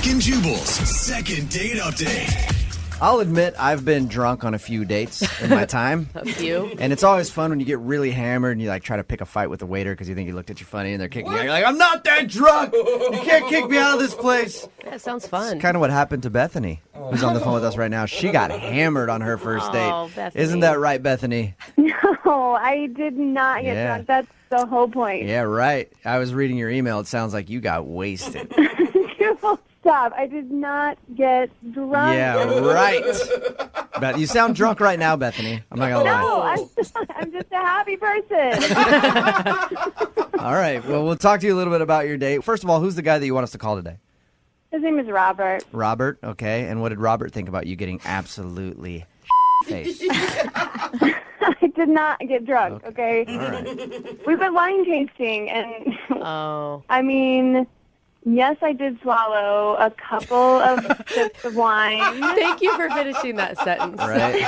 Brooke and Jubal's second date update. I'll admit I've been drunk on a few dates in my time. A few? And it's always fun when you get really hammered and you like try to pick a fight with the waiter because you think he looked at you funny and they're kicking you out. You're like, I'm not that drunk! You can't kick me out of this place! Yeah, sounds fun. It's kind of what happened to Bethany, who's on the phone with us right now. She got hammered on her first date. Oh, Bethany. Isn't that right, Bethany? No, I did not get drunk. That's the whole point. Yeah, right. I was reading your email. It sounds like you got wasted. Stop. I did not get drunk. Yeah, right. But you sound drunk right now, Bethany. I'm not going to lie. No, I'm just a happy person. All right. Well, we'll talk to you a little bit about your date. First of all, who's the guy that you want us to call today? His name is Robert. Robert, okay. And what did Robert think about you getting absolutely faced? I did not get drunk, okay? All right. We went wine tasting, and I mean, yes, I did swallow a couple of sips of wine. Thank you for finishing that sentence. Right.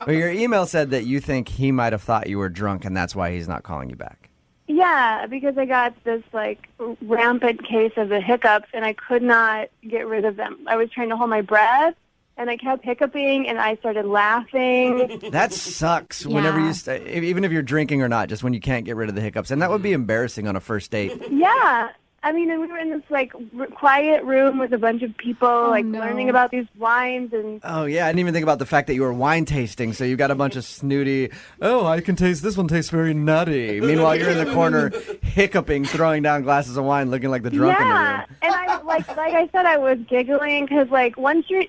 Well, your email said that you think he might have thought you were drunk, and that's why he's not calling you back. Yeah, because I got this, like, rampant case of the hiccups, and I could not get rid of them. I was trying to hold my breath, and I kept hiccuping, and I started laughing. That sucks whenever you, even if you're drinking or not, just when you can't get rid of the hiccups. And that would be embarrassing on a first date. Yeah. I mean, and we were in this, like, quiet room with a bunch of people, learning about these wines. And Oh, yeah. I didn't even think about the fact that you were wine tasting. So you got a bunch of snooty, I can taste, this one tastes very nutty. Meanwhile, you're in the corner hiccuping, throwing down glasses of wine, looking like the drunk in the room. And I, like I said, I was giggling because, like, once you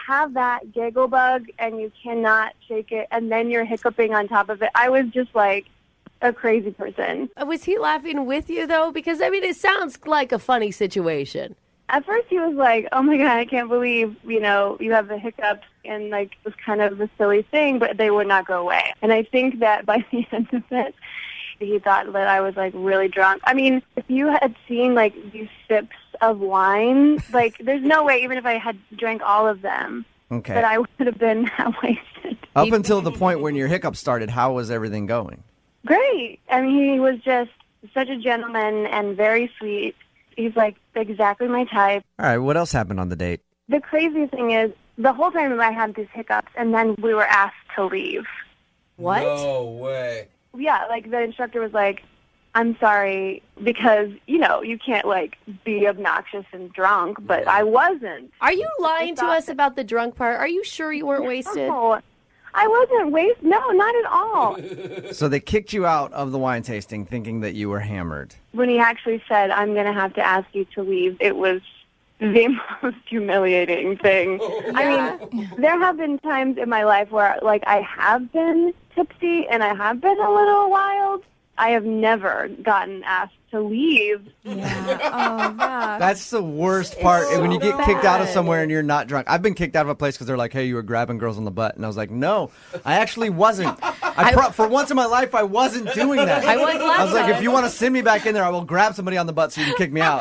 have that giggle bug and you cannot shake it, and then you're hiccuping on top of it, I was just, like, a crazy person. Was he laughing with you, though? Because, I mean, it sounds like a funny situation. At first, he was like, oh, my God, I can't believe, you have the hiccups, and, like, it was kind of a silly thing, but they would not go away. And I think that by the end of it, he thought that I was, like, really drunk. I mean, if you had seen, like, these sips of wine, like, there's no way, even if I had drank all of them, that I would have been that wasted. Up until the point when your hiccups started, how was everything going? Great. I mean, he was just such a gentleman and very sweet. He's, like, exactly my type. All right, what else happened on the date? The crazy thing is, the whole time I had these hiccups, and then we were asked to leave. What? No way. Yeah, like, the instructor was like, I'm sorry, because, you can't, like, be obnoxious and drunk, but I wasn't. Are you lying to us about the drunk part? Are you sure you weren't wasted? No, I wasn't wasted. No, not at all. So they kicked you out of the wine tasting thinking that you were hammered. When he actually said, I'm going to have to ask you to leave, it was the most humiliating thing. Yeah. I mean, there have been times in my life where, like, I have been tipsy and I have been a little wild. I have never gotten asked to leave. Yeah. Oh, yeah. That's the worst part. so when you get kicked out of bad. somewhere and you're not drunk. I've been kicked out of a place because they're like, hey, you were grabbing girls on the butt. And I was like, no, I actually wasn't. For once in my life, I wasn't doing that. I was last I was like, time. if you want to send me back in there, I will grab somebody on the butt so you can kick me out.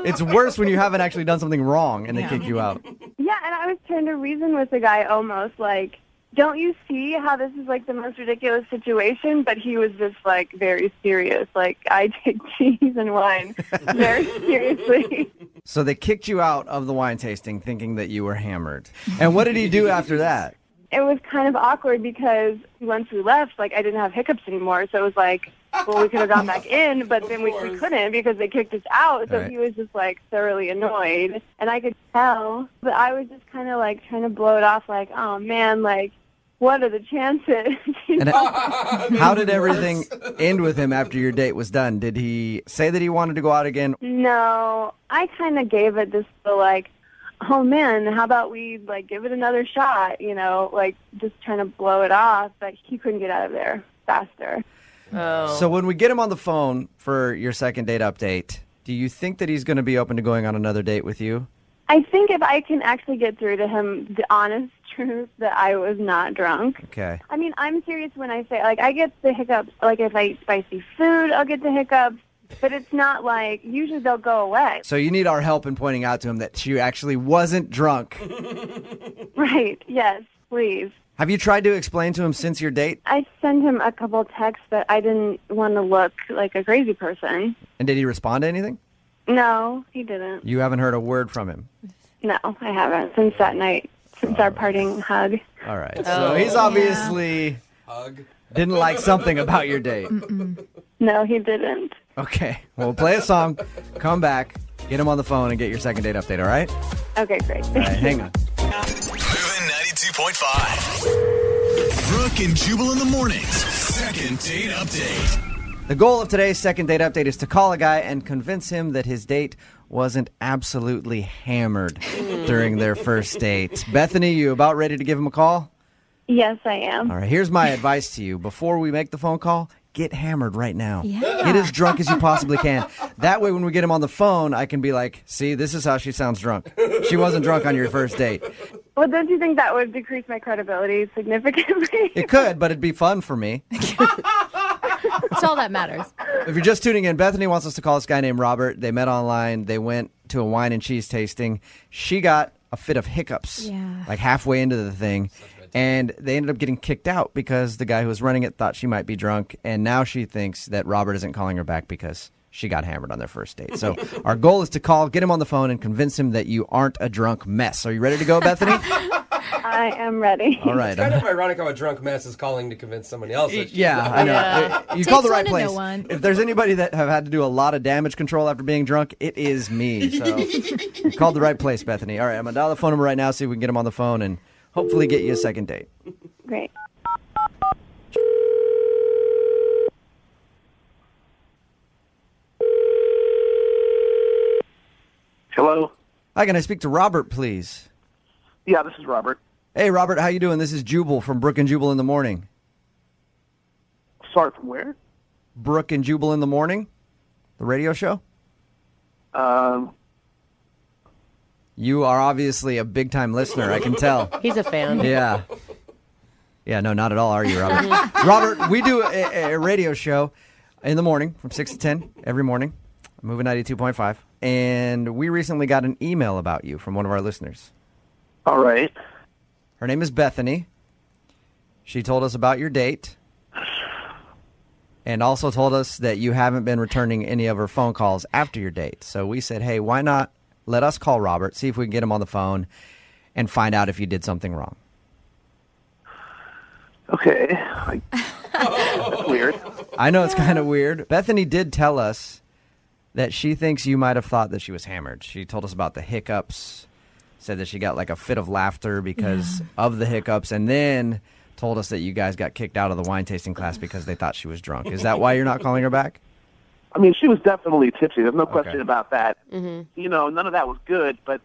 It's worse when you haven't actually done something wrong and they kick you out. Yeah, and I was trying to reason with the guy almost like, don't you see how this is, like, the most ridiculous situation? But he was just, like, very serious. Like, I take cheese and wine very seriously. So they kicked you out of the wine tasting thinking that you were hammered. And what did he do after that? It was kind of awkward because once we left, like, I didn't have hiccups anymore. So it was like, well, we could have gone back in, but then we couldn't because they kicked us out. So Right. he was just, like, thoroughly annoyed. And I could tell. But I was just kind of, like, trying to blow it off like, oh, man, like, what are the chances? And how did everything end with him after your date was done? Did he say that he wanted to go out again? No, I kind of gave it this, like, oh, man, how about we, like, give it another shot, like, just trying to blow it off. But he couldn't get out of there faster. Oh. So when we get him on the phone for your second date update, do you think that he's going to be open to going on another date with you? I think if I can actually get through to him the honest truth that I was not drunk. Okay. I mean, I'm serious when I say, like, I get the hiccups. Like, if I eat spicy food, I'll get the hiccups. But it's not like, usually they'll go away. So you need our help in pointing out to him that she actually wasn't drunk. Right. Yes, please. Have you tried to explain to him since your date? I sent him a couple texts that I didn't want to look like a crazy person. And did he respond to anything? No, he didn't. You haven't heard a word from him? No, I haven't since that night, since our parting hug. All right. So he's obviously didn't like something about your date. No, he didn't. Okay. Well, play a song, come back, get him on the phone, and get your second date update, all right? Okay, great. All right, hang on. Moving 92.5. Brooke and Jubal in the mornings. Second date update. The goal of today's second date update is to call a guy and convince him that his date wasn't absolutely hammered during their first date. Bethany, you about ready to give him a call? Yes, I am. All right, here's my advice to you. Before we make the phone call, get hammered right now. Yeah. Get as drunk as you possibly can. That way, when we get him on the phone, I can be like, see, this is how she sounds drunk. She wasn't drunk on your first date. Well, don't you think that would decrease my credibility significantly? It could, but it'd be fun for me. That's all that matters. If you're just tuning in, Bethany wants us to call this guy named Robert. They met online. They went to a wine and cheese tasting. She got a fit of hiccups like halfway into the thing. And they ended up getting kicked out because the guy who was running it thought she might be drunk. And now she thinks that Robert isn't calling her back because she got hammered on their first date. So our goal is to call, get him on the phone, and convince him that you aren't a drunk mess. Are you ready to go, Bethany? I am ready. All right. It's kind of ironic how a drunk mess is calling to convince somebody else. Yeah, I know. Yeah. You Takes called the one right to place. know one. If there's anybody that have had to do a lot of damage control after being drunk, it is me. So you called the right place, Bethany. All right, I'm going to dial the phone number right now, see if we can get him on the phone and hopefully get you a second date. Great. Hello? Hi, can I speak to Robert, please? Yeah, this is Robert. Hey, Robert, how you doing? This is Jubal from Brooke and Jubal in the Morning. Sorry, from where? Brooke and Jubal in the Morning, the radio show? You are obviously a big-time listener, I can tell. He's a fan. Yeah. Yeah, no, not at all, are you, Robert? Robert, we do a radio show in the morning from 6 to 10 every morning, Moving 92.5, and we recently got an email about you from one of our listeners. All right. Her name is Bethany. She told us about your date and also told us that you haven't been returning any of her phone calls after your date. So we said, hey, why not let us call Robert, see if we can get him on the phone and find out if you did something wrong. Okay. That's weird. I know it's kind of weird. Bethany did tell us that she thinks you might have thought that she was hammered. She told us about the hiccups, said that she got like a fit of laughter because of the hiccups, and then told us that you guys got kicked out of the wine tasting class because they thought she was drunk. Is that why you're not calling her back? I mean, she was definitely tipsy. There's no Okay. question about that. You know, none of that was good, but,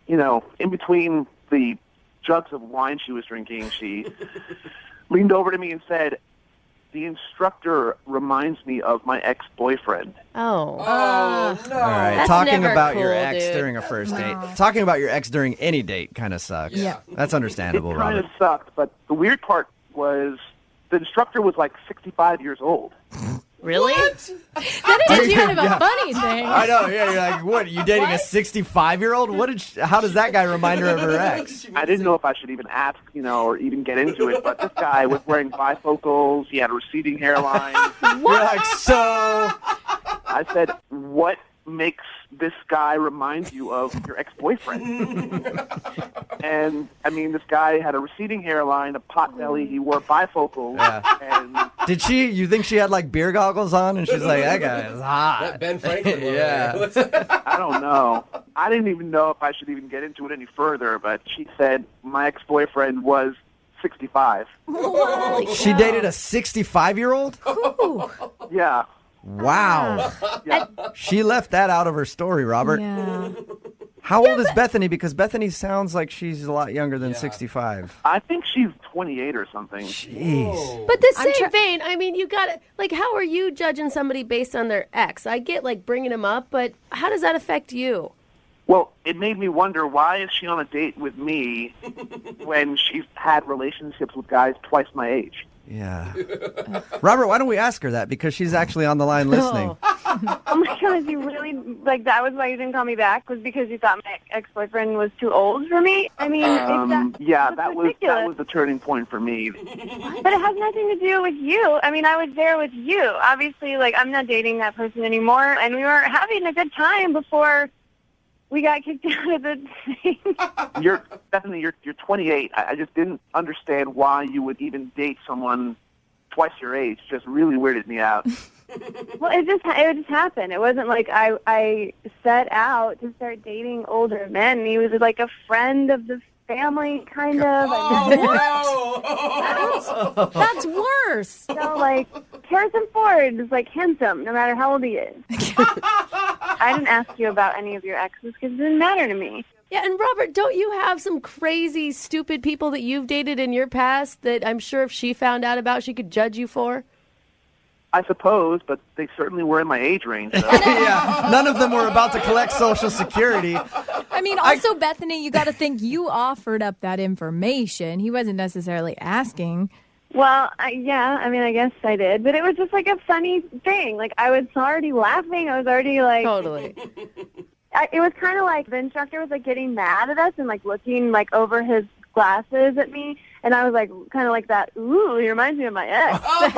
you know, in between the jugs of wine she was drinking, she leaned over to me and said, the instructor reminds me of my ex-boyfriend. Oh. no. All right. That's Talking never about your cool, ex dude. during a first date. Talking about your ex during any date kind of sucks. Yeah. That's understandable, It kind Robert. of sucked, but the weird part was the instructor was like 65 years old. Really? That is kind of a Yeah. funny thing. I know, yeah, you're like, what, you dating a 65-year-old? How does that guy remind her of her ex? I didn't know if I should even ask, you know, or even get into it, but this guy was wearing bifocals. He had a receding hairline. You're like, so... I said, what makes this guy remind you of your ex-boyfriend? And, I mean, this guy had a receding hairline, a pot belly, he wore bifocals, and Did you think she had like beer goggles on and she's like, that guy is That hot? Ben Franklin one. Yeah. I don't know. I didn't even know if I should even get into it any further, but she said my ex-boyfriend was 65. She dated a 65-year-old? Yeah. Wow. Yeah. She left that out of her story, Robert. Yeah. How old is Bethany? Because Bethany sounds like she's a lot younger than 65. I think she's 28 or something. Jeez. But the I'm same vein, I mean, you got to, like, how are you judging somebody based on their ex? I get, like, bringing him up, but how does that affect you? Well, it made me wonder, why is she on a date with me when she's had relationships with guys twice my age? Yeah. Robert, why don't we ask her that? Because she's actually on the line listening. Oh my gosh, you really, like, that was why you didn't call me back, was because you thought my ex-boyfriend was too old for me? I mean, that was ridiculous. the turning point for me. But it has nothing to do with you. I mean, I was there with you. Obviously, like, I'm not dating that person anymore, and we were having a good time before we got kicked out of the thing. You're 28. I just didn't understand why you would even date someone twice your age. Just really weirded me out. Well, it just happened. It wasn't like I set out to start dating older men. He was like a friend of the family, kind of. That's worse. You know, like, Harrison Ford is, like, handsome, no matter how old he is. I didn't ask you about any of your exes because it didn't matter to me. Yeah, and Robert, don't you have some crazy, stupid people that you've dated in your past that I'm sure if she found out about, she could judge you for? I suppose, but they certainly were in my age range. So. Yeah, none of them were about to collect Social Security. I mean, also, Bethany, you got to think you offered up that information. He wasn't necessarily asking. Well, I guess I did. But it was just like a funny thing. Like, I was already laughing. I was already like... Totally. It was kind of like the instructor was, like, getting mad at us and, like, looking, like, over his glasses at me. And I was like, kind of like that, ooh, he reminds me of my ex. Oh, my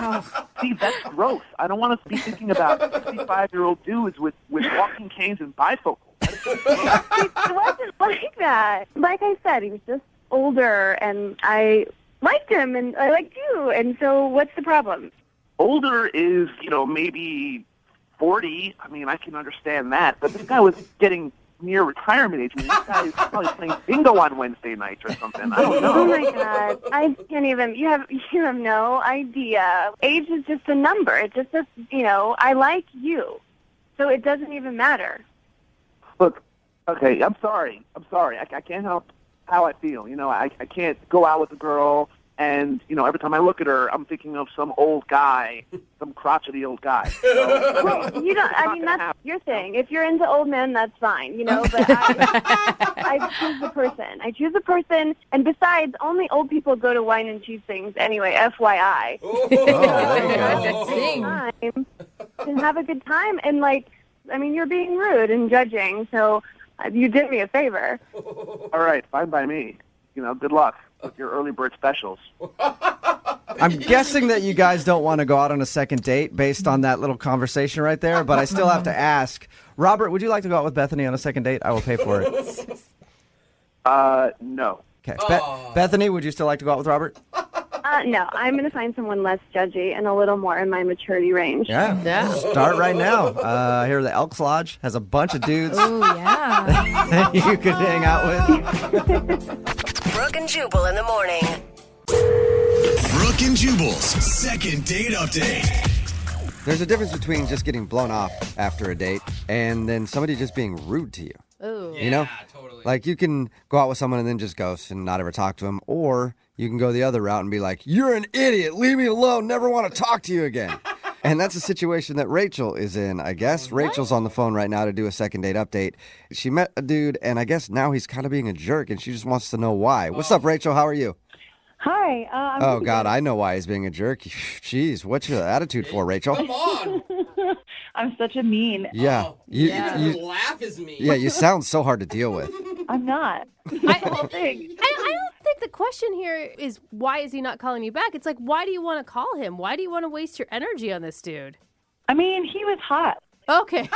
God. See, that's gross. I don't want to be thinking about 65-year-old dudes with walking canes and bifocals. It wasn't like that. Like I said, he was just older, and I liked him, and I liked you. And so what's the problem? Older is, maybe 40. I mean, I can understand that. But this guy was getting near retirement age. I mean, this guy is probably playing bingo on Wednesday nights or something. I don't know. Oh, my God. I can't even. You have no idea. Age is just a number. It's just I like you. So it doesn't even matter. Look, okay, I'm sorry. I can't help how I feel. I can't go out with a girl and, every time I look at her, I'm thinking of some old guy, some crotchety old guy. So, well, that's your thing. If you're into old men, that's fine, but I choose the person. And besides, only old people go to wine and cheese things anyway, FYI. And have a good time. And, you're being rude and judging, so you did me a favor. All right, fine by me. Good luck with your early bird specials. I'm guessing that you guys don't want to go out on a second date based on that little conversation right there, but I still have to ask. Robert, would you like to go out with Bethany on a second date? I will pay for it. No. Okay. Bethany, would you still like to go out with Robert? No, I'm going to find someone less judgy and a little more in my maturity range. Yeah. Start right now. Here, the Elks Lodge has a bunch of dudes. Oh, yeah. You could hang out with. Brooke and Jubal in the morning. Brooke and Jubal's second date update. There's a difference between just getting blown off after a date and then somebody just being rude to you. Ooh. Yeah, totally. Like, you can go out with someone and then just ghost and not ever talk to them, or you can go the other route and be like, you're an idiot, leave me alone, never want to talk to you again. And that's a situation that Rachel is in, I guess. Rachel's on the phone right now to do a second date update. She met a dude, and I guess now he's kind of being a jerk, and she just wants to know why. What's up, Rachel? How are you? Hi. Oh, God, I know why he's being a jerk. Jeez, what's your attitude for, Rachel? Come on. I'm such a mean. Yeah. You laugh is mean. Yeah, you sound so hard to deal with. I'm not. I don't think the question here is why is he not calling you back? It's like, why do you want to call him? Why do you want to waste your energy on this dude? I mean, he was hot. Okay.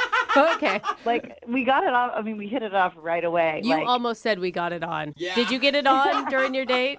We got it off. I mean, we hit it off right away. You almost said we got it on. Yeah. Did you get it on during your date?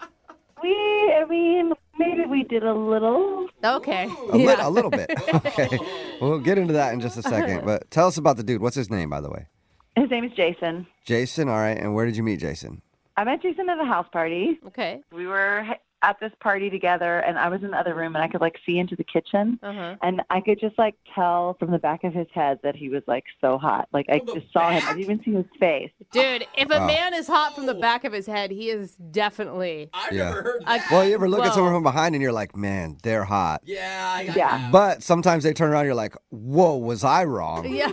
Maybe we did a little. Okay. A little bit. Okay. We'll get into that in just a second. But tell us about the dude. What's his name, by the way? His name is Jason. Jason, all right. And where did you meet Jason? I met Jason at a house party. Okay. We were at this party together, and I was in the other room, and I could, see into the kitchen. Uh-huh. And I could just, tell from the back of his head that he was, so hot. I just saw him. I didn't even see his face. Dude, if a man is hot from the back of his head, he is definitely... I've never heard that. Well, you ever look at someone from behind and you're like, man, they're hot. Yeah. But sometimes they turn around and you're like, whoa, was I wrong? Yeah.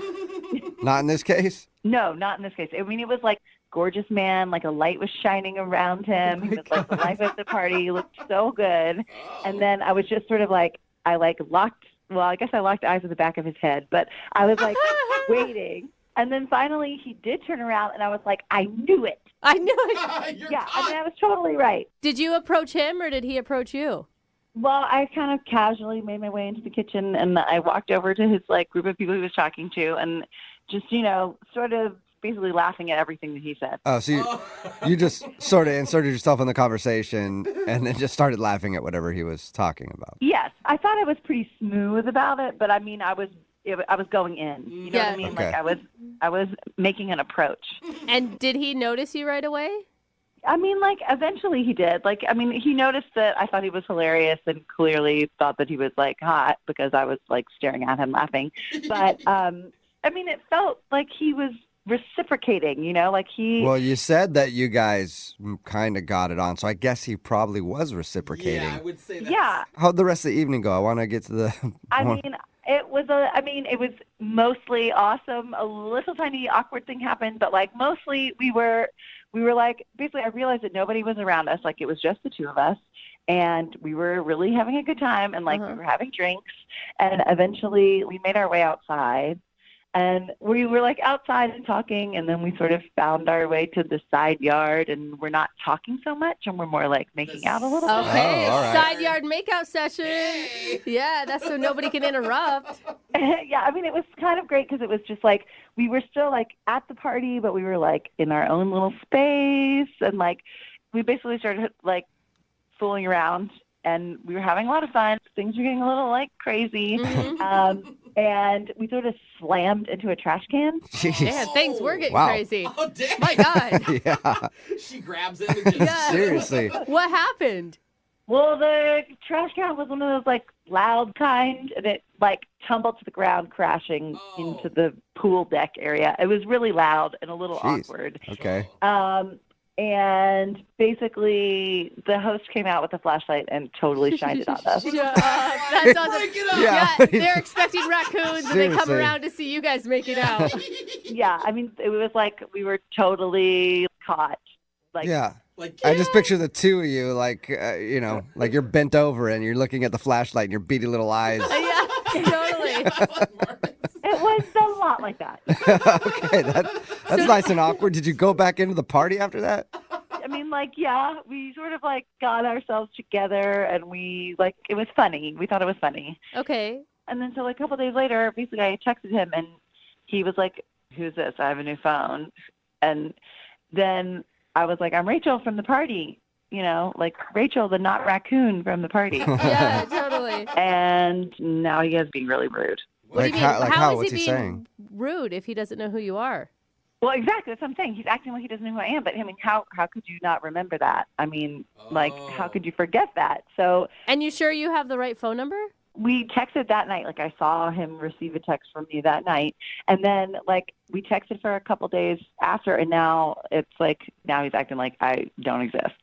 Not in this case? No, not in this case. I mean, it was gorgeous man. Like a light was shining around him. He was like the life of the party. He looked so good. And then I was just sort of like, I locked eyes with the back of his head, but I was like waiting. And then finally he did turn around and I was like, I knew it. I knew it. Yeah, I mean, I was totally right. Did you approach him or did he approach you? Well, I kind of casually made my way into the kitchen and I walked over to his like group of people he was talking to and just, sort of basically laughing at everything that he said. Oh, so you just sort of inserted yourself in the conversation and then just started laughing at whatever he was talking about. Yes, I thought I was pretty smooth about it, but I mean, I was going in. You know what I mean? Okay. Like I was making an approach. And did he notice you right away? I mean, like, eventually he did. Like, I mean, he noticed that I thought he was hilarious and clearly thought that he was, like, hot because I was, like, staring at him laughing. But, I mean, it felt like he was reciprocating, like he... Well, you said that you guys kind of got it on, so I guess he probably was reciprocating. Yeah, I would say that. Yeah. How'd the rest of the evening go? I want to get to the... I mean, it was mostly awesome. A little tiny awkward thing happened, but, like, mostly we were like, basically I realized that nobody was around us. Like, it was just the two of us. And we were really having a good time. And, like, we were having drinks. And eventually we made our way outside. And we were, like, outside and talking. And then we sort of found our way to the side yard. And we're not talking so much. And we're more, like, making out a little bit. Okay, all right. side yard makeout session. Hey. Yeah, that's so nobody can interrupt. Yeah, I mean, it was kind of great because it was just like we were still like at the party, but we were like in our own little space, and like we basically started like fooling around, and we were having a lot of fun. Things were getting a little like crazy, and we sort of slammed into a trash can. Jeez. Yeah, things were getting Wow. crazy. Oh, damn. My God. Yeah, She grabs him and just... seriously. What happened? Well, the trash can was one of those like loud kind, and it like tumbled to the ground, crashing into the pool deck area. It was really loud and a little Jeez. awkward. Okay. And basically, the host came out with a flashlight and totally shined it on us. Yeah, that's awesome. Break it up. Yeah, they're expecting raccoons and they come Seriously. around to see you guys making out. Yeah, I mean, it was like we were totally caught. Like, Yeah. Like, I just picture the two of you, like, like you're bent over and you're looking at the flashlight and your beady little eyes. Yeah, totally. it was a lot like that. Okay, that's nice and awkward. Did you go back into the party after that? I mean, like, yeah, we sort of like got ourselves together and we like, it was funny. We thought it was funny. Okay. And then so like, a couple days later, basically I texted him and he was like, who's this? I have a new phone. And then I was like, I'm Rachel from the party, like Rachel, the not raccoon from the party. Yeah, totally. And now he is being really rude. What do you mean? How? is What's he he being saying? rude if he doesn't know who you are? Well, exactly. That's what I'm saying. He's acting like he doesn't know who I am. But I mean, how could you not remember that? I mean, like, how could you forget that? So. And you sure you have the right phone number? We texted that night. Like, I saw him receive a text from me that night. And then, like, we texted for a couple days after. And now it's like, now he's acting like I don't exist.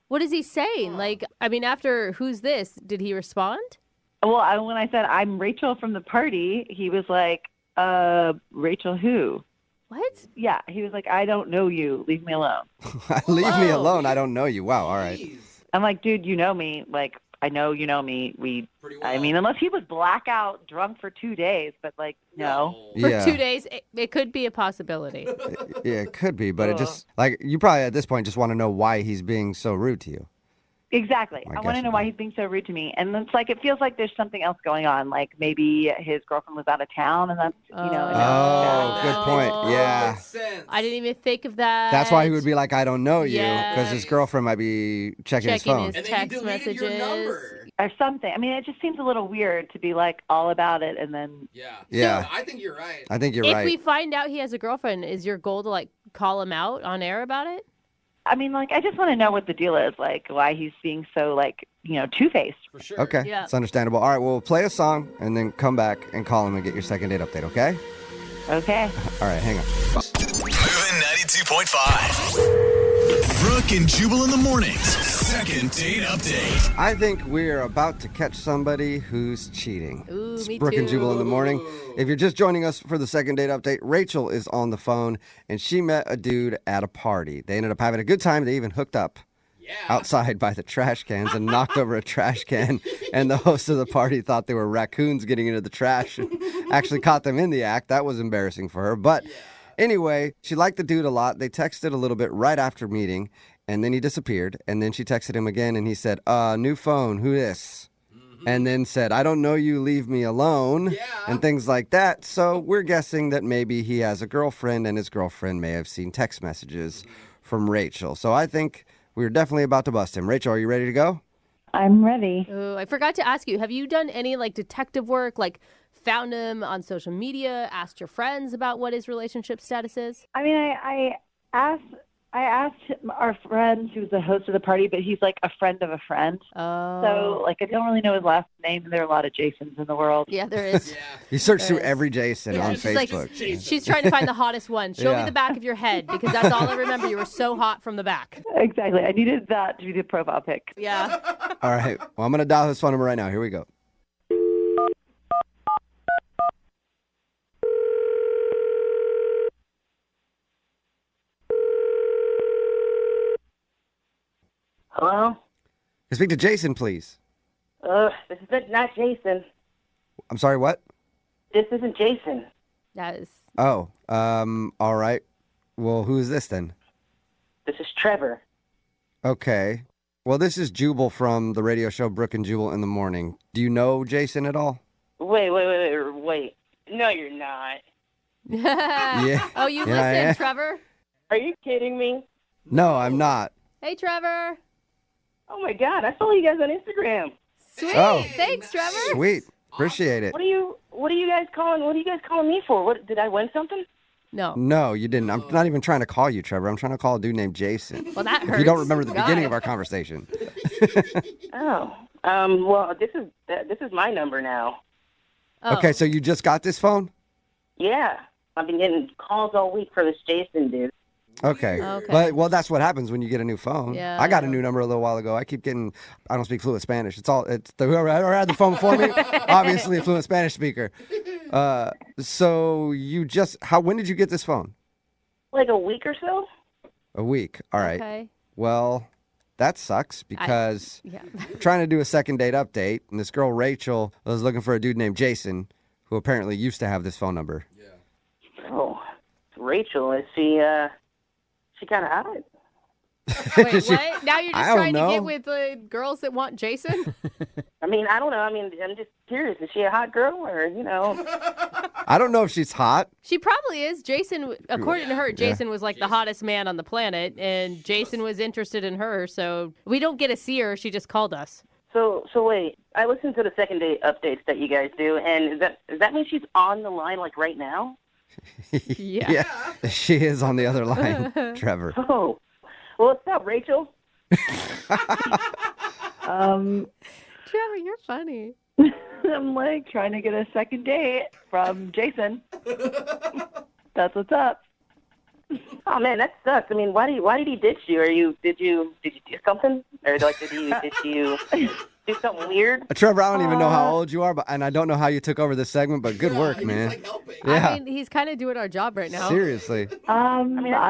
What is he saying? Like, I mean, after who's this? Did he respond? Well, when I said I'm Rachel from the party, he was like, Rachel who? What? Yeah, he was like, I don't know you. Leave me alone. Leave me alone. I don't know you. Wow. All right. Jeez. I'm like, dude, you know me. Like, I know you know me. Pretty well. I mean, unless he was blackout drunk for 2 days, but like, no. For Yeah. 2 days, it could be a possibility. Yeah, it could be, but it just like you probably at this point just want to know why he's being so rude to you. Exactly. I I want guess to know you why do. he's being so rude to me. And it's like, it feels like there's something else going on. Like maybe his girlfriend was out of town and that's, and Oh, that's good point. Yeah. Makes sense. I didn't even think of that. That's why he would be like, I don't know you, Yeah. because his girlfriend might be checking his Checking phone. his And then he text deleted your messages. number. or something. I mean, it just seems a little weird to be like all about it and then. Yeah. Yeah. So, I think you're right. I think you're If right. we find out he has a girlfriend, is your goal to like call him out on air about it? I mean, like, I just want to know what the deal is, like, why he's being so, like, two-faced. For sure. Okay, Yeah. it's understandable. All right, well, play a song and then come back and call him and get your second date update, okay? Okay. All right, hang on. Moving 92.5. Brooke and Jubal in the mornings. Second date update. I think we're about to catch somebody who's cheating. Ooh, It's me Brooke and too. Jubal in the morning. If you're just joining us for the second date update, Rachel is on the phone, and she met a dude at a party. They ended up having a good time. They even hooked up outside by the trash cans and knocked over a trash can. And the host of the party thought they were raccoons getting into the trash and actually caught them in the act. That was embarrassing for her. But anyway, she liked the dude a lot. They texted a little bit right after meeting, and then he disappeared. And then she texted him again, and he said, new phone, who this? And then said, I don't know you, leave me alone, and things like that. So we're guessing that maybe he has a girlfriend, and his girlfriend may have seen text messages from Rachel. So I think we're definitely about to bust him. Rachel, are you ready to go? I'm ready. Ooh, I forgot to ask you, have you done any detective work, found him on social media, asked your friends about what his relationship status is? I mean, I asked our friend who's the host of the party, but he's a friend of a friend. Oh. So, I don't really know his last name. There are a lot of Jasons in the world. Yeah, there is. You search through every Jason on she's Facebook. She's trying to find the hottest one. Show me the back of your head, because that's all I remember. You were so hot from the back. Exactly. I needed that to be the profile pic. Yeah. All right. Well, I'm going to dial his phone number right now. Here we go. Hello? Can I speak to Jason, please? This is not Jason. I'm sorry, what? This isn't Jason. That is. Oh, all right. Well, who is this then? This is Trevor. Okay. Well, this is Jubal from the radio show Brooke and Jubal in the morning. Do you know Jason at all? Wait. No, you're not. Yeah. Oh, you Yeah, listen, yeah. Trevor? Are you kidding me? No, I'm not. Hey, Trevor. Oh my God, I follow you guys on Instagram. Sweet. Oh. Thanks, Trevor. Sweet. Appreciate it. What are you guys calling me for? What, did I win something? No. No, you didn't. I'm not even trying to call you, Trevor. I'm trying to call a dude named Jason. Well, that hurts. If you don't remember the God. beginning of our conversation. Oh. Well, this is my number now. Oh. Okay, so you just got this phone? Yeah. I've been getting calls all week for this Jason dude. Okay. Okay. Well, that's what happens when you get a new phone. Yeah, I got I a know. new number a little while ago. I don't speak fluent Spanish. It's whoever had the phone before me, obviously a fluent Spanish speaker. So when did you get this phone? Like a week or so? A week. All right. Okay. Well, that sucks because Yeah. I'm trying to do a second date update, and this girl, Rachel, was looking for a dude named Jason, who apparently used to have this phone number. Oh. Rachel, is she kind of hot? Wait, what? Now you're I just don't trying to know. get with girls that want Jason? I mean, I don't know. I mean, I'm just curious. Is she a hot girl or, I don't know if she's hot. She probably is. Jason, according to her, Jason was the hottest man on the planet, and Jason was interested in her, so we don't get to see her. She just called us. So wait, I listened to the second date updates that you guys do, and does that mean she's on the line right now? Yeah. She is on the other line, Trevor. Oh, well, what's up, Rachel? Trevor, you're funny. I'm trying to get a second date from Jason. That's what's up. Oh man, that sucks. I mean, why did he ditch you? Did you do something, or did you do something weird? Trevor, I don't even know how old you are, and I don't know how you took over this segment, but good work, man. Yeah. I mean, he's kind of doing our job right now. Seriously. I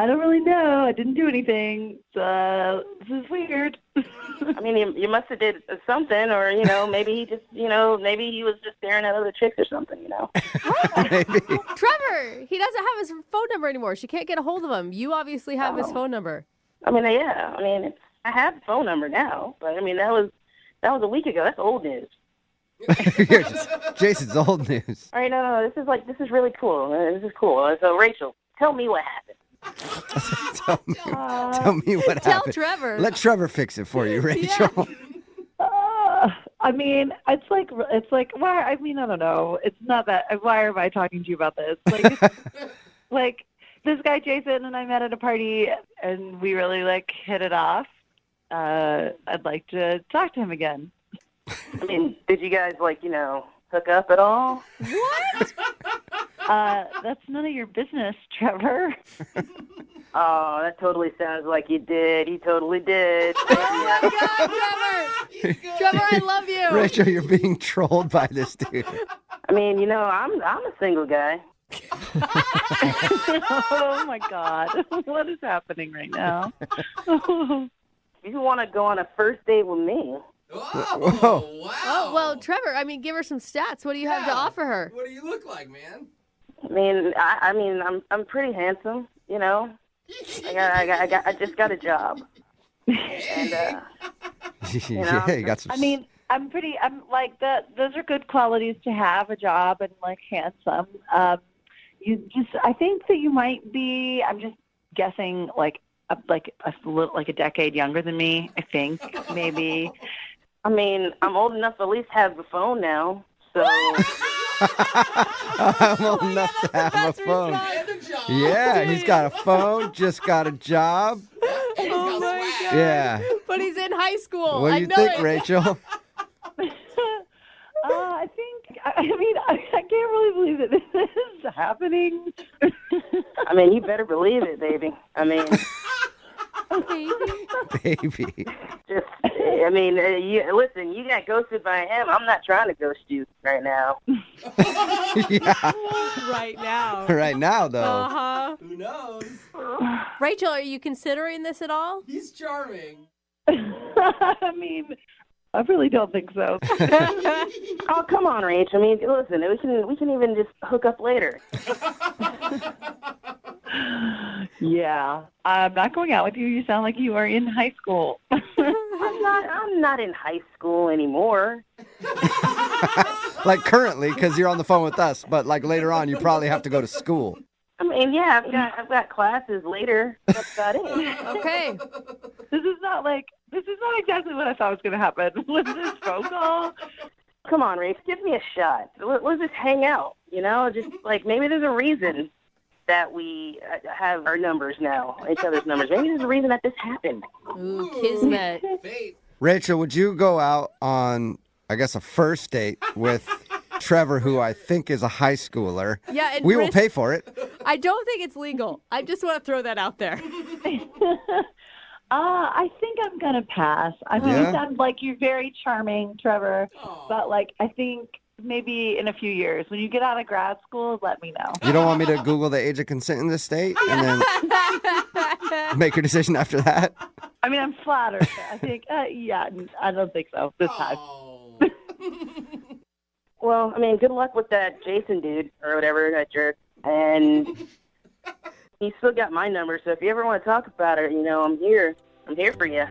don't really know. I didn't do anything. This is weird. I mean, you must have did something, or maybe he just, maybe he was just staring at other chicks or something, Maybe. Trevor, he doesn't have his phone number anymore. She can't get a hold of him. You obviously have his phone number. I mean, yeah. I mean, I have the phone number now, but I mean, that was a week ago. That's old news. Jason's old news. All right, no, this is really cool. This is cool. So, Rachel, tell me what happened. Tell me what happened. Tell Trevor. Let Trevor fix it for you, Rachel. I mean, it's why? I mean, I don't know. It's not that. Why am I talking to you about this? It's, this guy Jason and I met at a party, and we really hit it off. I'd like to talk to him again. I mean, did you guys hook up at all? What? That's none of your business, Trevor. Oh, that totally sounds like you did. He totally did. Oh my God, Trevor! Trevor, I love you. Rachel, you're being trolled by this dude. I mean, I'm a single guy. Oh my God, what is happening right now? You want to go on a first date with me? Oh, wow. Oh, well, Trevor, I mean, give her some stats. What do you have to offer her? What do you look like, man? I mean, I'm pretty handsome. I just got a job. And Yeah, you got some. I mean, I'm like those are good qualities to have, a job and like handsome. I think that you might be, I'm just guessing like a little, like a decade younger than me, I think, maybe. I mean, I'm old enough to at least have the phone now, so. I'm old enough to have a phone. Yeah, he's got a phone, just got a job. Oh my God. Yeah. But he's in high school. What do you think, Rachel? I think, I mean, I can't really believe that this is happening. I mean, you better believe it, baby. I mean. Baby. Just, I mean, listen, you got ghosted by him. I'm not trying to ghost you right now. Yeah. Right now. Right now, though. Uh-huh. Who knows? Rachel, are you considering this at all? He's charming. I mean, I really don't think so. Oh, come on, Rach. I mean, listen, we can even just hook up later. Yeah, I'm not going out with you. You sound like you are in high school. I'm not in high school anymore. Like currently, because you're on the phone with us, but like later on, you probably have to go to school. I mean, yeah, I've got classes later. That's about it. Okay. This is not exactly what I thought was going to happen with this phone call. Come on, Rafe, give me a shot. Let's just hang out, Just like maybe there's a reason that we have our numbers now, each other's numbers. Maybe there's a reason that this happened. Ooh, kismet. Fate. Rachel, would you go out on, I guess, a first date with Trevor, who I think is a high schooler? Yeah, and we will pay for it. I don't think it's legal. I just want to throw that out there. I think I'm going to pass. I mean, you sound like you're very charming, Trevor, but like I think maybe in a few years, when you get out of grad school, let me know. You don't want me to Google the age of consent in this state and then make your decision after that? I mean, I'm flattered. I think, yeah, I don't think so this time. Well, I mean, good luck with that Jason dude or whatever, that jerk. And he's still got my number, so if you ever want to talk about it, I'm here. I'm here for you.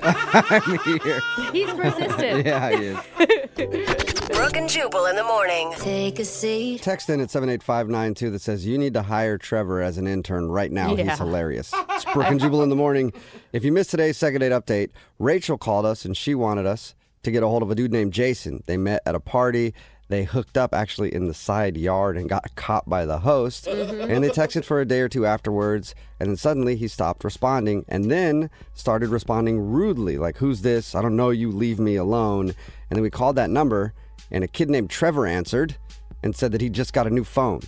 I'm here. He's persistent. Yeah, he is. Brooke and Jubal in the morning. Take a seat. Text in at 78592 that says, you need to hire Trevor as an intern right now. Yeah. He's hilarious. It's Brooke and Jubal in the morning. If you missed today's second date update, Rachel called us and she wanted us to get a hold of a dude named Jason. They met at a party. They hooked up actually in the side yard and got caught by the host. Mm-hmm. And they texted for a day or two afterwards. And then suddenly he stopped responding and then started responding rudely. Like, who's this? I don't know you. Leave me alone. And then we called that number and a kid named Trevor answered and said that he just got a new phone.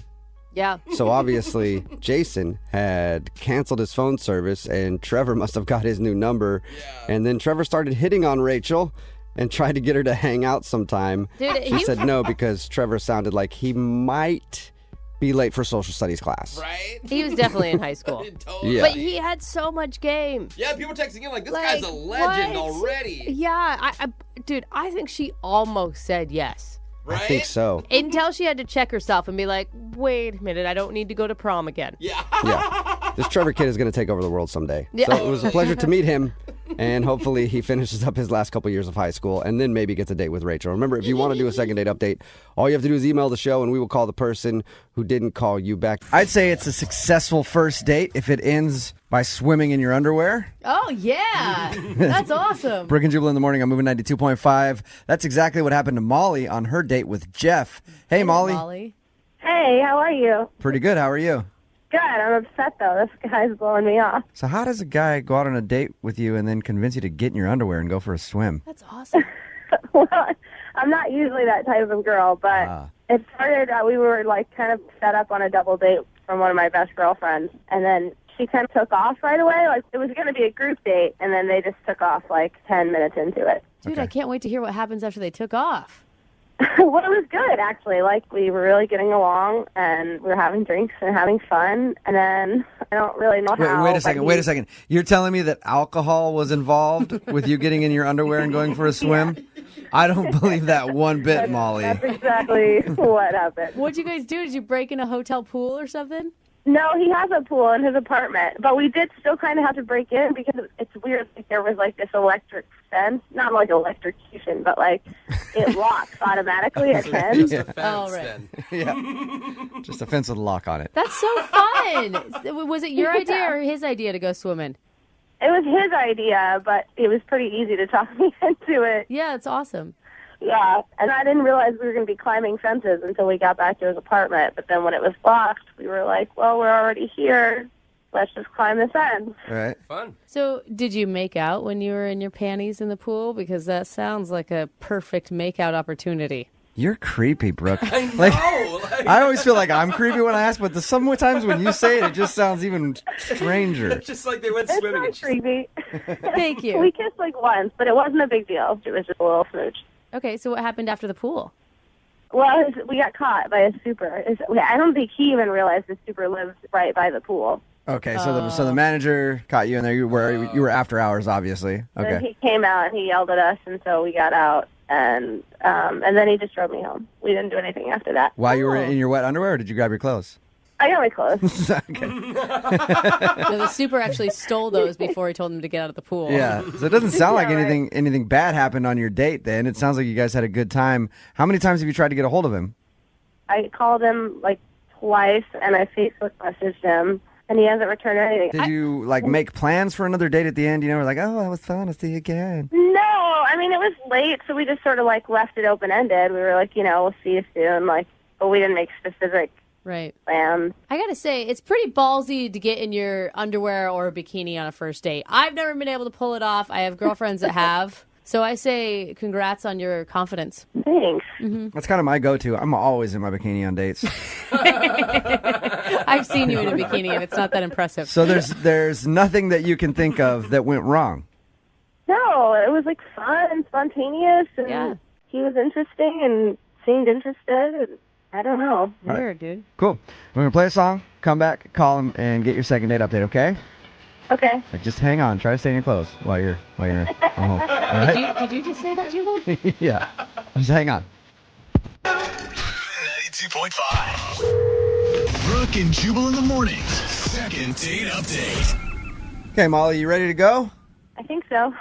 Yeah. So obviously Jason had canceled his phone service and Trevor must have got his new number. Yeah. And then Trevor started hitting on Rachel and tried to get her to hang out sometime. Dude, she said no because Trevor sounded like he might be late for social studies class. Right? He was definitely in high school. Totally. Yeah. But he had so much game. Yeah, people texting in like, this guy's a legend already. Yeah, dude, I think she almost said yes. Right? I think so. Until she had to check herself and be like, wait a minute, I don't need to go to prom again. Yeah. Yeah. This Trevor kid is going to take over the world someday. Yeah. So it was a pleasure to meet him. And hopefully he finishes up his last couple years of high school and then maybe gets a date with Rachel. Remember, if you want to do a second date update, all you have to do is email the show and we will call the person who didn't call you back. I'd say it's a successful first date if it ends by swimming in your underwear. Oh, yeah. That's awesome. Brooke and Jubal in the morning. I'm moving 92.5. That's exactly what happened to Molly on her date with Jeff. Hey, Molly. Hey, how are you? Pretty good. How are you? Good. I'm upset, though. This guy's blowing me off. So how does a guy go out on a date with you and then convince you to get in your underwear and go for a swim? That's awesome. Well, I'm not usually that type of girl, but it started, we were like kind of set up on a double date from one of my best girlfriends, and then she kind of took off right away. Like, it was going to be a group date, and then they just took off like 10 minutes into it. Dude, I can't wait to hear what happens after they took off. Well, it was good, actually. Like, we were really getting along, and we were having drinks and having fun. And then I don't really know how. Wait a second. You're telling me that alcohol was involved with you getting in your underwear and going for a swim? Yeah. I don't believe that one bit, Molly. That's exactly what happened. What'd you guys do? Did you break in a hotel pool or something? No, he has a pool in his apartment, but we did still kind of have to break in because it's weird. Like, there was like this electric fence, not like electrocution, but like it locks automatically at 10. Just a fence, oh, right. then. Yeah, just a fence with a lock on it. That's so fun. Was it your idea or his idea to go swimming? It was his idea, but it was pretty easy to talk me into it. Yeah, it's awesome. Yeah, and I didn't realize we were going to be climbing fences until we got back to his apartment. But then when it was locked, we were like, well, we're already here. Let's just climb the fence. All right. Fun. So did you make out when you were in your panties in the pool? Because that sounds like a perfect make-out opportunity. You're creepy, Brooke. I know. I always feel like I'm creepy when I ask, but sometimes when you say it, it just sounds even stranger. It's just like they went It's swimming. not creepy. Thank you. We kissed like once, but it wasn't a big deal. It was just a little smooch. Okay, so what happened after the pool? Well, we got caught by a super. I don't think he even realized the super lived right by the pool. Okay, so the manager caught you in there. You were after hours, obviously. Okay. And he came out and he yelled at us, and so we got out, and then he just drove me home. We didn't do anything after that. While you were in your wet underwear, or did you grab your clothes? I got my clothes. Okay. No, the super actually stole those before he told him to get out of the pool. Yeah, so it doesn't sound like Yeah, anything bad happened on your date. Then it sounds like you guys had a good time. How many times have you tried to get a hold of him? I called him like twice, and I Facebook messaged him, and he hasn't returned anything. Did you make plans for another date at the end? You know, we're like, oh, that was fun. I'll see you again. No, I mean, it was late, so we just sort of like left it open-ended. We were like, we'll see you soon, but we didn't make specific plans. I gotta say, it's pretty ballsy to get in your underwear or a bikini on a first date. I've never been able to pull it off. I have girlfriends that have. So I say congrats on your confidence. Thanks. Mm-hmm. That's kind of my go-to. I'm always in my bikini on dates. I've seen you in a bikini, and it's not that impressive. So there's nothing that you can think of that went wrong. No, it was like fun and spontaneous, and he was interesting and seemed interested. And I don't know. Weird, dude. Cool. We're gonna play a song. Come back, call him, and get your second date update. Okay? Okay. Just hang on. Try to stay in your clothes while you're home. All right? Did you just say that, Jubal? Yeah. Just hang on. 92.5. Brooke and Jubal in the mornings. Second date update. Okay, Molly, you ready to go? I think so.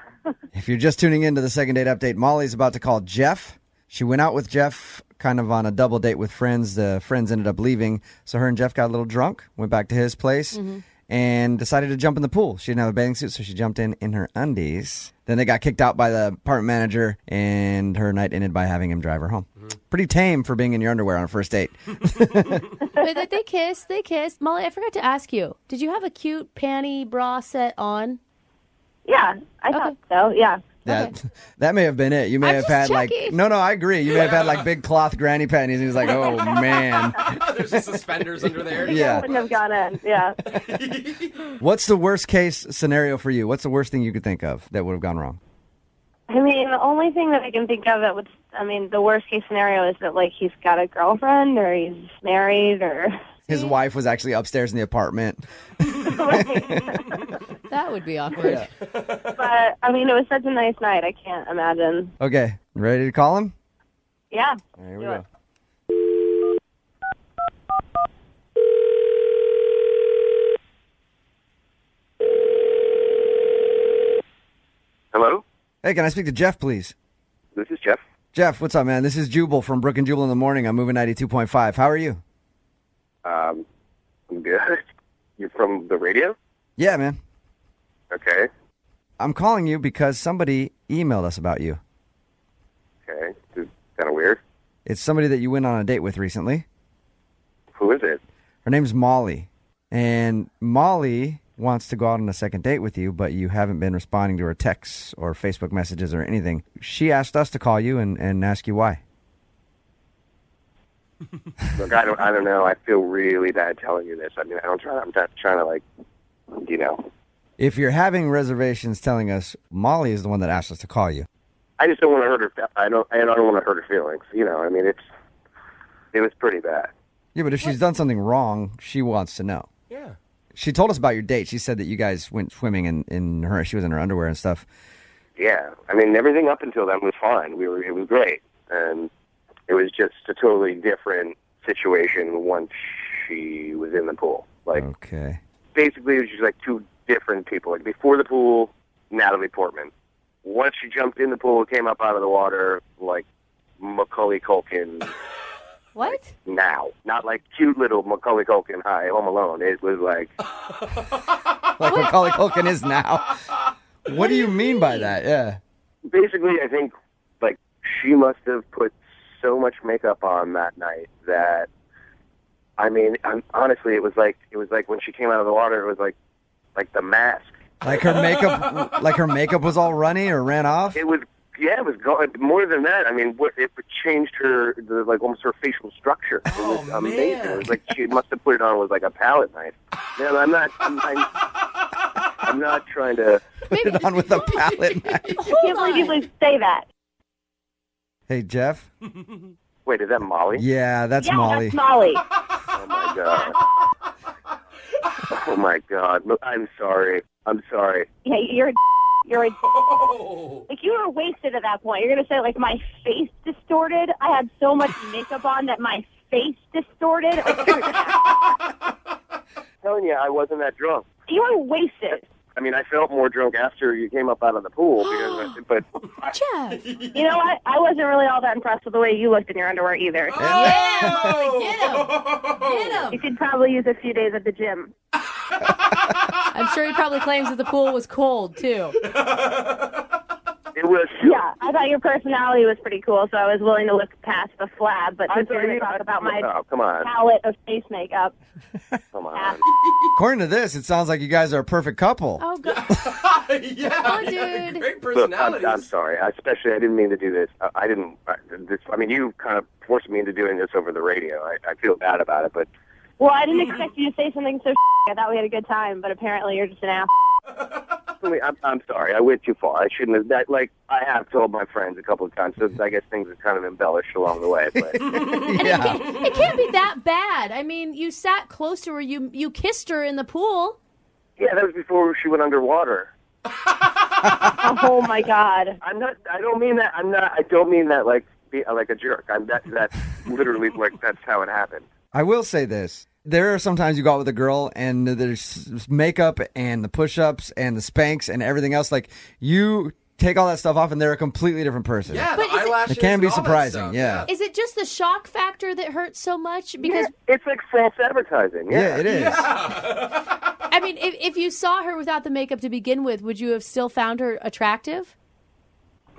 If you're just tuning into the second date update, Molly's about to call Jeff. She went out with Jeff kind of on a double date with friends. The friends ended up leaving, so her and Jeff got a little drunk, went back to his place, and decided to jump in the pool. She didn't have a bathing suit, so she jumped in her undies. Then they got kicked out by the apartment manager, and her night ended by having him drive her home. Pretty tame for being in your underwear on a first date. But they kissed. Molly, I forgot to ask you. Did you have a cute panty bra set on? Yeah, I thought so, yeah. That may have been it. You may have had checking. No, I agree. You may have had big cloth granny panties, and he was like, oh, man. There's just suspenders under there. Yeah. I wouldn't have gone in, yeah. What's the worst case scenario for you? What's the worst thing you could think of that would have gone wrong? I mean, the only thing that I can think of the worst case scenario is that, he's got a girlfriend or he's married or... His wife was actually upstairs in the apartment. That would be awkward. Yeah. But, it was such a nice night. I can't imagine. Okay, ready to call him? Yeah. Here we go. Hello? Hey, can I speak to Jeff, please? This is Jeff. Jeff, what's up, man? This is Jubal from Brooke and Jubal in the morning. I'm moving 92.5. How are you? I'm good. You're from the radio? Yeah, man. Okay. I'm calling you because somebody emailed us about you. Okay. This is kind of weird. It's somebody that you went on a date with recently. Who is it? Her name's Molly. And Molly wants to go out on a second date with you, but you haven't been responding to her texts or Facebook messages or anything. She asked us to call you and ask you why. Look, I don't know. I feel really bad telling you this. I'm not trying to and, you know. If you're having reservations telling us, Molly is the one that asked us to call you. I just don't want to hurt her. I don't want to hurt her feelings. You know, I mean, it was pretty bad. Yeah, but if she's done something wrong, she wants to know. Yeah. She told us about your date. She said that you guys went swimming she was in her underwear and stuff. Yeah. I mean, everything up until then was fine. It was great. And it was just a totally different situation once she was in the pool. Like, okay. Basically, it was just like two different people. Like, before the pool, Natalie Portman. Once she jumped in the pool, came up out of the water, like Macaulay Culkin. What? Now. Not like cute little Macaulay Culkin, hi, Home Alone. It was like... like Macaulay Culkin is now. What do you mean by that? Yeah. Basically, I think, like, she must have put so much makeup on that night that, I mean, honestly, it was like when she came out of the water, it was like The Mask. Like her makeup was all runny or ran off? It was gone. More than that, I mean, it changed almost her facial structure. It was amazing. Man. It was like she must have put it on with like a palette knife. Man, I'm not trying to put it on with a palette knife. I can't believe you would say that. Hey, Jeff? Wait, is that Molly? Yeah, that's Molly. That's Molly. Oh, my God. Oh, my God. Look, I'm sorry. Yeah, you're like, you were wasted at that point. You're going to say, like, my face distorted? I had so much makeup on that my face distorted? Telling you, I wasn't that drunk. You were wasted. I mean, I felt more drunk after you came up out of the pool. But Jeff! You know what? I wasn't really all that impressed with the way you looked in your underwear either. Yeah, Molly, get him! You could probably use a few days at the gym. I'm sure he probably claims that the pool was cold, too. It was. Yeah, I thought your personality was pretty cool, so I was willing to look past the flab. But since we're going to talk about my palette of face makeup. Come on. According to this, it sounds like you guys are a perfect couple. Oh, God. Yeah. Oh, dude. Great personalities. Look, I'm sorry. I didn't mean to do this. I mean, you kind of forced me into doing this over the radio. I feel bad about it, but... Well, I didn't expect you to say something so I thought we had a good time, but apparently you're just an ass. I'm sorry. I went too far. I shouldn't have. I have told my friends a couple of times, so I guess things are kind of embellished along the way. But. Yeah. It can't be that bad. I mean, you sat close to her. You kissed her in the pool. Yeah, that was before she went underwater. Oh my God! I don't mean that. I don't mean that like a jerk. That's literally like that's how it happened. I will say this. There are sometimes you go out with a girl and there's makeup and the push-ups and the Spanx and everything else. Like, you take all that stuff off and they're a completely different person. Yeah, the eyelashes. It can be and all that surprising, stuff. yeah. Is it just the shock factor that hurts so much? Because it's like false advertising. Yeah, it is. Yeah. I mean, if you saw her without the makeup to begin with, would you have still found her attractive?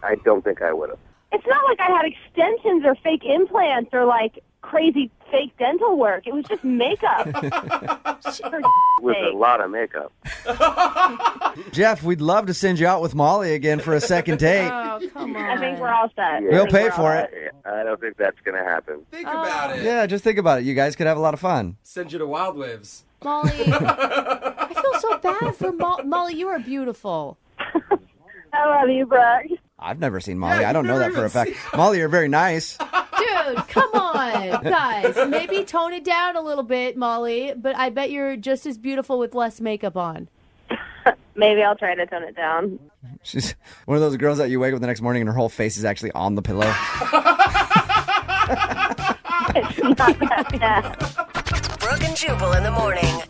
I don't think I would have. It's not like I had extensions or fake implants or like crazy fake dental work. It was just makeup. With a lot of makeup. Jeff, we'd love to send you out with Molly again for a second date. Oh, come on. I think we're all set. Yeah. We'll pay for it. I don't think that's going to happen. Think about it. Yeah, just think about it. You guys could have a lot of fun. Send you to Wild Waves. Molly, I feel so bad for Molly. You are beautiful. I love you, Brooke. I've never seen Molly. Yeah, I don't know that for a fact. Molly, you're very nice. Dude, come on, guys. Maybe tone it down a little bit, Molly, but I bet you're just as beautiful with less makeup on. Maybe I'll try to tone it down. She's one of those girls that you wake up the next morning and her whole face is actually on the pillow. It's not that bad. Brooke and Jubal in the morning.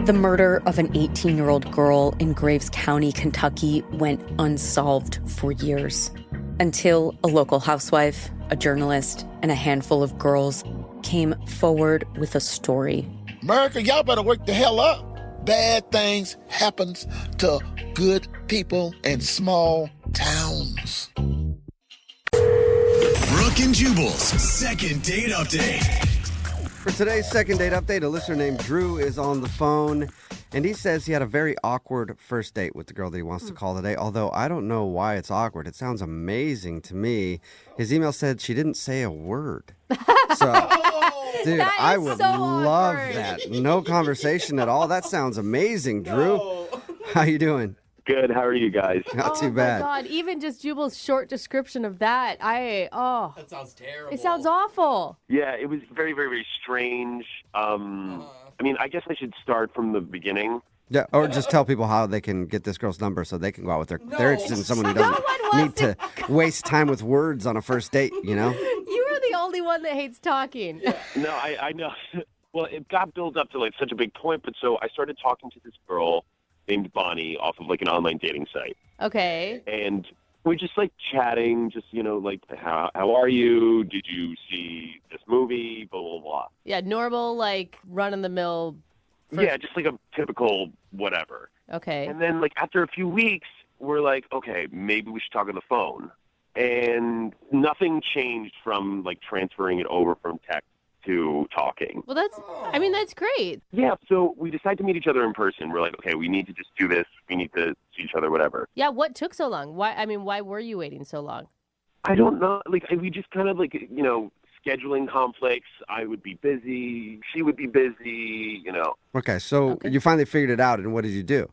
The murder of an 18-year-old girl in Graves County, Kentucky went unsolved for years until a local housewife, a journalist, and a handful of girls came forward with a story. America, y'all better wake the hell up. Bad things happens to good people in small towns. Brooke and Jubal's second date update. For today's second date update, a listener named Drew is on the phone, and he says he had a very awkward first date with the girl that he wants to call today, although I don't know why it's awkward. It sounds amazing to me. His email said she didn't say a word. So, dude, I would love that. No conversation at all. That sounds amazing, Drew. How you doing? Good. How are you guys? Not too bad. Oh, my God. Even just Jubal's short description of that, that sounds terrible. It sounds awful. Yeah, it was very, very, very strange. I mean, I guess I should start from the beginning. Yeah, or just tell people how they can get this girl's number so they can go out with her. They're interested in someone who doesn't need to waste time with words on a first date, you know? You are the only one that hates talking. No, I know. Well, it got built up to like such a big point, but so I started talking to this girl named Bonnie off of like an online dating site. Okay. And we're just like chatting, just, you know, like, how are you? Did you see this movie? Blah, blah, blah. Yeah, normal, like, run-of-the-mill. Yeah, just like a typical whatever. Okay. And then, like, after a few weeks, we're like, okay, maybe we should talk on the phone. And nothing changed from, like, transferring it over from text to talking. Well, that's great. Yeah, so we decided to meet each other in person. We're like, okay, we need to just do this. We need to see each other, whatever. Yeah, what took so long? Why were you waiting so long? I don't know. Like, we just kind of, like, you know, scheduling conflicts. I would be busy. She would be busy, you know. Okay, so you finally figured it out, and what did you do?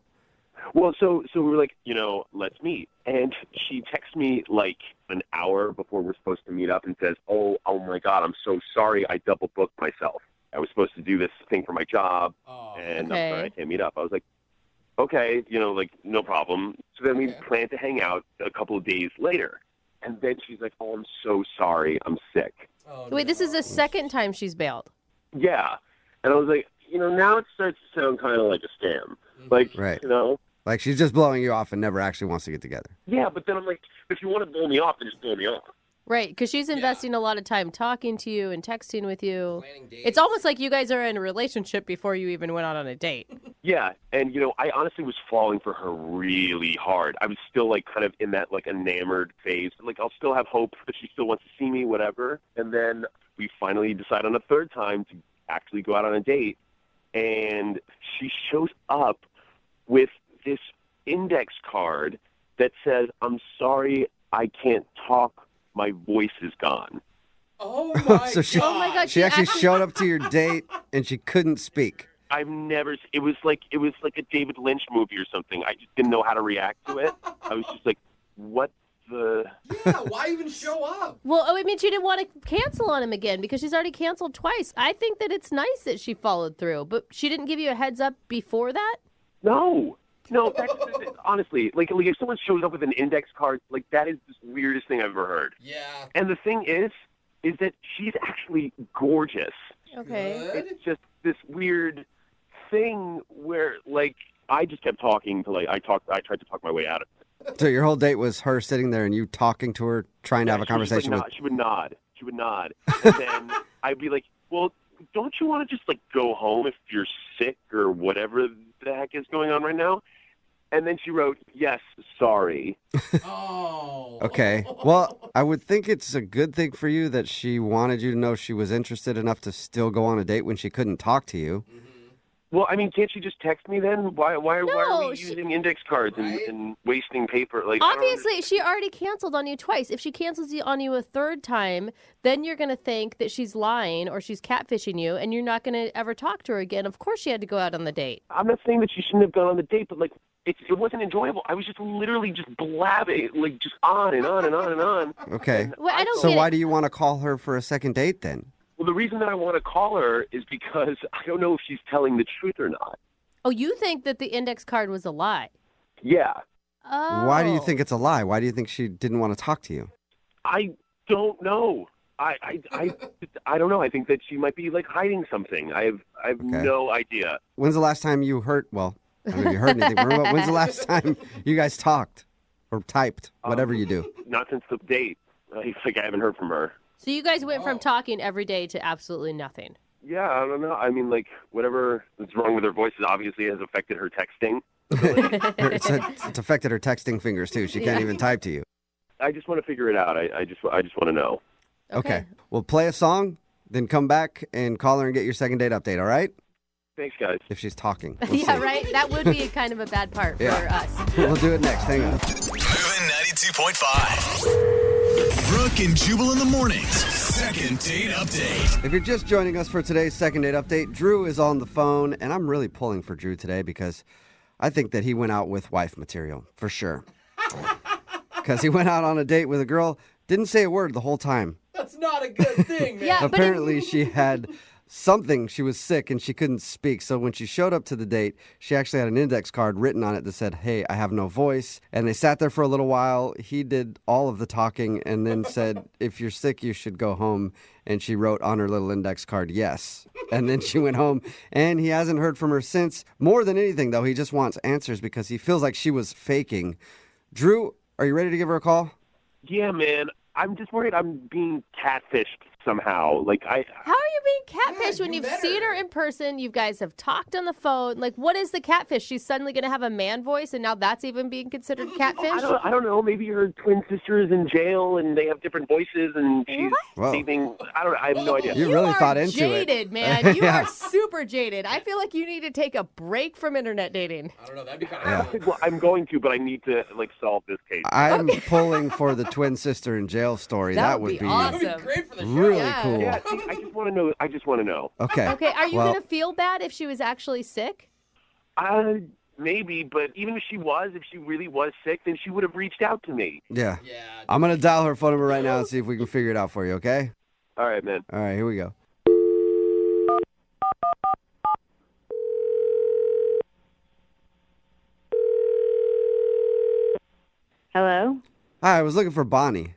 Well, so we were like, you know, let's meet. And she texts me like an hour before we're supposed to meet up and says, oh my God, I'm so sorry. I double booked myself. I was supposed to do this thing for my job, and I'm sorry I can't meet up. I was like, okay, you know, like, no problem. So then we planned to hang out a couple of days later. And then she's like, oh, I'm so sorry. I'm sick. Wait, this is the second time she's bailed. Yeah. And I was like, you know, now it starts to sound kind of like a scam. Like, you know. Like she's just blowing you off and never actually wants to get together. Yeah, but then I'm like, if you want to blow me off, then just blow me off. Right, because she's investing a lot of time talking to you and texting with you. It's almost like you guys are in a relationship before you even went out on a date. Yeah, and, you know, I honestly was falling for her really hard. I was still, like, kind of in that, like, enamored phase. Like, I'll still have hope that she still wants to see me, whatever. And then we finally decide on a third time to actually go out on a date. And she shows up with this index card that says, I'm sorry, I can't talk. My voice is gone. Oh my So she, Oh my God, she actually showed up to your date and she couldn't speak. I've never. It was like a David Lynch movie or something. I just didn't know how to react to it. I was just like, what the? Yeah, why even show up? Well, I mean, she didn't want to cancel on him again because she's already canceled twice. I think that it's nice that she followed through, but she didn't give you a heads up before that? No, that's, honestly, like if someone shows up with an index card, like that is the weirdest thing I've ever heard. Yeah. And the thing is that she's actually gorgeous. Okay. It's just this weird thing where, like, I just kept talking to, like, I tried to talk my way out of it. So your whole date was her sitting there and you talking to her, trying to have a conversation with. She would nod. And then I'd be like, well, don't you want to just, like, go home if you're sick or whatever the heck is going on right now? And then she wrote, yes, sorry. Oh. Okay. Well, I would think it's a good thing for you that she wanted you to know she was interested enough to still go on a date when she couldn't talk to you. Well, I mean, can't she just text me then? Why are we using index cards and wasting paper? Like, obviously, she already canceled on you twice. If she cancels on you a third time, then you're going to think that she's lying or she's catfishing you, and you're not going to ever talk to her again. Of course she had to go out on the date. I'm not saying that she shouldn't have gone on the date, but, like, it wasn't enjoyable. I was just literally just blabbing, like, just on and on and on and on. Okay. Well, I don't so get why it. do you want to call her for a second date then? Well, the reason that I want to call her is because I don't know if she's telling the truth or not. Oh, you think that the index card was a lie? Yeah. Oh. Why do you think it's a lie? Why do you think she didn't want to talk to you? I don't know. I don't know. I think that she might be, like, hiding something. I have no idea. When's the last time you heard? Well, I don't know if you heard anything. But when's the last time you guys talked or typed? Whatever you do. Not since the date. I haven't heard from her. So you guys went from talking every day to absolutely nothing. Yeah, I don't know. I mean, like, whatever is wrong with her voice obviously has affected her texting. It's affected her texting fingers too. She can't even type to you. I just want to figure it out. I just want to know. Okay. We'll play a song, Then come back and call her and get your second date update, all right? Thanks, guys. If she's talking. Yeah, right? That would be kind of a bad part for us. We'll do it next. Hang on. Moving 92.5. Brooke and Jubal in the mornings. Second date update. If you're just joining us for today's second date update, Drew is on the phone, and I'm really pulling for Drew today because I think that he went out with wife material, for sure. Because he went out on a date with a girl, didn't say a word the whole time. That's not a good thing, man. Apparently, she had something. She was sick and she couldn't speak. So when she showed up to the date, she actually had an index card written on it that said, "Hey, I have no voice." And they sat there for a little while. He did all of the talking and then said, "If you're sick, you should go home." And she wrote on her little index card, "Yes." And then she went home, and he hasn't heard from her since. More than anything, though, he just wants answers because he feels like she was faking. Drew, are you ready to give her a call? Yeah, man. I'm just worried I'm being catfished somehow. How are you being catfished when you've seen her in person? You guys have talked on the phone. What is the catfish? She's suddenly going to have a man voice, and now that's even being considered catfish? I don't know. Maybe her twin sister is in jail, and they have different voices, and she's saving. I have no idea. You really thought into jaded, man. You are super jaded. I feel like you need to take a break from internet dating. I don't know. That'd be kind of Well, I'm going to, but I need to solve this case. I'm pulling for the twin sister in jail story. That would be awesome. That would be great for the show. Really cool. Yeah, see, I just want to know. Okay. Okay, are you going to feel bad if she was actually sick? Maybe, but even if she really was sick, then she would have reached out to me. Yeah. I'm going to dial her phone number right now and see if we can figure it out for you, okay? All right, man. All right, here we go. Hello? Hi, I was looking for Bonnie.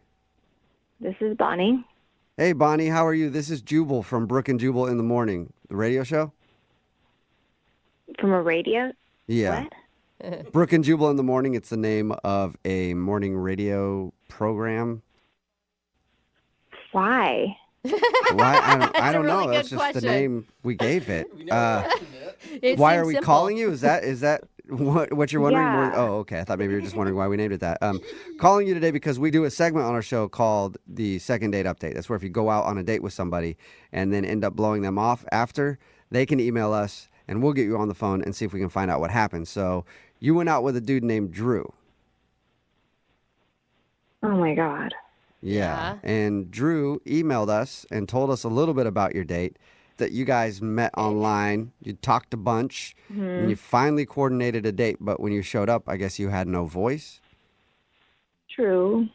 This is Bonnie. Hey, Bonnie, how are you? This is Jubal from Brooke and Jubal in the Morning, the radio show. From a radio? Yeah. What? Brooke and Jubal in the Morning, it's the name of a morning radio program. Why? Why? I don't really know. That's good just the question. name we gave it. It Why seems are we simple. calling you? Is that what you're wondering? Yeah. Oh, okay. I thought maybe you were just wondering why we named it that. Calling you today because we do a segment on our show called the Second Date Update. That's where if you go out on a date with somebody and then end up blowing them off after, they can email us and we'll get you on the phone and see if we can find out what happened. So you went out with a dude named Drew. Oh, my God. Yeah. And Drew emailed us and told us a little bit about your date, that you guys met online, you talked a bunch, and you finally coordinated a date. But when you showed up, I guess you had no voice. True.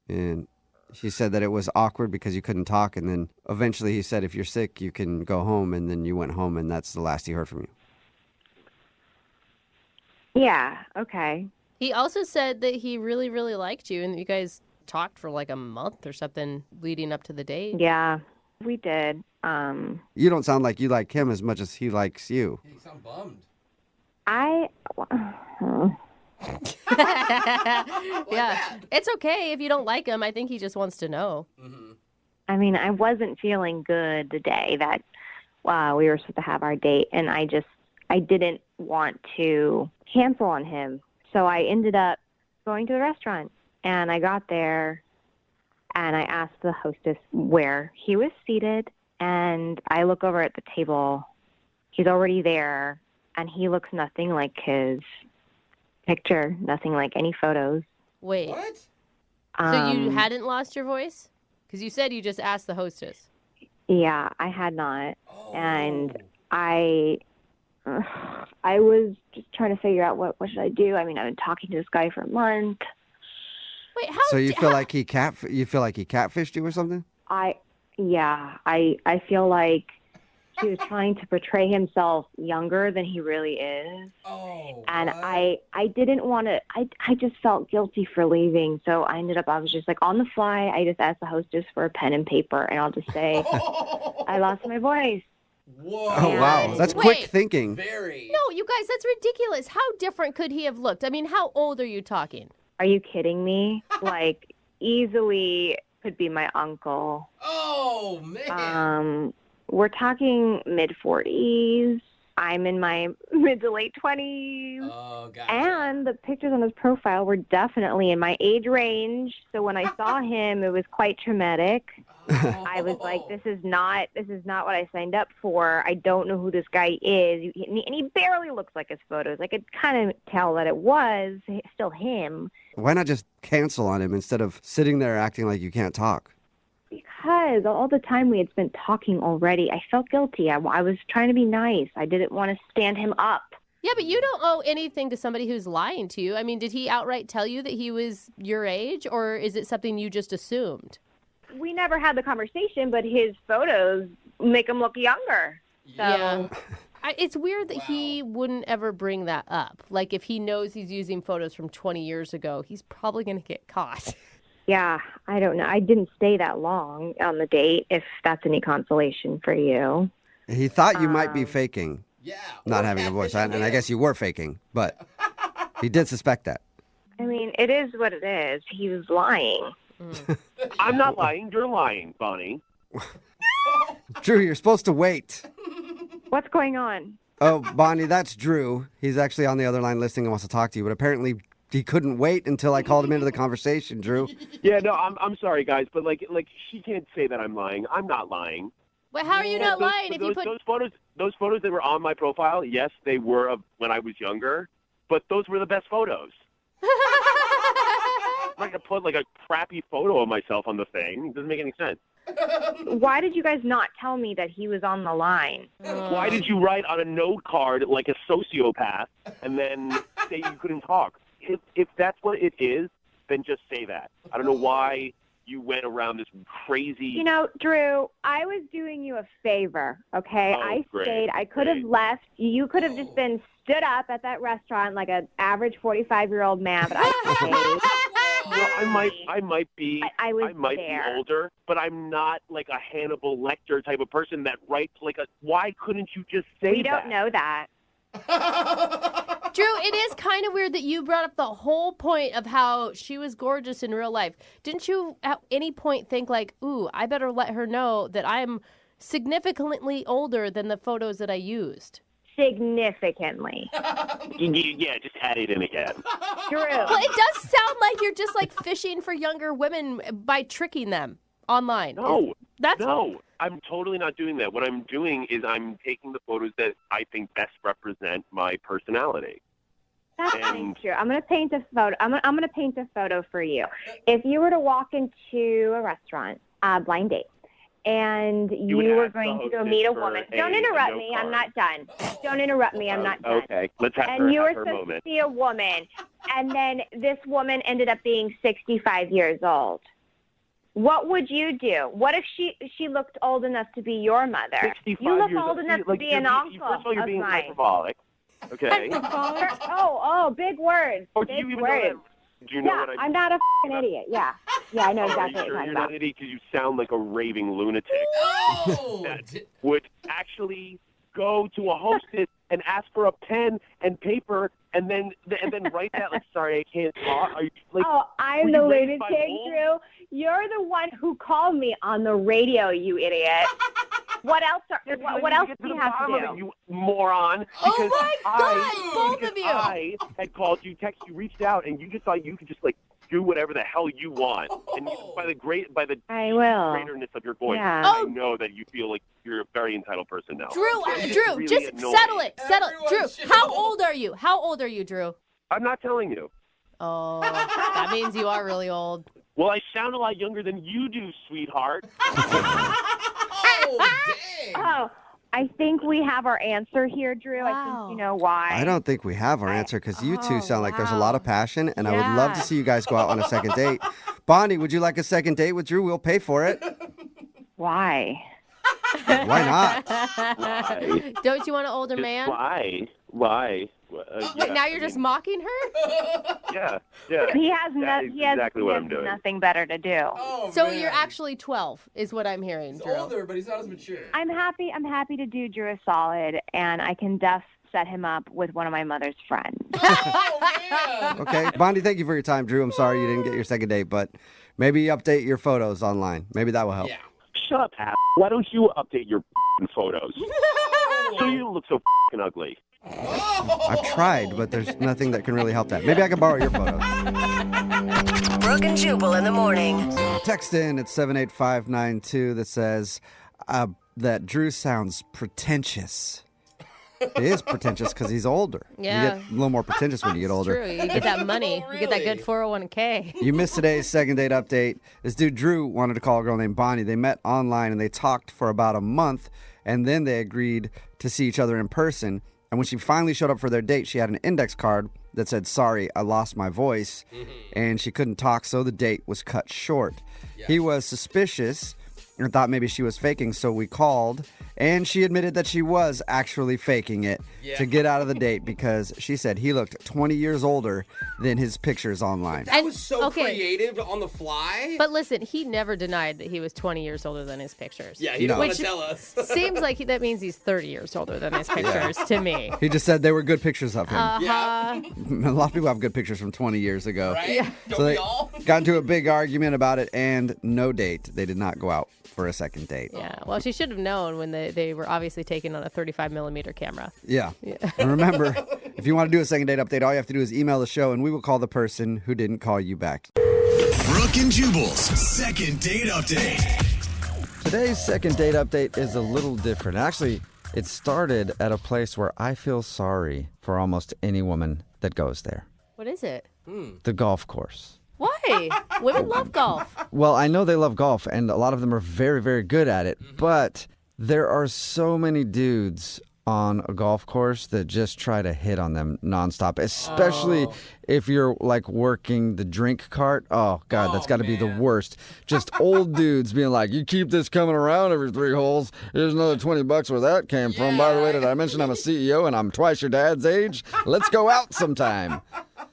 And she said that it was awkward because you couldn't talk. And then eventually he said, if you're sick, you can go home. And then you went home, and that's the last he heard from you. Yeah, okay. He also said that he really, really liked you and that you guys talked for a month or something leading up to the date. Yeah, we did. You don't sound like you like him as much as he likes you. You sound bummed. Yeah, it's okay if you don't like him. I think he just wants to know. Mm-hmm. I mean, I wasn't feeling good the day that we were supposed to have our date, and I didn't want to cancel on him. So I ended up going to the restaurant, and I got there, and I asked the hostess where he was seated, and I look over at the table. He's already there, and he looks nothing like his picture, nothing like any photos. Wait. What? So you hadn't lost your voice? Because you said you just asked the hostess. Yeah, I had not. Oh. And I was just trying to figure out what should I do. I mean, I've been talking to this guy for a month. Wait, how? So you feel like he catfished you or something? I feel like he was trying to portray himself younger than he really is. Oh. And what? I didn't want to, I just felt guilty for leaving. So I was just on the fly. I just asked the hostess for a pen and paper, and I'll just say, I lost my voice. Whoa. Oh, wow. That's quick Wait. thinking. Very. No, you guys, that's ridiculous. How different could he have looked? I mean, how old are you talking? Are you kidding me? Easily could be my uncle. Oh, man. We're talking mid-40s. I'm in my mid to late 20s. Oh, gotcha. And the pictures on his profile were definitely in my age range. So when I saw him, it was quite traumatic. I was like, this is not what I signed up for. I don't know who this guy is. And he barely looks like his photos. I could kind of tell that it was still him. Why not just cancel on him instead of sitting there acting like you can't talk? Because all the time we had spent talking already, I felt guilty. I was trying to be nice. I didn't want to stand him up. Yeah, but you don't owe anything to somebody who's lying to you. I mean, did he outright tell you that he was your age, or is it something you just assumed? We never had the conversation, but his photos make him look younger. So. Yeah. It's weird that he wouldn't ever bring that up. Like, if he knows he's using photos from 20 years ago, he's probably going to get caught. Yeah, I don't know. I didn't stay that long on the date, if that's any consolation for you. He thought you might be faking. Yeah. Not having a voice. And I guess you were faking, but he did suspect that. I mean, it is what it is. He was lying. I'm not lying. You're lying, Bonnie. Drew, you're supposed to wait. What's going on? Oh, Bonnie, that's Drew. He's actually on the other line listening and wants to talk to you, but apparently he couldn't wait until I called him into the conversation, Drew. Yeah, no, I'm sorry, guys, but like she can't say that I'm lying. I'm not lying. Well, how are you not lying if you put those photos that were on my profile? Yes, they were of when I was younger, but those were the best photos. I'm not gonna put like a crappy photo of myself on the thing. It doesn't make any sense. Why did you guys not tell me that he was on the line? Why did you write on a note card like a sociopath and then say you couldn't talk? If that's what it is, then just say that. I don't know why you went around this crazy... You know, Drew, I was doing you a favor, okay? I stayed. I could have left. You could have just been stood up at that restaurant like an average 45-year-old man, but I stayed. Well, I might be older, but I'm not like a Hannibal Lecter type of person that writes like a... Why couldn't you just say that? We don't know that. Drew, it is kind of weird that you brought up the whole point of how she was gorgeous in real life. Didn't you at any point think like, ooh, I better let her know that I'm significantly older than the photos that I used? Significantly. Yeah, just add it in again. Drew. Well, it does sound like you're just like fishing for younger women by tricking them online. No, I'm totally not doing that. What I'm doing is I'm taking the photos that I think best represent my personality. That's not true. I'm going to paint a photo. I'm going to paint a photo for you. If you were to walk into a restaurant, blind date, and you were going to go meet a woman. Don't interrupt me. I'm not done. Don't interrupt me. I'm not done. Okay, let's have and her, you were have her supposed moment. to see a woman, and then this woman ended up being 65 years old. What would you do? What if she looked old enough to be your mother? 65 you look years old enough to be an uncle First of all, you're being mine. hyperbolic. Okay. Oh, big words. Or do Big you even words. know that? Do you know what I'm not a f***ing idiot. Yeah, I know exactly Are you sure what you're you're not talking an idiot because you sound like a raving lunatic that would actually go to a hostess and ask for a pen and paper and then write that like, sorry, I can't talk. Are you, like, I'm the lunatic, Drew. You're the one who called me on the radio, you idiot. What else? What else do you have to do? You moron. Oh my God, both of you. I had called you, texted you, reached out, and you just thought you could just like do whatever the hell you want. And you, by the greaterness of your voice, Yeah. I know that you feel like you're a very entitled person now. Drew, It's Drew, really just annoying. settle it. Drew, how old are you? How old are you, Drew? I'm not telling you. Oh, that means you are really old. Well, I sound a lot younger than you do, sweetheart. Oh, I think we have our answer here, Drew. I think you know why. I don't think we have our answer because you two sound like there's a lot of passion, and I would love to see you guys go out on a second date. Bonnie, would you like a second date with Drew? We'll pay for it. Why? Why not? Why? Don't you want an older man? Why? Wait, now you're just mocking her? Yeah. He has exactly what I'm doing. nothing better to do. So you're actually 12, is what I'm hearing, He's Drew. older, but he's not as mature. I'm happy to do Drew a solid, and I can set him up with one of my mother's friends. Okay. Bonnie, thank you for your time. Drew, I'm sorry you didn't get your second date, but maybe update your photos online. Maybe that will help. Yeah. Shut up, ass. Why don't you update your photos? So you don't look so ugly. I've tried, but there's nothing that can really help that. Maybe I can borrow your photos. Brooke and Jubal in the morning. Text in at 78592 that says that Drew sounds pretentious. It is pretentious because he's older. Yeah. You get a little more pretentious when you get older. True. You get that money. You get that good 401k. You missed today's second date update. This dude, Drew, wanted to call a girl named Bonnie. They met online and they talked for about a month, and then they agreed to see each other in person. And when she finally showed up for their date, she had an index card that said, "Sorry, I lost my voice." And she couldn't talk, so the date was cut short. He was suspicious and thought maybe she was faking, so we called, and she admitted that she was actually faking it to get out of the date because she said he looked 20 years older than his pictures online. That was so creative on the fly. But listen, he never denied that he was 20 years older than his pictures. Yeah, he didn't want to tell us. Seems like that means he's 30 years older than his pictures to me. He just said they were good pictures of him. Yeah. A lot of people have good pictures from 20 years ago. Right? Yeah. So they got into a big argument about it, and no date. They did not go out for a second date. Yeah, well, she should have known when they were obviously taken on a 35mm camera. Yeah. And remember, if you want to do a second date update, all you have to do is email the show, and we will call the person who didn't call you back. Brooke and Jubal's second date update. Today's second date update is a little different. Actually, it started at a place where I feel sorry for almost any woman that goes there. What is it? The golf course. Why? Women love golf. Well, I know they love golf, and a lot of them are very, very good at it, but there are so many dudes on a golf course that just try to hit on them nonstop, especially if you're like working the drink cart. Oh, God, that's got to be the worst. Just old dudes being like, "You keep this coming around every 3 holes. Here's another $20 where that came from. By the way, did I mention I'm a CEO and I'm twice your dad's age? Let's go out sometime."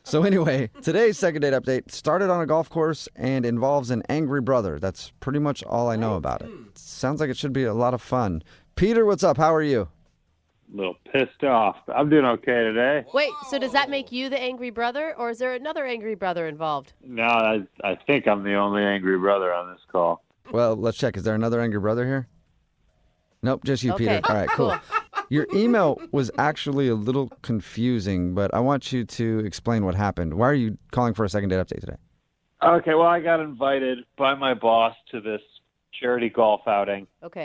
So anyway, today's second date update started on a golf course and involves an angry brother. That's pretty much all I know about it. Sounds like it should be a lot of fun. Peter, what's up? How are you? A little pissed off. I'm doing okay today. Wait, so does that make you the angry brother, or is there another angry brother involved? No, I think I'm the only angry brother on this call. Well, let's check. Is there another angry brother here? Nope, just you, Okay. Peter. All right, cool. Your email was actually a little confusing, but I want you to explain what happened. Why are you calling for a second date update today? Okay, well, I got invited by my boss to this charity golf outing. Okay.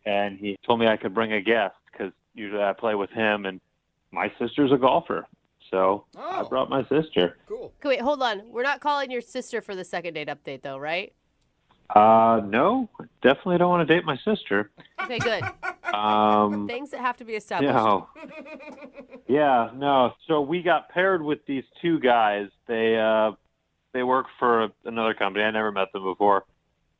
And he told me I could bring a guest because usually I play with him, and my sister's a golfer. So I brought my sister. Cool. Okay, wait, hold on. We're not calling your sister for the second date update, though, right? No, definitely don't want to date my sister. Okay, good. Things that have to be established. No. Yeah, no. So we got paired with these two guys. They work for another company. I never met them before.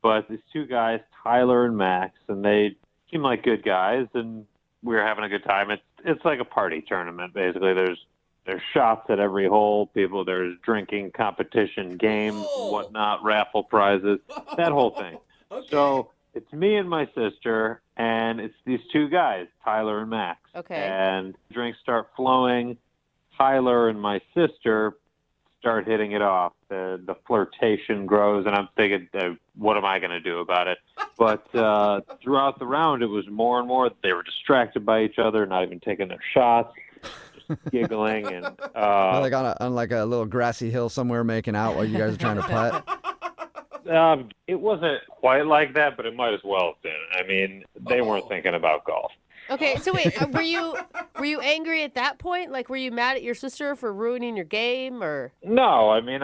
But these two guys, Tyler and Max, and they seem like good guys, and we were having a good time. It's like a party tournament, basically. There's shots at every hole. There's drinking competition, games, whatnot, raffle prizes, that whole thing. Okay. So it's me and my sister, and it's these two guys, Tyler and Max. Okay. And drinks start flowing. Tyler and my sister start hitting it off. The flirtation grows, and I'm thinking, what am I going to do about it? But throughout the round, it was more and more. They were distracted by each other, not even taking their shots. Giggling and like on like a little grassy hill somewhere making out while you guys are trying to putt. It wasn't quite like that, but it might as well have been. I mean, they weren't thinking about golf. Okay, so wait, were you angry at that point? Like, were you mad at your sister for ruining your game, or? No, I mean,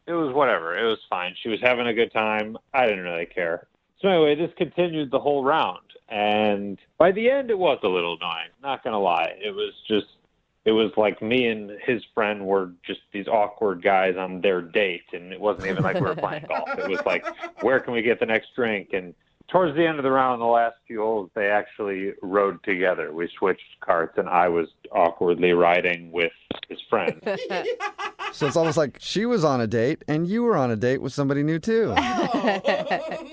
it was whatever. It was fine. She was having a good time. I didn't really care. So anyway, this continued the whole round, and by the end, it was a little annoying. Not gonna lie, it was like me and his friend were just these awkward guys on their date, and it wasn't even like we were playing golf. It was like, where can we get the next drink? And towards the end of the round, the last few holes, they actually rode together. We switched carts, and I was awkwardly riding with his friend. So it's almost like she was on a date, and you were on a date with somebody new, too.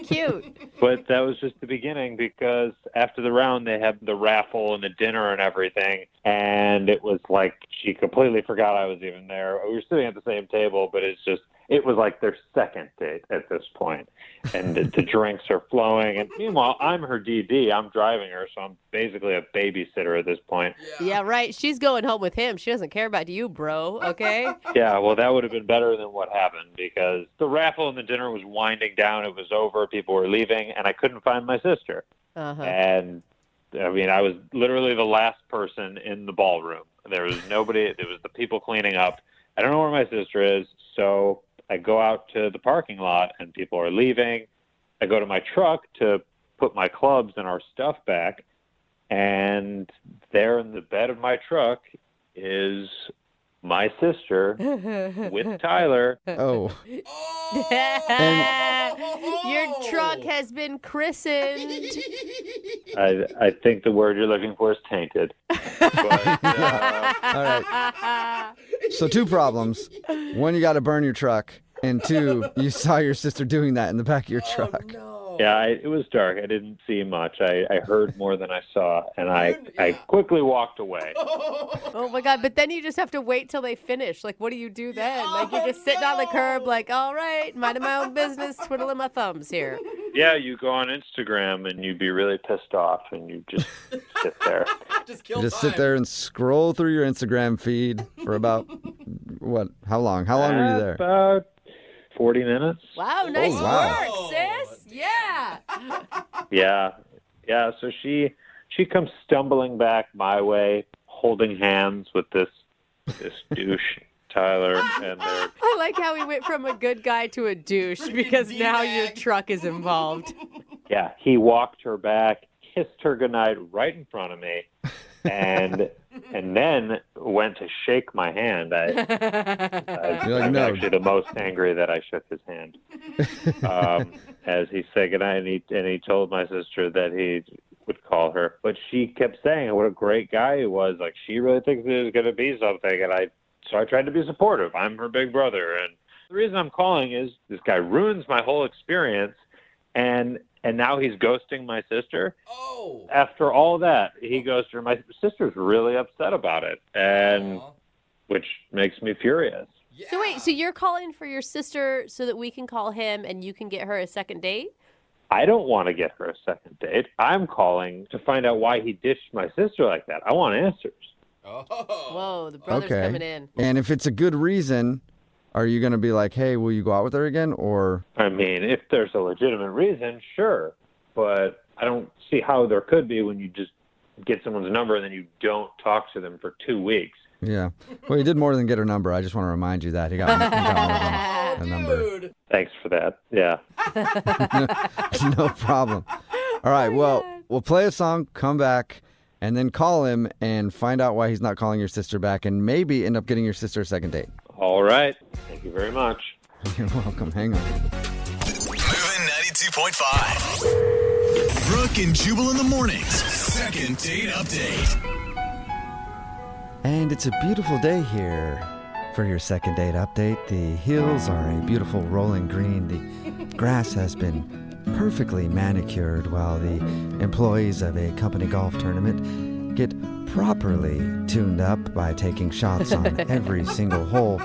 Cute. But that was just the beginning, because after the round, they had the raffle and the dinner and everything, and it was like she completely forgot I was even there. We were sitting at the same table, but it's just it was like their second date at this point. And the drinks are flowing. And meanwhile, I'm her DD. I'm driving her, so I'm basically a babysitter at this point. Yeah, right. She's going home with him. She doesn't care about you, bro, okay? Yeah, well, that would have been better than what happened because the raffle and the dinner was winding down. It was over. People were leaving, and I couldn't find my sister. Uh-huh. And, I mean, I was literally the last person in the ballroom. There was nobody. There was the people cleaning up. I don't know where my sister is, so I go out to the parking lot, and people are leaving. I go to my truck to put my clubs and our stuff back, and there in the bed of my truck is my sister with Tyler. Oh. Your truck has been christened. I think the word you're looking for is tainted. But, All right. So 2 problems. 1, you got to burn your truck. And 2, you saw your sister doing that in the back of your truck. yeah, it was dark. I didn't see much. I heard more than I saw, and I quickly walked away. Oh, my God. But then you just have to wait till they finish. Like, what do you do then? Like, you're just sitting on the curb like, all right, minding my own business, twiddling my thumbs here. Yeah, you go on Instagram, and you'd be really pissed off, and you just sit there. You just sit there and scroll through your Instagram feed for about, what, how long? How long were you there? About 40 minutes. Wow, nice wow. work, sis. Yeah. Yeah. So she comes stumbling back my way, holding hands with this douche, Tyler, and they're. I like how he went from a good guy to a douche because now your truck is involved. Yeah, he walked her back, kissed her goodnight right in front of me, and then went to shake my hand. I'm actually the most angry that I shook his hand as he said goodnight, and he told my sister that he would call her. But she kept saying what a great guy he was. Like, she really thinks it was going to be something, so I tried to be supportive. I'm her big brother, and the reason I'm calling is this guy ruins my whole experience, and now he's ghosting my sister. Oh. After all that, he ghosted her. My sister's really upset about it, and which makes me furious. Yeah. So wait, so you're calling for your sister so that we can call him and you can get her a second date? I don't want to get her a second date. I'm calling to find out why he ditched my sister like that. I want answers. Oh. Whoa, the brother's coming in. And if it's a good reason, are you going to be like, hey, will you go out with her again? Or I mean, if there's a legitimate reason, sure. But I don't see how there could be when you just get someone's number and then you don't talk to them for 2 weeks. Yeah. Well, he did more than get her number. I just want to remind you that. He got more than a number. Thanks for that. Yeah. No problem. All right. Well, we'll play a song, come back, and then call him and find out why he's not calling your sister back and maybe end up getting your sister a second date. All right. Thank you very much. You're welcome. Hang on. Moving 92.5. Brooke and Jubal in the mornings. Second date update. And it's a beautiful day here for your second date update. The hills are a beautiful rolling green. The grass has been perfectly manicured while the employees of a company golf tournament get properly tuned up by taking shots on every single hole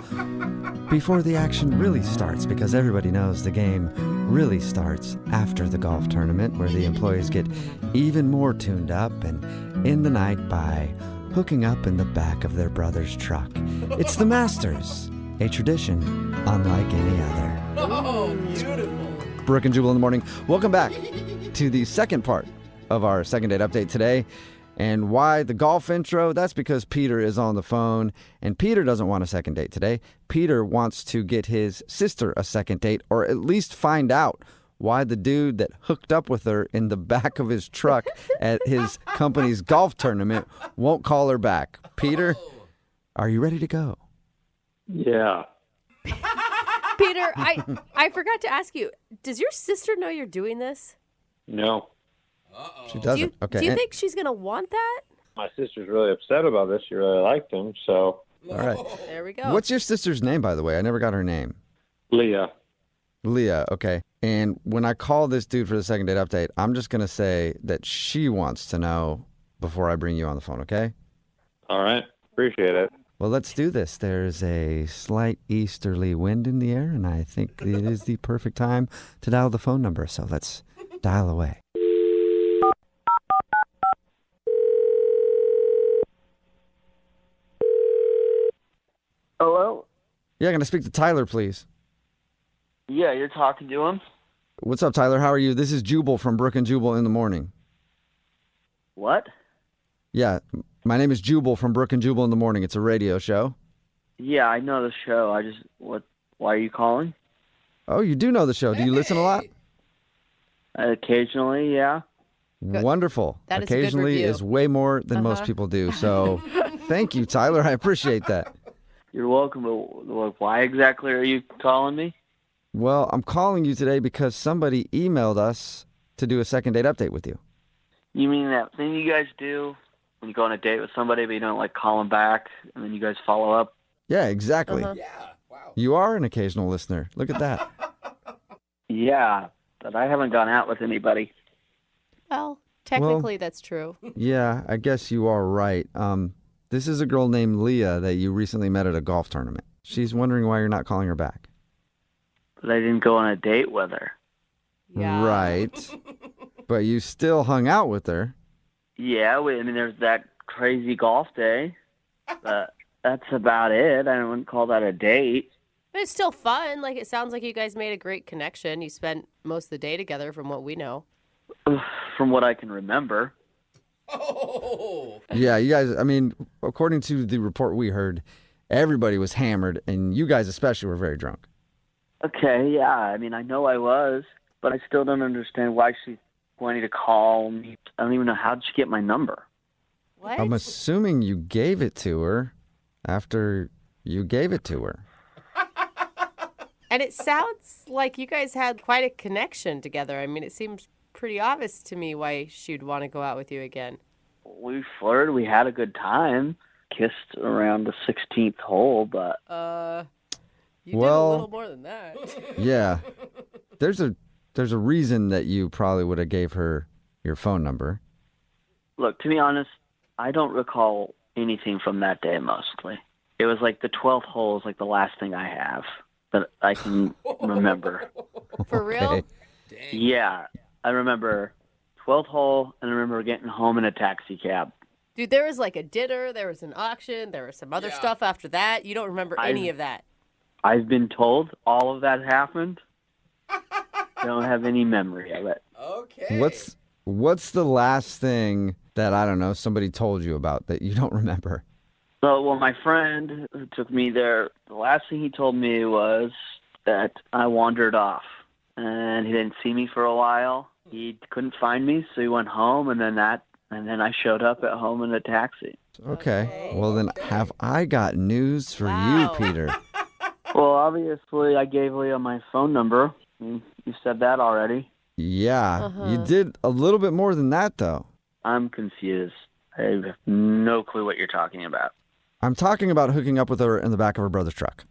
before the action really starts, because everybody knows the game really starts after the golf tournament, where the employees get even more tuned up and in the night by hooking up in the back of their brother's truck. It's the Masters, a tradition unlike any other. Oh, beautiful. Brooke and Jubal in the morning. Welcome back to the second part of our second date update today. And why the golf intro? That's because Peter is on the phone, and Peter doesn't want a second date today. Peter wants to get his sister a second date, or at least find out why the dude that hooked up with her in the back of his truck at his company's golf tournament won't call her back. Peter, are you ready to go? Yeah. Peter, I forgot to ask you, does your sister know you're doing this? No. She doesn't. Do you think she's going to want that? My sister's really upset about this. She really liked him, so. All right. There we go. What's your sister's name, by the way? I never got her name. Leah. Leah, okay. And when I call this dude for the second date update, I'm just going to say that she wants to know before I bring you on the phone, okay? All right. Appreciate it. Well, let's do this. There's a slight easterly wind in the air, and I think it is the perfect time to dial the phone number. So let's dial away. Hello? Yeah, can I speak to Tyler, please? Yeah, you're talking to him? What's up, Tyler? How are you? This is Jubal from Brooke and Jubal in the morning. What? Yeah, my name is Jubal from Brooke and Jubal in the morning. It's a radio show. Yeah, I know the show. Why are you calling? Oh, you do know the show. Do you listen a lot? Occasionally, yeah. Wonderful. That is a good Occasionally review. is way more than most people do. So thank you, Tyler. I appreciate that. You're welcome, but why exactly are you calling me? Well, I'm calling you today because somebody emailed us to do a second date update with you. You mean that thing you guys do when you go on a date with somebody, but you don't call them back, and then you guys follow up? Yeah, exactly. Uh-huh. Yeah, wow. You are an occasional listener. Look at that. Yeah, but I haven't gone out with anybody. Well, technically that's true. Yeah, I guess you are right. This is a girl named Leah that you recently met at a golf tournament. She's wondering why you're not calling her back. But I didn't go on a date with her. Yeah. Right. But you still hung out with her. Yeah, there's that crazy golf day. But that's about it. I wouldn't call that a date. But it's still fun. Like, it sounds like you guys made a great connection. You spent most of the day together from what we know. From what I can remember. Oh. Yeah, you guys, according to the report we heard, everybody was hammered, and you guys especially were very drunk. Okay, yeah. I know I was, but I still don't understand why she's wanting to call me. I don't even know, how did she get my number? What? I'm assuming you gave it to her after you gave it to her. And it sounds like you guys had quite a connection together. It seems pretty obvious to me why she'd want to go out with you again. We flirted. We had a good time. Kissed around the 16th hole, but... You did a little more than that. Yeah. There's a reason that you probably would have gave her your phone number. Look, to be honest, I don't recall anything from that day mostly. It was like the 12th hole is like the last thing I have that I can remember. For real? Yeah. I remember 12th hole, and I remember getting home in a taxi cab. Dude, there was like a dinner, there was an auction, there was some other stuff after that. You don't remember any of that. I've been told all of that happened. I don't have any memory of it. Okay. What's the last thing that, I don't know, somebody told you about that you don't remember? So, my friend who took me there, the last thing he told me was that I wandered off, and he didn't see me for a while. He couldn't find me, so he went home, and then I showed up at home in a taxi. Okay. Well, then have I got news for you, Peter? Well, obviously, I gave Leah my phone number. You said that already. Yeah. You did a little bit more than that, though. I'm confused. I have no clue what you're talking about. I'm talking about hooking up with her in the back of her brother's truck.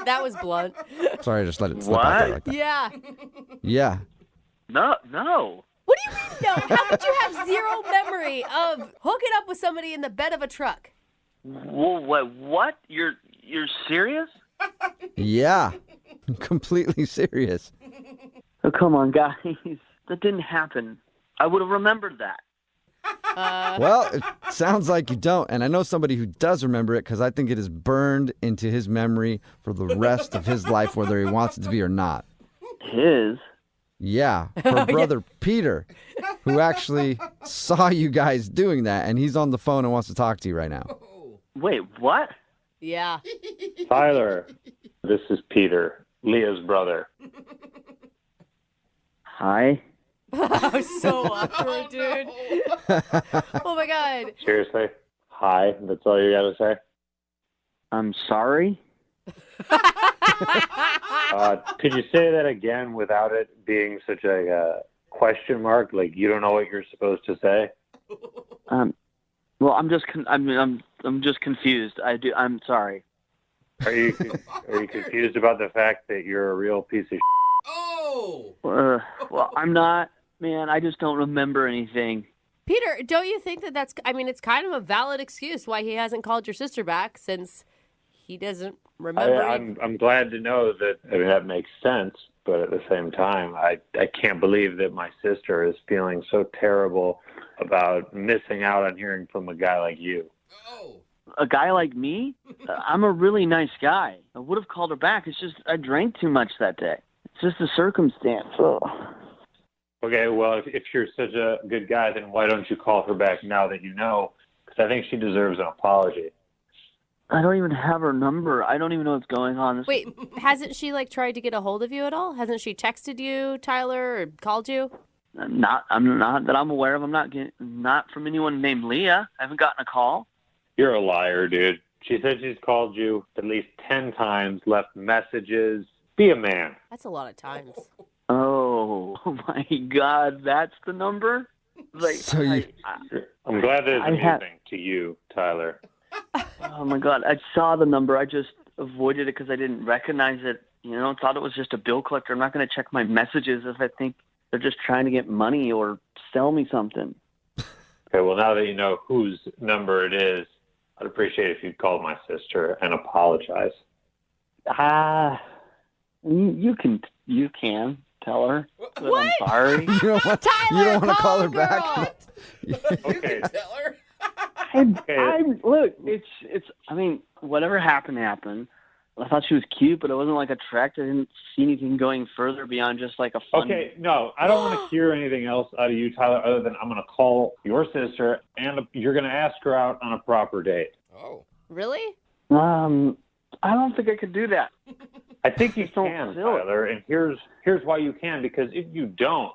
That was blunt. Sorry, I just let it slip out there like that. Yeah. Yeah. No. What do you mean no? How could you have zero memory of hooking up with somebody in the bed of a truck? Well, what? You're serious? Yeah. I'm completely serious. Oh, come on, guys. That didn't happen. I would have remembered that. Well, it sounds like you don't. And I know somebody who does remember it because I think it is burned into his memory for the rest of his life, whether he wants it to be or not. His? Yeah. Her brother, Peter, who actually saw you guys doing that. And he's on the phone and wants to talk to you right now. Wait, what? Yeah. Tyler, this is Peter, Leah's brother. Hi. So awkward, dude. Oh my God. Seriously? Hi, that's all you gotta say? I'm sorry? Could you say that again without it being such a question mark? Like you don't know what you're supposed to say? Well, I'm just confused. I'm sorry. Are you confused about the fact that you're a real piece of Oh! Well, I'm not, man. I just don't remember anything. Peter, don't you think it's kind of a valid excuse why he hasn't called your sister back since he doesn't remember? I'm glad to know that. That makes sense. But at the same time, I can't believe that my sister is feeling so terrible about missing out on hearing from a guy like you. Oh. A guy like me? I'm a really nice guy. I would have called her back. It's just I drank too much that day. It's just a circumstance. Oh. Okay, well, if you're such a good guy, then why don't you call her back now that you know? Because I think she deserves an apology. I don't even have her number. I don't even know what's going on. Wait, hasn't she tried to get a hold of you at all? Hasn't she texted you, Tyler, or called you? I'm not that I'm aware of. I'm not from anyone named Leah. I haven't gotten a call. You're a liar, dude. She said she's called you at least 10 times, left messages. Be a man. That's a lot of times. Oh my God, that's the number? I'm glad that it's amusing to you, Tyler. Oh my God, I saw the number. I just avoided it because I didn't recognize it. Thought it was just a bill collector. I'm not going to check my messages if I think they're just trying to get money or sell me something. Okay, well, now that you know whose number it is, I'd appreciate if you'd call my sister and apologize. You can tell her that I'm sorry. You don't want to call her back? Okay. Tell her. Look, it's. I mean, whatever happened. I thought she was cute, but it wasn't attractive. I didn't see anything going further beyond just a fun. Okay, no, I don't want to hear anything else out of you, Tyler, other than I'm going to call your sister and you're going to ask her out on a proper date. Oh, really? I don't think I could do that. I think you can, Tyler, and here's why you can. Because if you don't,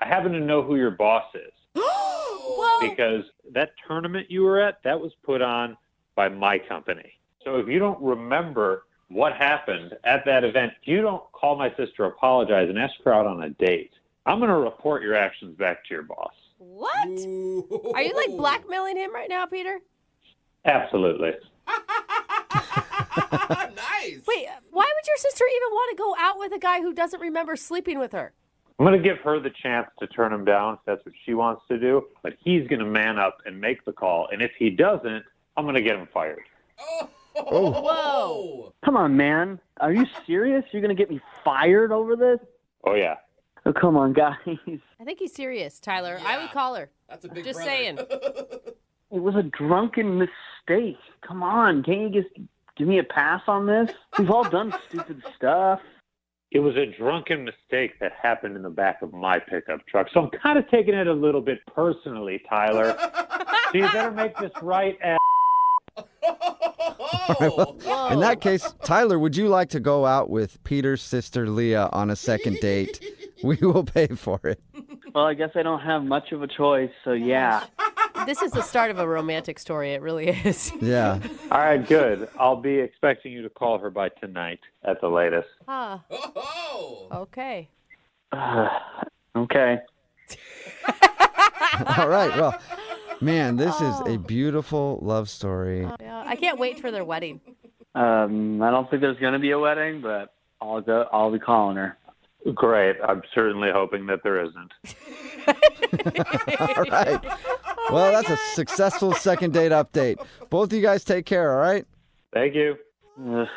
I happen to know who your boss is. Whoa. Because that tournament you were at, that was put on by my company. So if you don't remember what happened at that event, you don't call my sister, apologize, and ask her out on a date, I'm going to report your actions back to your boss. What? Ooh. Are you blackmailing him right now, Peter? Absolutely. Nice. Wait, why would your sister even want to go out with a guy who doesn't remember sleeping with her? I'm going to give her the chance to turn him down if that's what she wants to do, but he's going to man up and make the call, and if he doesn't, I'm going to get him fired. Oh. Whoa. Come on, man. Are you serious? You're going to get me fired over this? Oh, yeah. Oh, come on, guys. I think he's serious, Tyler. Yeah. I would call her. That's a big Just brother. saying. It was a drunken mistake. Come on. Can't you just give me a pass on this? We've all done stupid stuff. It was a drunken mistake that happened in the back of my pickup truck, so I'm kind of taking it a little bit personally, Tyler. So you better make this right, ass. All right, well, in that case, Tyler, would you like to go out with Peter's sister Leah on a second date? We will pay for it. Well, I guess I don't have much of a choice, so yeah. This is the start of a romantic story. It really is. Yeah. All right, good. I'll be expecting you to call her by tonight at the latest. Ah. Oh. Okay. Okay. All right, well, man, this is a beautiful love story. Yeah, I can't wait for their wedding. I don't think there's going to be a wedding, but I'll be calling her. Great. I'm certainly hoping that there isn't. All right. Well, that's a successful second date update. Both of you guys take care, all right? Thank you. Brooke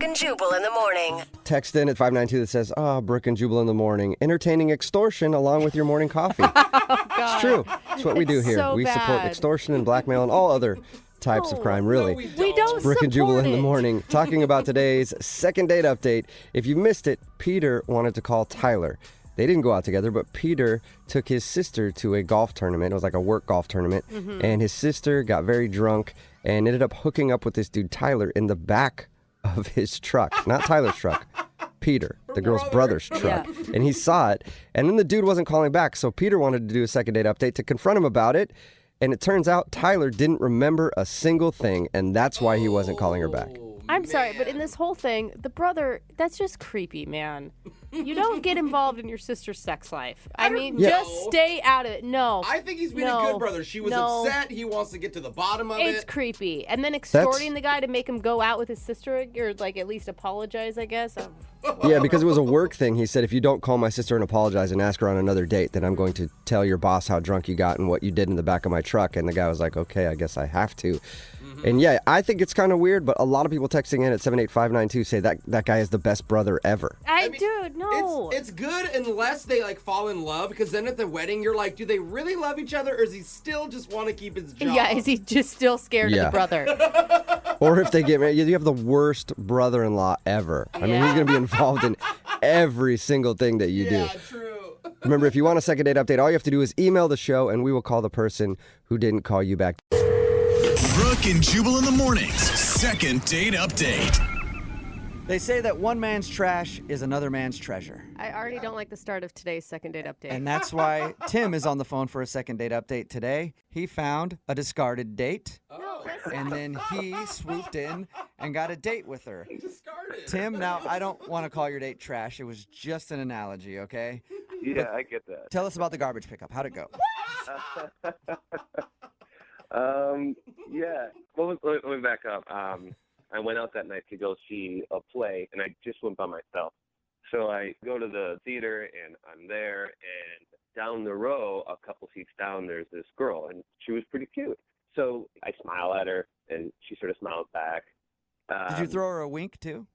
and Jubal in the morning. Text in at 592 that says, Brooke and Jubal in the morning. Entertaining extortion along with your morning coffee. It's true. It's what we do here. So we support bad. extortion and blackmail and all other types of crime, really. We don't Brooke and Jubal support in the it. morning, talking about today's second date update. If you missed it, Peter wanted to call Tyler. They didn't go out together, but Peter took his sister to a golf tournament. It was like a work golf tournament. Mm-hmm. And his sister got very drunk and ended up hooking up with this dude, Tyler, in the back of his truck. Not Tyler's truck. Peter, the girl's brother's truck. Yeah. And he saw it. And then the dude wasn't calling back. So Peter wanted to do a second date update to confront him about it. And it turns out Tyler didn't remember a single thing. And that's why he wasn't calling her back. Oh, I'm sorry, but in this whole thing, the brother, that's just creepy, man. You don't get involved in your sister's sex life. I mean, just stay out of it. No. I think he's being a good brother. She was upset. He wants to get to the bottom of it. It's creepy. And then extorting the guy to make him go out with his sister, or like at least apologize, I guess. Yeah, because it was a work thing. He said, if you don't call my sister and apologize and ask her on another date, then I'm going to tell your boss how drunk you got and what you did in the back of my truck. And the guy was like, okay, I guess I have to. And yeah, I think it's kind of weird, but a lot of people texting in at 78592 say that guy is the best brother ever. Dude, no. It's good unless they like fall in love, because then at the wedding you're like, do they really love each other, or does he still just want to keep his job? Yeah, is he just still scared of the brother? Or if they get married, you have the worst brother-in-law ever. I mean, he's going to be involved in every single thing that you do. Yeah, true. Remember, if you want a second date update, all you have to do is email the show, and we will call the person who didn't call you back. Brooke and Jubal in the mornings. Second date update. They say that one man's trash is another man's treasure. I already don't like the start of today's second date update. And that's why Tim is on the phone for a second date update today. He found a discarded date. And then he swooped in and got a date with her. Tim, now I don't want to call your date trash. It was just an analogy, okay? Yeah, I get that. Tell us about the garbage pickup. How'd it go? Yeah. Well, let me back up. I went out that night to go see a play, and I just went by myself. So I go to the theater, and I'm there, and down the row, a couple seats down, there's this girl, and she was pretty cute. So I smile at her, and she sort of smiles back. Did you throw her a wink, too?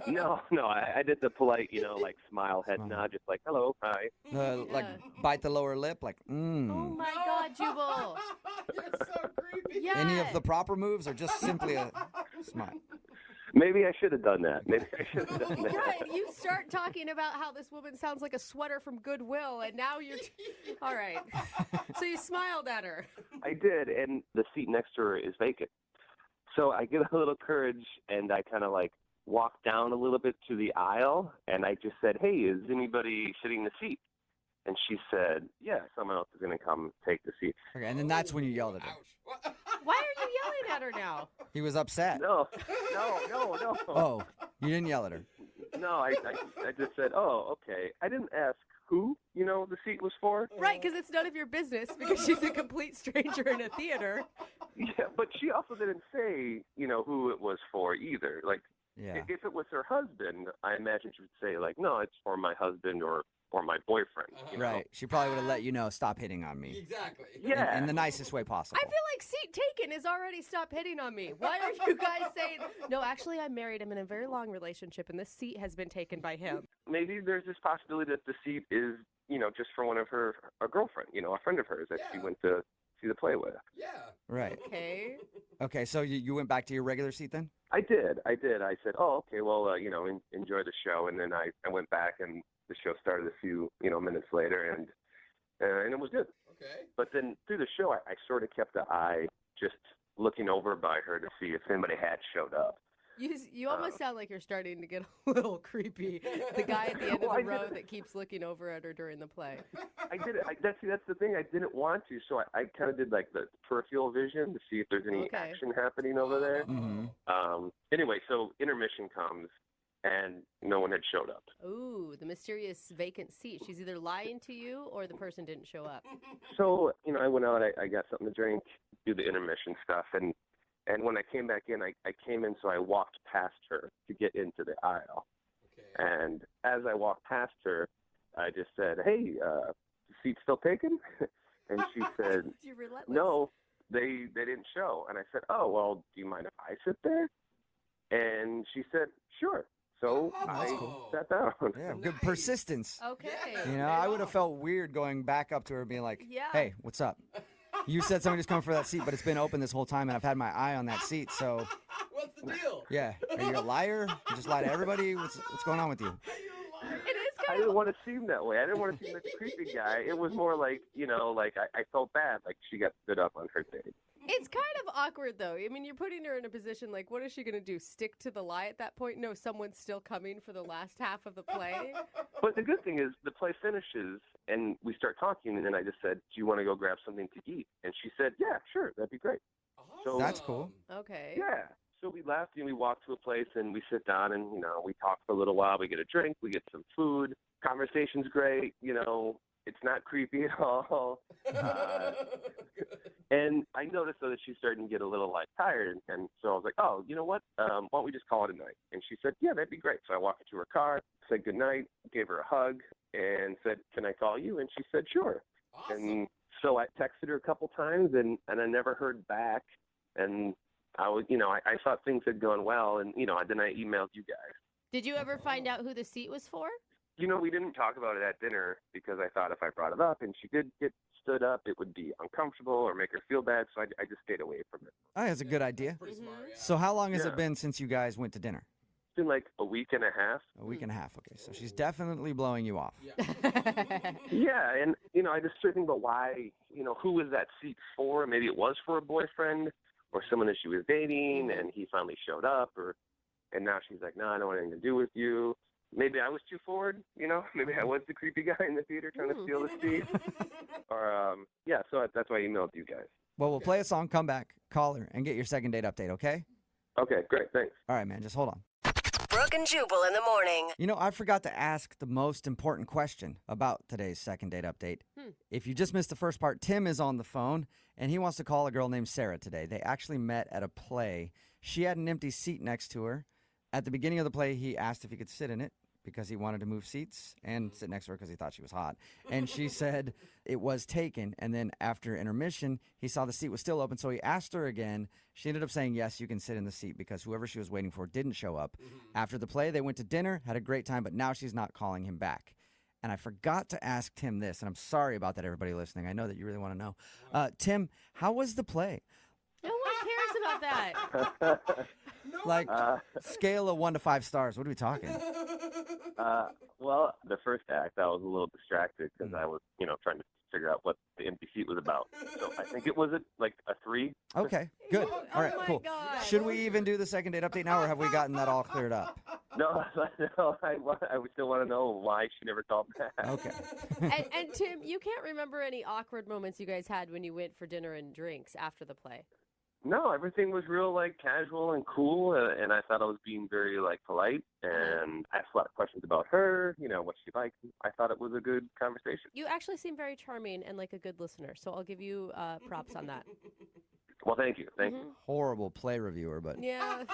No, I did the polite, like smile, head nod, just like, hello, hi. Like bite the lower lip, like, Oh my God, Jubal. You're so creepy. Yes. Any of the proper moves or just simply a smile? Maybe I should have done that. Yeah, you start talking about how this woman sounds like a sweater from Goodwill, and now you're... All right. So you smiled at her. I did, and the seat next to her is vacant. So I get a little courage, and I kind of like walk down a little bit to the aisle, and I just said, hey, is anybody sitting in the seat? And she said, yeah, someone else is going to come take the seat. Okay, and then that's when you yelled at her. Why are you yelling at her now? He was upset. No. Oh, you didn't yell at her. No, I just said, oh, okay. I didn't ask who, the seat was for. Right, because it's none of your business, because she's a complete stranger in a theater. Yeah, but she also didn't say, who it was for either. Like, if it was her husband, I imagine she would say, like, no, it's for my husband or my boyfriend. Right. She probably would have let you know, stop hitting on me. Exactly. Yeah. In the nicest way possible. I feel like seat taken is already stop hitting on me. Why are you guys saying, no, actually, I married him in a very long relationship, and this seat has been taken by him? Maybe there's this possibility that the seat is, just for one of a girlfriend, a friend of hers that she went to see the play with. Yeah. Right. Okay, so you went back to your regular seat then? I did. I said, oh, okay, well, enjoy the show. And then I went back, and the show started a few, minutes later, and it was good. Okay. But then through the show, I sort of kept an eye just looking over by her to see if anybody had showed up. You almost sound like you're starting to get a little creepy. The guy at the end of the row that keeps looking over at her during the play. I did it. That's the thing. I didn't want to, so I kind of did like the peripheral vision to see if there's any action happening over there. Mm-hmm. Anyway, so intermission comes, and no one had showed up. Ooh, the mysterious vacant seat. She's either lying to you or the person didn't show up. So, I went out, I got something to drink, do the intermission stuff, and when I came back in, I came in, so I walked past her to get into the aisle. Okay. And as I walked past her, I just said, hey, the seat's still taken? And she said, no, they didn't show. And I said, oh, well, do you mind if I sit there? And she said, sure. So I sat down. Yeah, good persistence. Okay. I would have felt weird going back up to her being like, hey, what's up? You said somebody just coming for that seat, but it's been open this whole time, and I've had my eye on that seat, so... What's the deal? Yeah. Are you a liar? You just lie to everybody? What's going on with you? I didn't want to seem that way. I didn't want to seem like a creepy guy. It was more like, I felt bad. Like, she got stood up on her date. It's kind of awkward, though. I mean, you're putting her in a position like, what is she going to do? Stick to the lie at that point? No, someone's still coming for the last half of the play? But the good thing is the play finishes, and we start talking, and then I just said, do you want to go grab something to eat? And she said, yeah, sure, that'd be great. So that's cool. Okay. Yeah. so we left and we walked to a place and we sit down and, we talk for a little while. We get a drink, we get some food. Conversation's great, it's not creepy at all. And I noticed, though, that she's starting to get a little, tired. And so I was like, oh, you know what? Why don't we just call it a night? And she said, yeah, that'd be great. So I walked her to her car, said goodnight, gave her a hug, and said, can I call you? And she said, sure. Awesome. And so I texted her a couple times, and I never heard back. And I was, I thought things had gone well, and, then I emailed you guys. Did you ever find out who the seat was for? We didn't talk about it at dinner because I thought if I brought it up and she did get stood up, it would be uncomfortable or make her feel bad, so I just stayed away from it. Oh, that's a good idea. So how long has it been since you guys went to dinner? It's been like a week and a half. A week and a half, okay. So she's definitely blowing you off. Yeah, and, I just started thinking about why, who was that seat for? Maybe it was for a boyfriend or someone that she was dating, and he finally showed up, and now she's like, no, I don't want anything to do with you. Maybe I was too forward, Maybe I was the creepy guy in the theater trying to steal the seat. Or, so that's why I emailed you guys. Well, we'll play a song, come back, call her, and get your second date update, okay? Okay, great, thanks. All right, man, just hold on. Brooke and Jubal in the morning. I forgot to ask the most important question about today's second date update. If you just missed the first part, Tim is on the phone, and he wants to call a girl named Sarah today. They actually met at a play. She had an empty seat next to her. At the beginning of the play, he asked if he could sit in it because he wanted to move seats and sit next to her because he thought she was hot. And she said it was taken. And then after intermission, he saw the seat was still open. So he asked her again. She ended up saying, yes, you can sit in the seat because whoever she was waiting for didn't show up. After the play, they went to dinner, had a great time, but now she's not calling him back. And I forgot to ask Tim this, and I'm sorry about that, everybody listening. I know that you really want to know. Tim, how was the play? No one cares about that. Scale of 1 to 5 stars. What are we talking? Well, the first act, I was a little distracted because I was, trying to figure out what the empty seat was about. So I think it was a 3. Okay, good. All right, cool. God. Should we even do the second date update now, or have we gotten that all cleared up? No, I would still want to know why she never called back. Okay. And Tim, you can't remember any awkward moments you guys had when you went for dinner and drinks after the play? No, everything was real casual and cool, and I thought I was being very polite, and I asked a lot of questions about her, what she liked. I thought it was a good conversation. You actually seem very charming and like a good listener, so I'll give you props on that. Well, thank you. Thank you. Horrible play reviewer, but Yeah.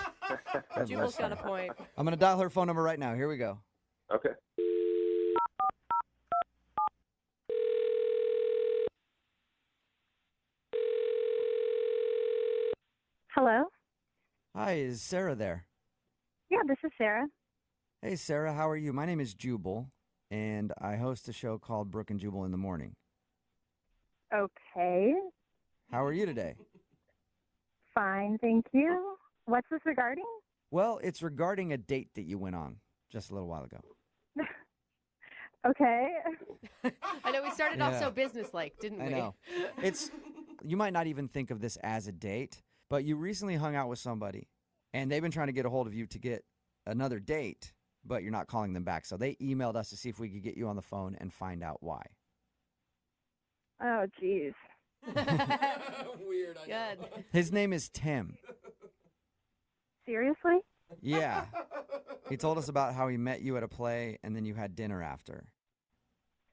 Jubal's got a point. I'm going to dial her phone number right now. Here we go. Okay. Hello? Hi, is Sarah there? Yeah, this is Sarah. Hey, Sarah, how are you? My name is Jubal, and I host a show called Brooke and Jubal in the morning. Okay. How are you today? Fine, thank you. What's this regarding? Well, it's regarding a date that you went on just a little while ago. Okay. I know we started off so businesslike, didn't we? I know. You might not even think of this as a date, but you recently hung out with somebody, and they've been trying to get a hold of you to get another date, but you're not calling them back. So they emailed us to see if we could get you on the phone and find out why. Oh, geez. Weird, I know. Good. His name is Tim. Seriously? Yeah. He told us about how he met you at a play, and then you had dinner after.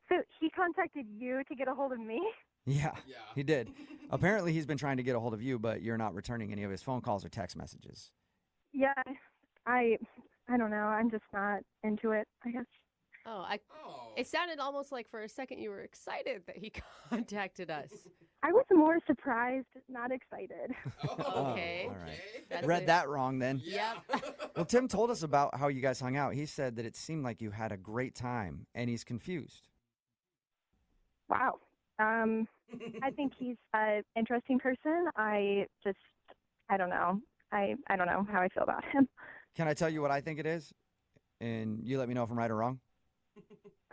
So he contacted you to get a hold of me? Yeah, he did. Apparently, he's been trying to get a hold of you, but you're not returning any of his phone calls or text messages. Yeah, I don't know. I'm just not into it, I guess. It sounded almost like for a second you were excited that he contacted us. I was more surprised, not excited. Okay. All right. Read that wrong then. Yep. Well, Tim told us about how you guys hung out. He said that it seemed like you had a great time, and he's confused. Wow. I think he's an interesting person. I don't know. I don't know how I feel about him. Can I tell you what I think it is? And you let me know if I'm right or wrong?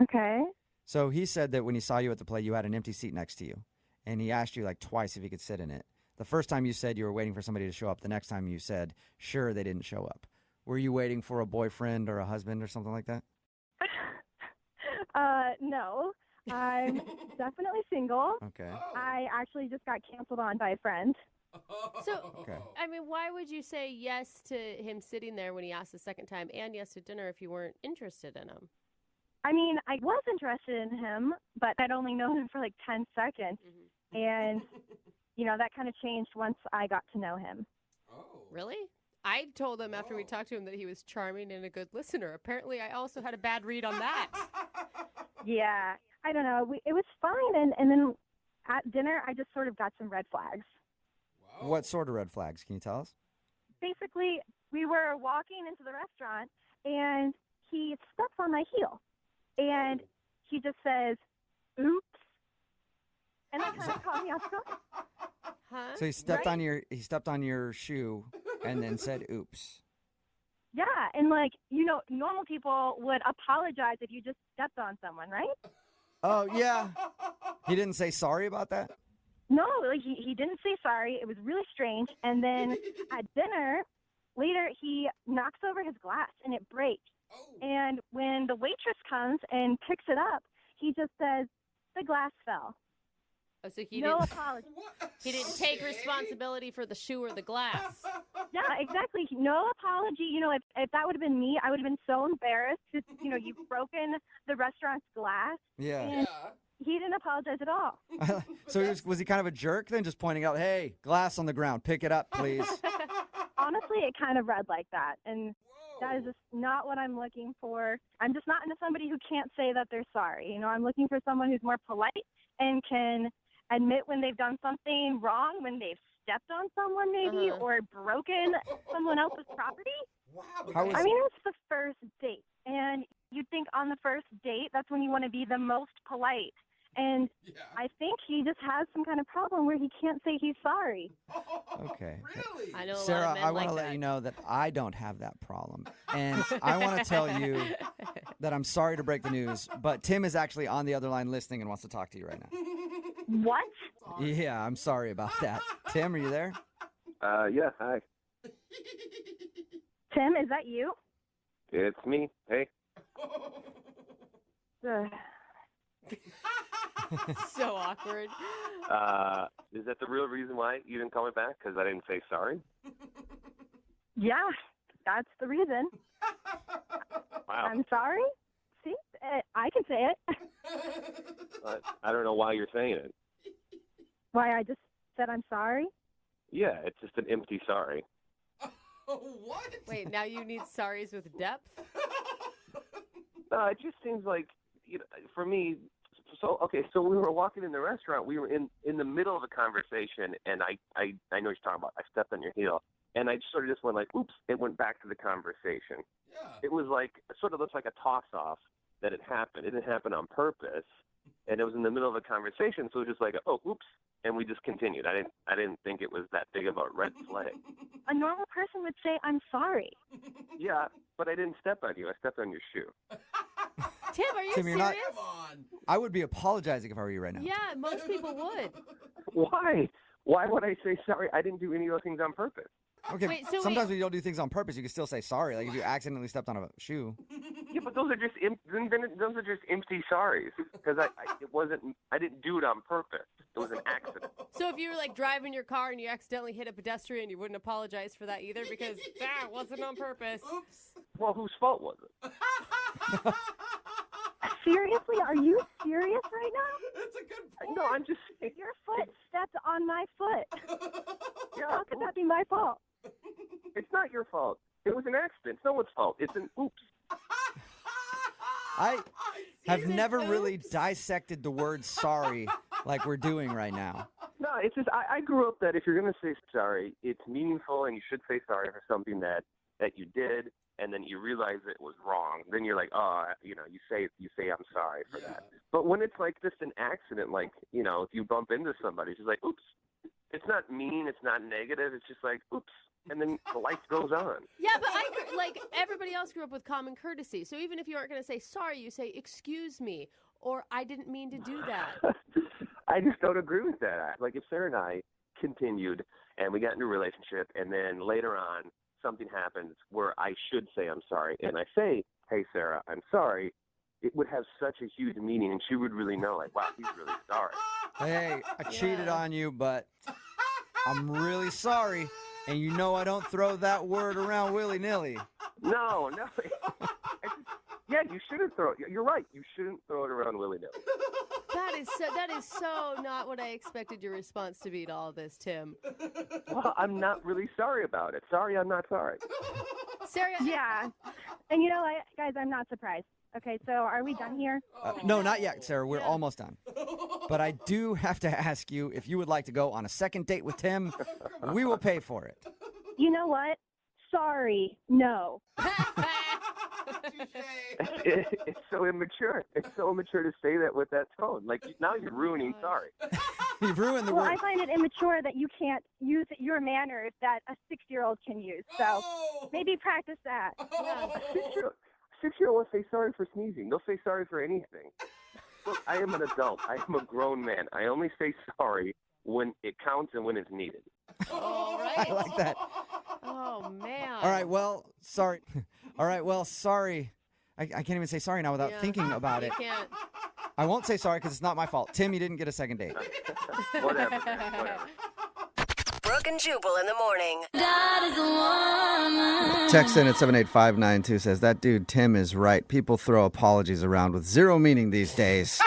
Okay. So he said that when he saw you at the play, you had an empty seat next to you. And he asked you twice if you could sit in it. The first time you said you were waiting for somebody to show up. The next time you said, sure, they didn't show up. Were you waiting for a boyfriend or a husband or something like that? No. I'm definitely single. Okay. I actually just got canceled on by a friend. So, I mean, why would you say yes to him sitting there when he asked the second time and yes to dinner if you weren't interested in him? I mean, I was interested in him, but I'd only known him for like 10 seconds. And, that kind of changed once I got to know him. Oh. Really? I told him after we talked to him that he was charming and a good listener. Apparently, I also had a bad read on that. Yeah, I don't know. It was fine. And then at dinner, I just sort of got some red flags. What sort of red flags? Can you tell us? Basically, we were walking into the restaurant, and he steps on my heel. And he just says, oops. And that kind of caught me off guard. Huh? So he stepped on your shoe and then said oops. Yeah, and normal people would apologize if you just stepped on someone, right? Oh, yeah. He didn't say sorry about that? No, he didn't say sorry. It was really strange. And then at dinner, later, he knocks over his glass and it breaks. And when the waitress comes and picks it up, he just says, the glass fell. Oh, so he no didn't, apology. He didn't take responsibility for the shoe or the glass. Yeah, exactly. No apology. If that would have been me, I would have been so embarrassed. You've broken the restaurant's glass. Yeah. And he didn't apologize at all. So was he kind of a jerk then, just pointing out, hey, glass on the ground, pick it up, please? Honestly, it kind of read like that. And that is just not what I'm looking for. I'm just not into somebody who can't say that they're sorry. I'm looking for someone who's more polite and can admit when they've done something wrong, when they've stepped on someone maybe or broken someone else's property. Wow. I mean, it's the first date. And you'd think on the first date, that's when you want to be the most polite. And I think he just has some kind of problem where he can't say he's sorry. Okay. Really? I know a Sarah, lot of men I want to like let that. you know that I don't have that problem. And I want to tell you that I'm sorry to break the news, but Tim is actually on the other line listening and wants to talk to you right now. What? Yeah, I'm sorry about that. Tim, are you there? Yeah, hi. Tim, is that you? It's me. Hey. So awkward. Is that the real reason why you didn't call me back? Because I didn't say sorry? Yeah, that's the reason. Wow. I'm sorry. See, I can say it. But I don't know why you're saying it. Why I just said I'm sorry? Yeah, it's just an empty sorry. What? Wait, now you need sorries with depth? No, it just seems like, for me, so we were walking in the restaurant. We were in the middle of a conversation, and I know what you're talking about. I stepped on your heel, and I sort of just went like, oops, it went back to the conversation. Yeah. It was like, it sort of looks like a toss-off that it happened. It didn't happen on purpose, and it was in the middle of a conversation, so it was just like, oh, oops, and we just continued. I didn't think it was that big of a red flag. A normal person would say, I'm sorry. Yeah, but I didn't step on you. I stepped on your shoe. Tim, are you Tim, serious? you're not. I would be apologizing if I were you right now. Yeah, most people would. Why? Why would I say sorry? I didn't do any of those things on purpose. Okay, Wait, so sometimes when you don't do things on purpose, you can still say sorry. Like if you accidentally stepped on a shoe. Yeah, but those are just those are just empty sorries because I didn't do it on purpose. It was an accident. So if you were like driving your car and you accidentally hit a pedestrian, you wouldn't apologize for that either because that wasn't on purpose. Oops. Well, whose fault was it? Seriously? Are you serious right now? That's a good point. No, I'm just saying. Your foot stepped on my foot. Yeah, How could that be my fault? it's not your fault. It was an accident. It's no one's fault. It's an oops. I have never really dissected the word sorry like we're doing right now. No, it's just I grew up that if you're going to say sorry, it's meaningful and you should say sorry for something that you did and then you realize it was wrong. Then you're like, you say I'm sorry for that. But when it's like just an accident, like, if you bump into somebody, it's just like, oops. It's not mean, it's not negative, it's just like, oops. And then the life goes on. Yeah, but everybody else grew up with common courtesy. So even if you aren't going to say sorry, you say, excuse me, or I didn't mean to do that. I just don't agree with that. Like if Sarah and I continued and we got into a relationship and then later on something happens where I should say I'm sorry and I say, hey, Sarah, I'm sorry, it would have such a huge meaning and she would really know, like, wow, he's really sorry. Hey, I cheated on you, but I'm really sorry. And you know I don't throw that word around willy-nilly. No. Yeah, you shouldn't throw it. You're right. You shouldn't throw it around willy-nilly. That is so not what I expected your response to be to all this, Tim. Well, I'm not really sorry about it. Sorry, I'm not sorry. Sarah. Yeah. And you know what, guys, I'm not surprised. Okay, so are we done here? No, not yet, Sarah. We're almost done. But I do have to ask you if you would like to go on a second date with Tim. We will pay for it. You know what? Sorry, no. It's so immature. It's so immature to say that with that tone. Like, now you're ruining sorry. You've ruined the Well, word. I find it immature that you can't use your manners that a 6-year-old can use. So maybe practice that. Six-year-old will say sorry for sneezing. They'll say sorry for anything. Look, I am an adult. I am a grown man. I only say sorry when it counts and when it's needed. All right. I like that. Oh, man. All right, well, sorry. Sorry. I can't even say sorry now without thinking about it. You can't. I won't say sorry because it's not my fault. Tim, you didn't get a second date. Whatever, man, whatever. Brooke and Jubal in the morning. Text in at 78592 says, that dude Tim is right. People throw apologies around with zero meaning these days.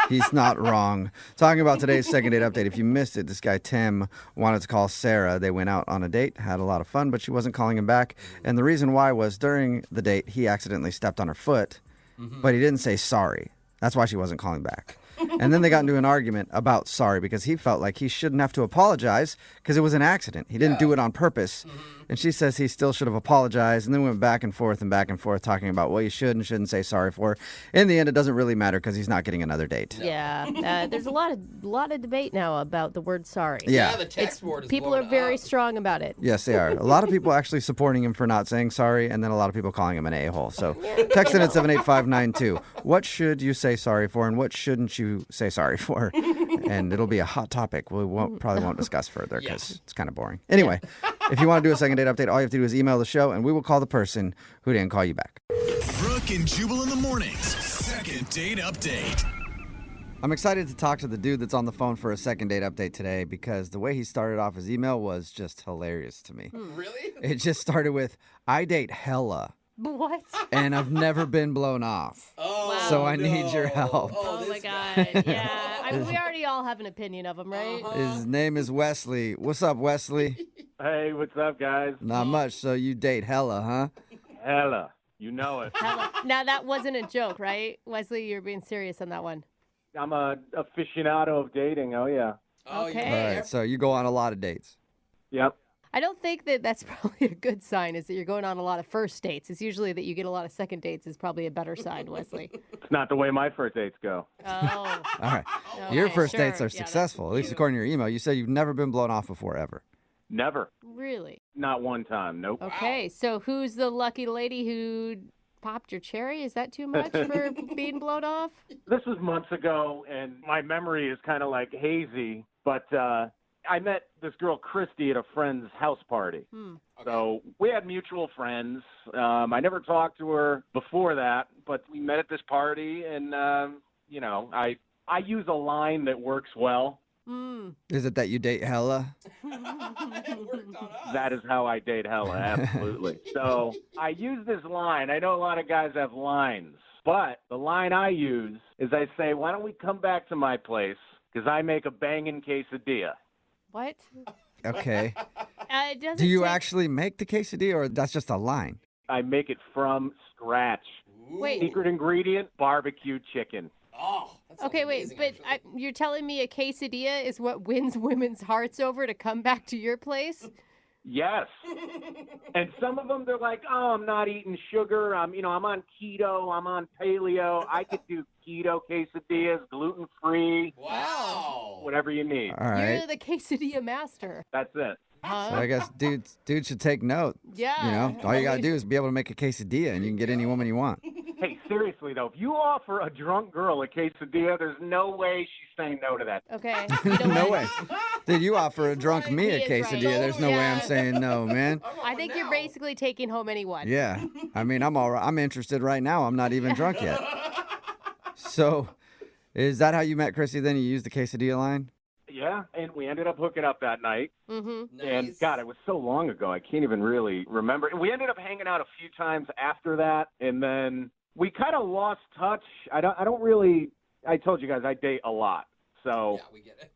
He's not wrong. Talking about today's second date update. If you missed it, this guy Tim wanted to call Sarah. They went out on a date, had a lot of fun, but she wasn't calling him back. And the reason why was during the date, he accidentally stepped on her foot, but he didn't say sorry. That's why she wasn't calling back. And then they got into an argument about sorry because he felt like he shouldn't have to apologize because it was an accident. He didn't do it on purpose. And she says he still should have apologized. And then went back and forth talking about what you should and shouldn't say sorry for. In the end, it doesn't really matter because he's not getting another date. Yeah, there's a lot of debate now about the word sorry. Yeah, the text board is people are very strong about it. Yes, they are. A lot of people actually supporting him for not saying sorry, and then a lot of people calling him an a-hole. So text in at 78592. What should you say sorry for, and what shouldn't you say sorry for? And it'll be a hot topic we probably won't discuss further because it's kind of boring. Anyway, if you want to do a second date update, all you have to do is email the show, and we will call the person who didn't call you back. Brooke and Jubal in the mornings. Second date update. I'm excited to talk to the dude that's on the phone for a second date update today because the way he started off his email was just hilarious to me. Really? It just started with, I date hella. What? And I've never been blown off. Oh, so I need your help. Oh my God. Yeah. I mean, we already all have an opinion of him, right? His name is Wesley. What's up, Wesley? Hey, what's up, guys? Not much. So you date hella, huh? Hella. You know it. Now, that wasn't a joke, right? Wesley, you're being serious on that one. I'm a aficionado of dating. Oh, yeah. Okay. All right. So you go on a lot of dates. Yep. I don't think that that's probably a good sign, is that you're going on a lot of first dates. It's usually that you get a lot of second dates is probably a better sign, Wesley. It's not the way my first dates go. Oh. All right. Your first dates are successful, at least according to your email. You said you've never been blown off before, ever. Never. Really? Not one time. Nope. Okay. So who's the lucky lady who popped your cherry? Is that too much for being blown off? This was months ago, and my memory is kind of like hazy, but I met this girl, Christy, at a friend's house party. So we had mutual friends. I never talked to her before that, but we met at this party, and, I use a line that works well. Is it that you date hella? That is how I date hella, absolutely. So I use this line. I know a lot of guys have lines, but the line I use is I say, why don't we come back to my place, because I make a banging quesadilla. What? Okay. Doesn't Do you take- actually make the quesadilla, or that's just a line? I make it from scratch. Wait. Secret ingredient, barbecue chicken. Oh. Okay, wait, but you're telling me a quesadilla is what wins women's hearts over to come back to your place? Yes. And some of them, they're like, oh, I'm not eating sugar. I'm on keto. I'm on paleo. I could do keto quesadillas, gluten-free. Wow. Whatever you need. All right. You're the quesadilla master. That's it. So I guess dudes should take note. Yeah. All you got to do is be able to make a quesadilla, and you can get any woman you want. Hey, seriously, though, if you offer a drunk girl a quesadilla, there's no way she's saying no to that. Okay. No way. Dude, you offer a drunk me a He is quesadilla, right. there's no way I'm saying no, man. I think you're basically taking home anyone. Yeah. I mean, I'm all right. I'm interested right now. I'm not even drunk yet. So, is that how you met Chrissy then? You used the quesadilla line? Yeah, and we ended up hooking up that night. Mm-hmm. And, God, it was so long ago, I can't even really remember. And we ended up hanging out a few times after that, and then we kind of lost touch. I told you guys I date a lot, so Yeah, we get it.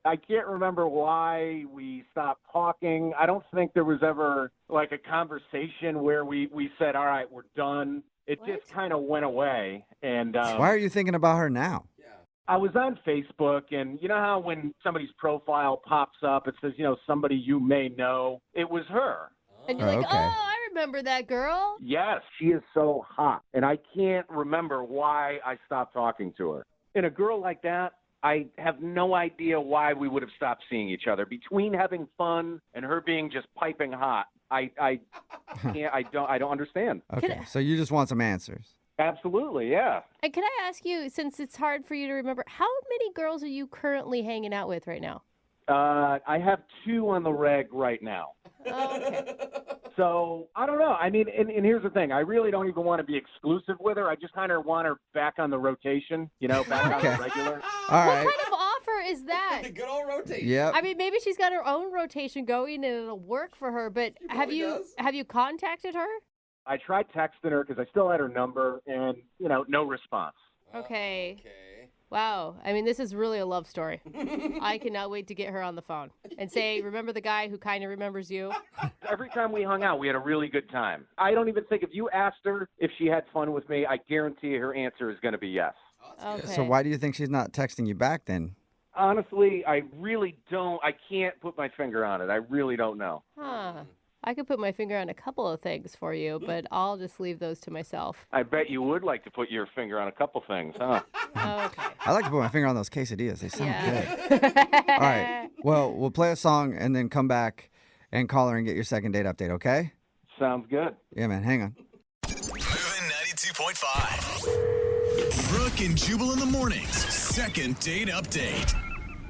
I can't remember why we stopped talking. I don't think there was ever like a conversation where we said, all right, we're done. It just kind of went away. And Why are you thinking about her now? I was on Facebook, and you know how when somebody's profile pops up, it says, somebody you may know? It was her. And you're like, okay. oh, I remember that girl. Yes, she is so hot, and I can't remember why I stopped talking to her. And a girl like that, I have no idea why we would have stopped seeing each other. Between having fun and her being just piping hot, I don't understand. Okay, so you just want some answers. Absolutely, yeah. And can I ask you, since it's hard for you to remember, how many girls are you currently hanging out with right now? I have 2 on the reg right now. Oh, okay. So, I don't know. I mean, and here's the thing. I really don't even want to be exclusive with her. I just kind of want her back on the rotation, back on the regular. All right. What kind of offer is that? Good old rotation. Yep. I mean, maybe she's got her own rotation going and it'll work for her, but have you contacted her? I tried texting her because I still had her number, and, no response. Okay. Wow. I mean, this is really a love story. I cannot wait to get her on the phone and say, remember the guy who kind of remembers you? Every time we hung out, we had a really good time. I don't even think if you asked her if she had fun with me, I guarantee her answer is going to be yes. Okay. So why do you think she's not texting you back then? Honestly, I really don't. I can't put my finger on it. I really don't know. Huh. I could put my finger on a couple of things for you, but I'll just leave those to myself. I bet you would like to put your finger on a couple things, huh? Okay. I like to put my finger on those quesadillas. They sound good. All right. Well, we'll play a song and then come back and call her and get your second date update, okay? Sounds good. Yeah, man. Hang on. Moving 92.5. Brooke and Jubal in the mornings. Second date update.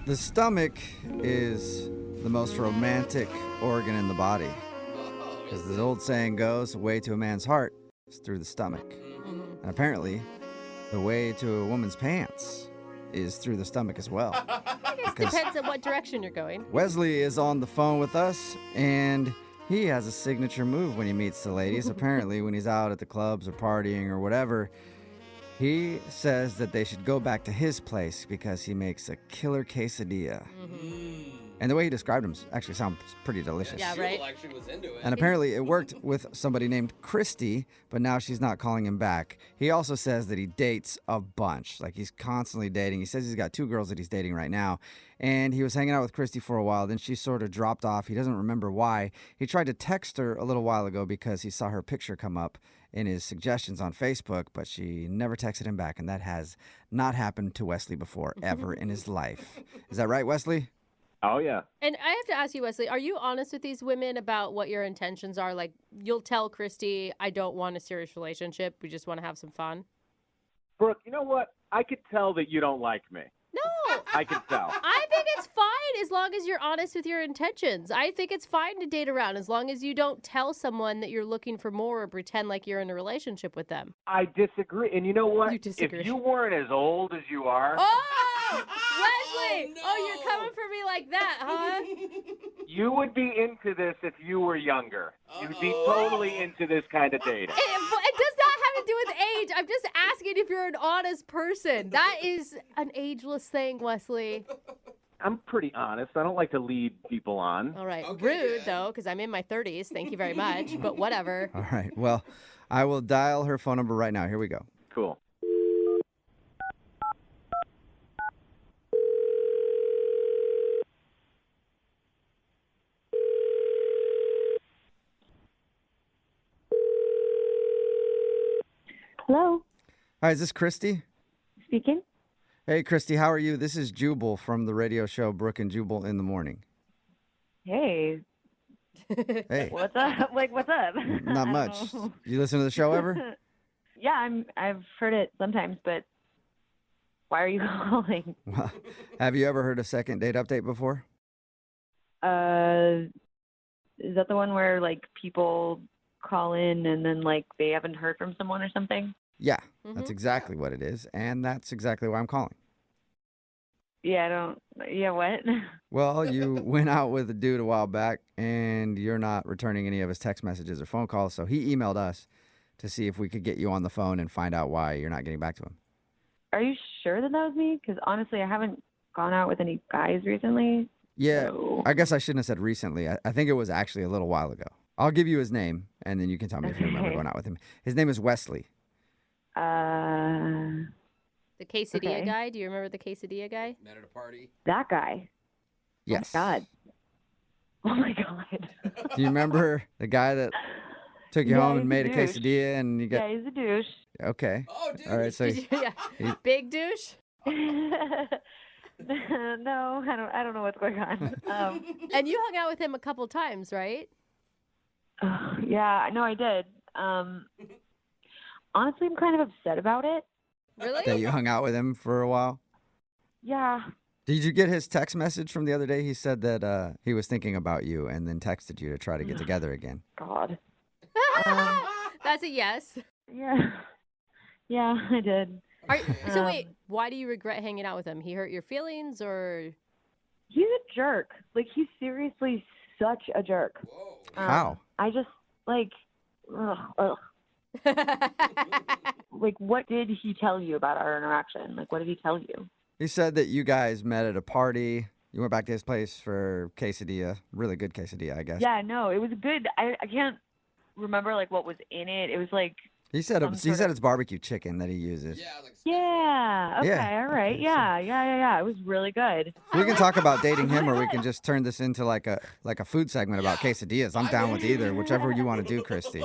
The stomach is the most romantic organ in the body. Because the old saying goes, the way to a man's heart is through the stomach. And apparently, the way to a woman's pants is through the stomach as well. It depends on what direction you're going. Wesley is on the phone with us, and he has a signature move when he meets the ladies. Apparently, when he's out at the clubs or partying or whatever, he says that they should go back to his place because he makes a killer quesadilla. And the way he described them actually sounds pretty delicious. Yeah, right? Jubal actually was into it. And apparently it worked with somebody named Christy, but now she's not calling him back. He also says that he dates a bunch. Like, he's constantly dating. He says he's got 2 girls that he's dating right now. And he was hanging out with Christy for a while. Then she sort of dropped off. He doesn't remember why. He tried to text her a little while ago because he saw her picture come up in his suggestions on Facebook, but she never texted him back. And that has not happened to Wesley before, ever in his life. Is that right, Wesley? Oh, yeah. And I have to ask you, Wesley, are you honest with these women about what your intentions are? Like, you'll tell Christy, I don't want a serious relationship. We just want to have some fun. Brooke, you know what? I could tell that you don't like me. No. I can tell. I think it's fine as long as you're honest with your intentions. I think it's fine to date around as long as you don't tell someone that you're looking for more or pretend like you're in a relationship with them. I disagree. And you know what? You disagree. If you weren't as old as you are, Wesley! Oh, you're coming for me like that, huh? you would be into this if you were younger. You'd be totally into this kind of dating. It does not have to do with age. I'm just asking if you're an honest person. That is an ageless thing, Wesley. I'm pretty honest. I don't like to lead people on. All right. Rude, though, because I'm in my 30s. Thank you very much. But whatever. All right. Well, I will dial her phone number right now. Here we go. Cool. Hello, Hi, is this Christy? speaking. Hey, Christy, how are you? This is Jubal from the radio show Brooke and Jubal in the Morning. Hey. Hey. What's up? Like, what's up? Not I much. don't know. You listen to the show ever? Yeah, I've heard it sometimes, but why are you calling? Well, have you ever heard a second date update before? Is that the one where like people call in and then like they haven't heard from someone or something? Yeah, that's exactly what it is, and that's exactly why I'm calling. Yeah, I don't. Yeah, what? Well, you went out with a dude a while back, and you're not returning any of his text messages or phone calls, so he emailed us to see if we could get you on the phone and find out why you're not getting back to him. Are you sure that was me? Because honestly, I haven't gone out with any guys recently. Yeah, So... I guess I shouldn't have said recently. I think it was actually a little while ago. I'll give you his name, and then you can tell me if you remember going out with him. His name is Wesley. The quesadilla guy? Do you remember the quesadilla guy? Met at a party. That guy. Yes. Oh my God. Do you remember the guy that took you home and made a quesadilla and you got? Yeah, he's a douche. Okay. Oh, douche. All right. So Big douche? No, I don't know what's going on. And you hung out with him a couple times, right? Yeah, no, I did. Honestly, I'm kind of upset about it. Really? that you hung out with him for a while. Yeah. Did you get his text message from the other day? He said that he was thinking about you and then texted you to try to get together again. God. That's a yes. Yeah. Yeah, I did. So wait, why do you regret hanging out with him? He hurt your feelings, or? He's a jerk. Like, he's seriously such a jerk. How? I just, like, ugh. Like, what did he tell you about our interaction? Like, what did he tell you? He said that you guys met at a party. You went back to his place for quesadilla. Really good quesadilla, I guess. Yeah, no, it was good. I can't remember, like, what was in it. It was, like... He said it's barbecue chicken that he uses. Yeah. Okay. Yeah. All right. Yeah. It was really good. We can talk about dating him, or we can just turn this into like a food segment about quesadillas. I'm down with either, whichever you want to do, Christy.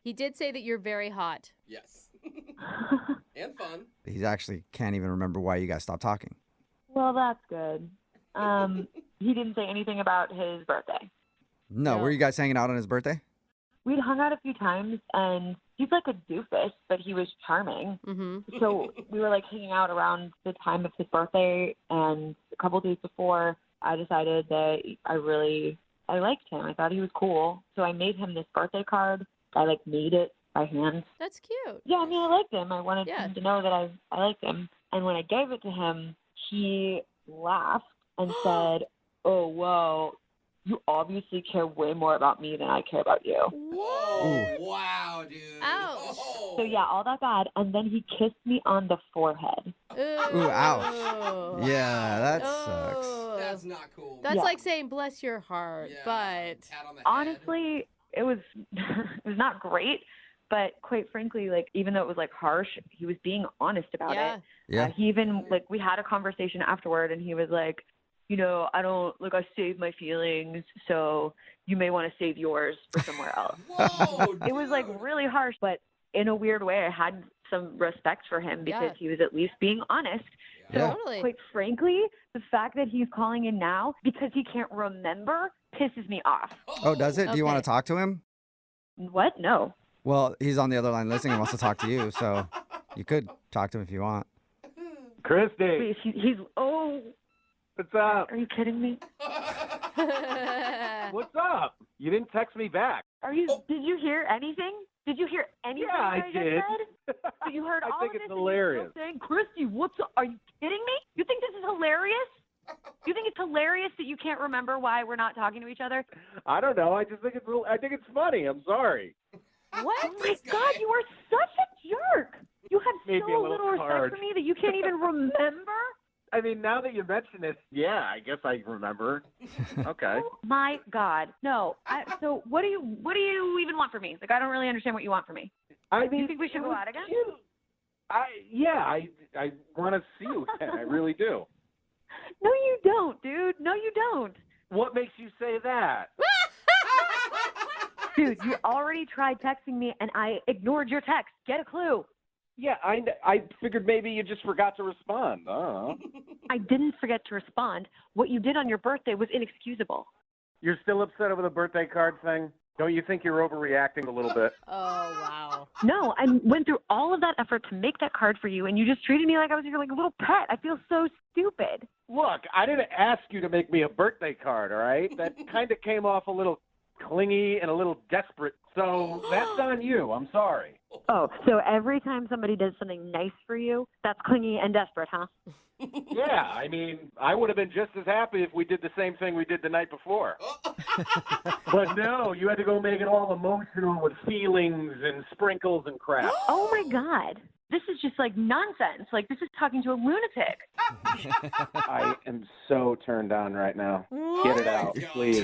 He did say that you're very hot. Yes. And fun. He actually can't even remember why you guys stopped talking. Well, that's good. He didn't say anything about his birthday. No, were you guys hanging out on his birthday? We'd hung out a few times, and he's like a doofus, but he was charming. Mm-hmm. So we were like hanging out around the time of his birthday, and a couple of days before, I decided that I liked him. I thought he was cool. So I made him this birthday card. I like made it by hand. That's cute. Yeah, I mean, I liked him. I wanted him to know that I liked him. And when I gave it to him, he laughed and said, "Oh, whoa. You obviously care way more about me than I care about you." Whoa! Wow, dude. Ouch. Oh. So yeah, all that bad, and then he kissed me on the forehead. Ooh, ouch. Yeah, that sucks. That's not cool. That's like saying bless your heart, but Honestly, it was it was not great, but quite frankly, like, even though it was like harsh, he was being honest about it. Yeah. He even, like, we had a conversation afterward, and he was like, you know, I saved my feelings, so you may want to save yours for somewhere else. Whoa, it was like really harsh, but in a weird way, I had some respect for him because he was at least being honest. So quite frankly, the fact that he's calling in now because he can't remember pisses me off. Oh, does it? Do you want to talk to him? What? No. Well, he's on the other line listening and wants to talk to you, so you could talk to him if you want. Christy. Wait, he's What's up? Are you kidding me? What's up? You didn't text me back. Did you hear anything? Did you hear anything Yeah, that I just did. said? But you heard I all think of it's this hilarious. And you're still saying, Christy, what's up? Are you kidding me? You think this is hilarious? You think it's hilarious that you can't remember why we're not talking to each other? I don't know. I think it's funny. I'm sorry. What? Oh my God, you are such a jerk. You have Maybe a so little little card. respect for me that you can't even remember. I mean, now that you mention it, yeah, I guess I remember. Okay. Oh my God, no. So what do you even want from me? Like, I don't really understand what you want from me. I mean, you think we should go out again? I want to see you again. I really do. No, you don't, dude. No, you don't. What makes you say that? Dude, you already tried texting me, and I ignored your text. Get a clue. Yeah, I figured maybe you just forgot to respond. I don't know. I didn't forget to respond. What you did on your birthday was inexcusable. You're still upset over the birthday card thing? Don't you think you're overreacting a little bit? Oh, wow. No, I went through all of that effort to make that card for you, and you just treated me like I was your little pet. I feel so stupid. Look, I didn't ask you to make me a birthday card, all right? That kind of came off a little clingy and a little desperate, so that's on you. I'm sorry. Oh, so every time somebody does something nice for you, that's clingy and desperate, huh? Yeah, I mean, I would have been just as happy if we did the same thing we did the night before. But no, you had to go make it all emotional with feelings and sprinkles and crap. Oh, my God. This is just like nonsense. Like, this is talking to a lunatic. I am so turned on right now. Get it out, please.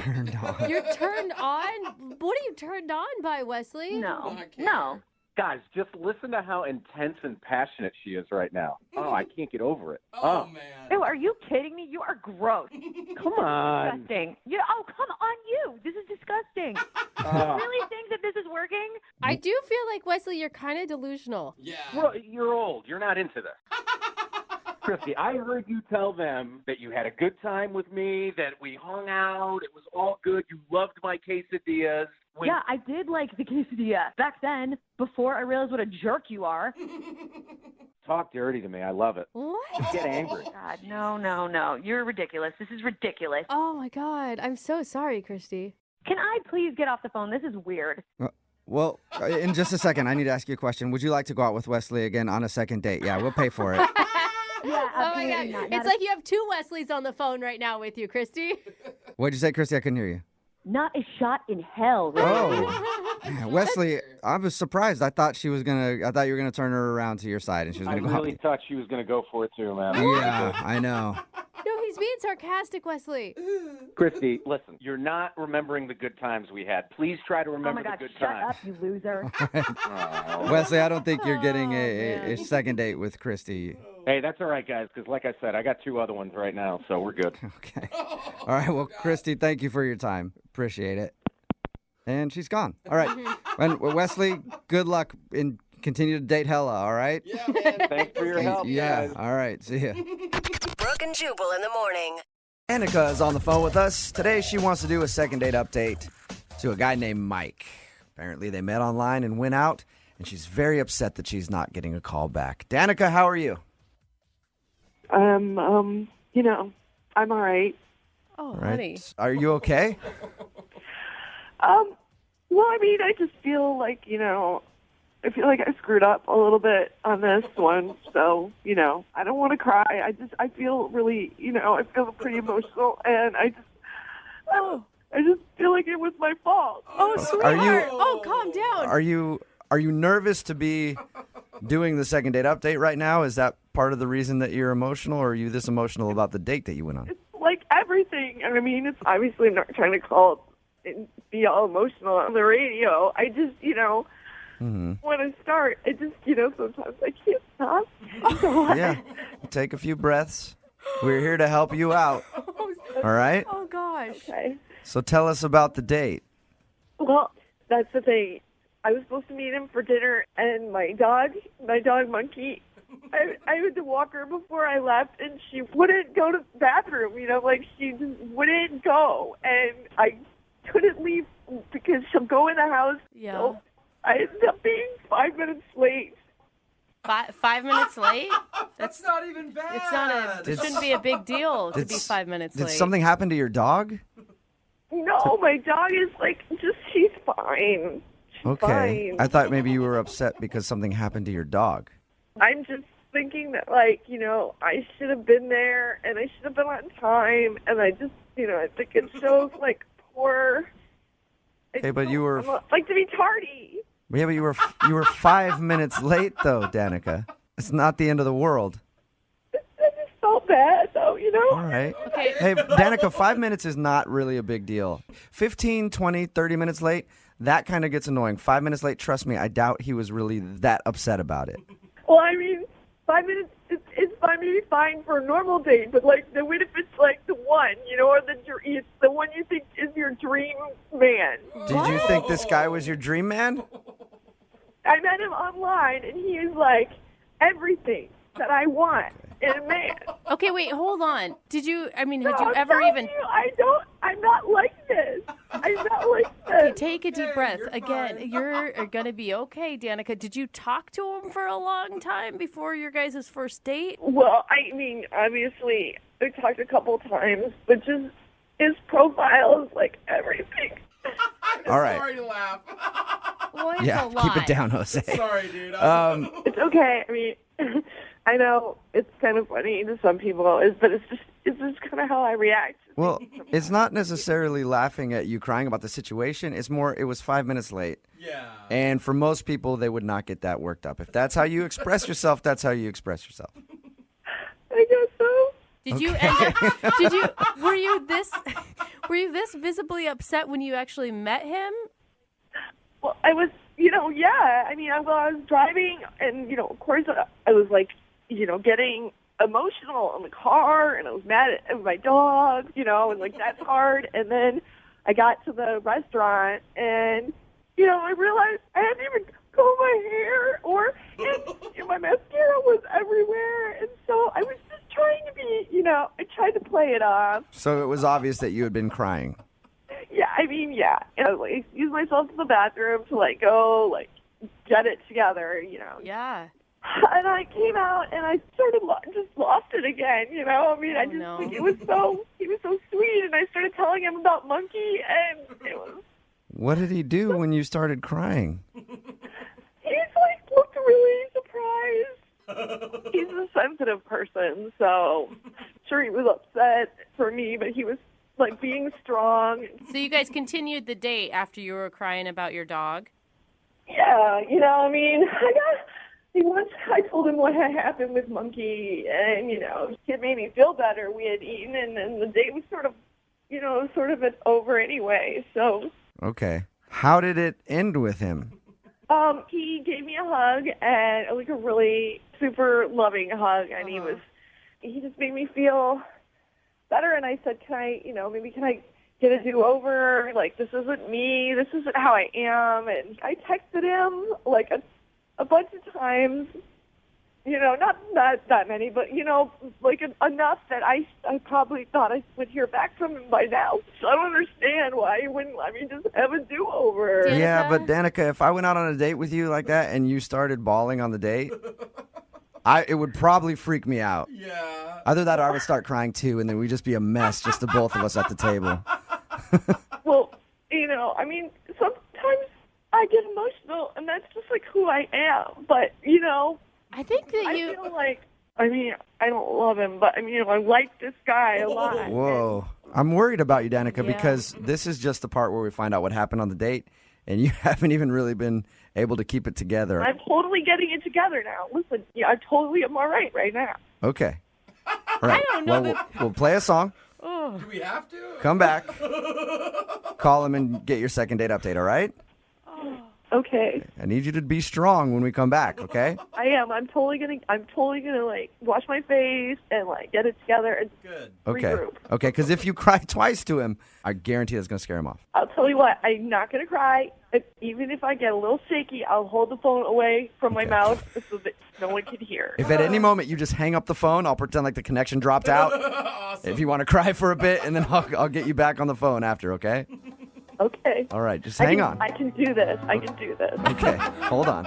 You're turned on? What are you turned on by, Wesley? No. Guys, just listen to how intense and passionate she is right now. Oh, I can't get over it. Oh, man. Ew, are you kidding me? You are gross. Come on. Disgusting. Oh, come on you. This is disgusting. You really think that this is working? I do feel like, Wesley, you're kind of delusional. Yeah. Well, you're old. You're not into this. Christy, I heard you tell them that you had a good time with me, that we hung out, it was all good, you loved my quesadillas. Yeah, I did like the quesadilla back then, before I realized what a jerk you are. Talk dirty to me. I love it. What? Just get angry. God, no. You're ridiculous. This is ridiculous. Oh, my God. I'm so sorry, Christy. Can I please get off the phone? This is weird. Well, in just a second, I need to ask you a question. Would you like to go out with Wesley again on a second date? Yeah, we'll pay for it. Yeah, oh, my God. It's like you have two Wesleys on the phone right now with you, Christy. What'd you say, Christy? I couldn't hear you. Not a shot in hell. Really. Oh, yeah, Wesley, I was surprised. I thought you were gonna turn her around to your side, and she was gonna go. I really thought she was gonna go for it too, man. Yeah, I know. No, he's being sarcastic, Wesley. Christy, listen, you're not remembering the good times we had. Please try to remember the good shut times. up, you loser. Wesley, I don't think you're getting a second date with Christy. Hey, that's all right, guys, because like I said, I got two other ones right now, so we're good. Okay. All right, well, Christy, thank you for your time. Appreciate it. And she's gone. All right. And Wesley, good luck and continue to date Hella, all right? Yeah, man. Thanks for your help, Yeah, guys. all right. See ya. Brooke and Jubal in the morning. Annika is on the phone with us. Today she wants to do a second date update to a guy named Mike. Apparently they met online and went out, and she's very upset that she's not getting a call back. Danica, how are you? I'm all right. Oh, Right. honey. Are you okay? Well, I mean, I just feel like, I feel like I screwed up a little bit on this one. So, I don't want to cry. I feel really, I feel pretty emotional, and I just feel like it was my fault. Oh, sweetheart. Calm down. Are you nervous to be doing the second date update right now? Is that part of the reason that you're emotional, or are you this emotional about the date that you went on? It's like everything. I mean, it's obviously not trying to call and be all emotional on the radio. I just, when I start, I just, sometimes I can't stop. Yeah. Take a few breaths. We're here to help you out. All right? Oh, gosh. Okay. So tell us about the date. Well, that's the thing. I was supposed to meet him for dinner, and my dog Monkey, I had to walk her before I left, and she wouldn't go to the bathroom, she just wouldn't go, and I couldn't leave because she'll go in the house. Yeah. So I ended up being 5 minutes late. 5 minutes late? That's not even bad. It's not it shouldn't be a big deal to be 5 minutes late. Did something happen to your dog? No, my dog is she's fine. Okay. Fine. I thought maybe you were upset because something happened to your dog. I'm just thinking that, I should have been there, and I should have been on time, and I just, I think it shows, poor. Okay, but you were. I like to be tardy. Yeah, but you were 5 minutes late though, Danica. It's not the end of the world. I just felt bad, though, All right. Okay. Hey, Danica, 5 minutes is not really a big deal. 15, 20, 30 minutes late, that kind of gets annoying. 5 minutes late, trust me, I doubt he was really that upset about it. Well, I mean, 5 minutes is fine, maybe fine for a normal date, but, what if it's, the one, or it's the one you think is your dream man? Did you think this guy was your dream man? I met him online, and he is, everything that I want in a man. Okay, wait, hold on. Had you ever even... I'm not like this. I'm not like this. Okay, take a deep breath. Again, you're going to be okay, Danica. Did you talk to him for a long time before your guys' first date? Well, I mean, obviously, we talked a couple times, but just his profile is everything. All right. Sorry to laugh. One's Yeah, a lot. keep it down, Jose. Sorry, dude. It's okay. I mean, I know it's kind of funny to some people, but it's just kind of how I react. Well, it's not necessarily laughing at you crying about the situation. It's more, it was 5 minutes late. Yeah. And for most people, they would not get that worked up. If that's how you express yourself, that's how you express yourself. I guess so. Were you this visibly upset when you actually met him? Well, I was, yeah. I mean, I was driving, and, of course, I was, like, getting emotional in the car, and I was mad at my dog, and, like, that's hard. And then I got to the restaurant, and, I realized I hadn't even combed my hair, and my mascara was everywhere. And so I was just trying to be, I tried to play it off. So it was obvious that you had been crying. Yeah, I mean, yeah. And I like, used myself to the bathroom to, like, go, like, get it together, Yeah. And I came out and I sort of just lost it again, I mean, like, he was so sweet, and I started telling him about Monkey, and it was... What did he do when you started crying? He's, like, looked really surprised. He's a sensitive person, so sure he was upset for me, but he was, like, being strong. So you guys continued the date after you were crying about your dog? Yeah, I mean, once I told him what had happened with Monkey, and, it made me feel better. We had eaten, and then the date was sort of over anyway, so... Okay. How did it end with him? He gave me a hug, and like a really super loving hug, and he just made me feel better. And I said, can I get a do-over? Like, this isn't me. This isn't how I am. And I texted him like a bunch of times. Not that many, but, like enough that I probably thought I would hear back from him by now. So I don't understand why he wouldn't let me just have a do-over. Yeah, but Danica, if I went out on a date with you like that and you started bawling on the date, it would probably freak me out. Yeah. Either that or I would start crying too, and then we'd just be a mess, just the both of us at the table. Well, I mean, sometimes I get emotional, and that's just like who I am. But, I think that I feel like, I don't love him, but, I like this guy a lot. Whoa. I'm worried about you, Danica, because this is just the part where we find out what happened on the date, and you haven't even really been able to keep it together. I'm totally getting it together now. Listen, I totally am all right now. Okay. All right. I don't know We'll play a song. Do we have to? Come back. Call him and get your second date update, all right? Okay. I need you to be strong when we come back, okay? I am. I'm totally gonna like wash my face and like get it together and regroup. Okay, because if you cry twice to him, I guarantee that's gonna scare him off. I'll tell you what, I'm not gonna cry. Even if I get a little shaky, I'll hold the phone away from my mouth so that no one can hear. If at any moment you just hang up the phone, I'll pretend like the connection dropped out. Awesome. If you want to cry for a bit, and then I'll get you back on the phone after, okay? Okay. All right, just hang on. I can do this. I can do this. Okay, hold on.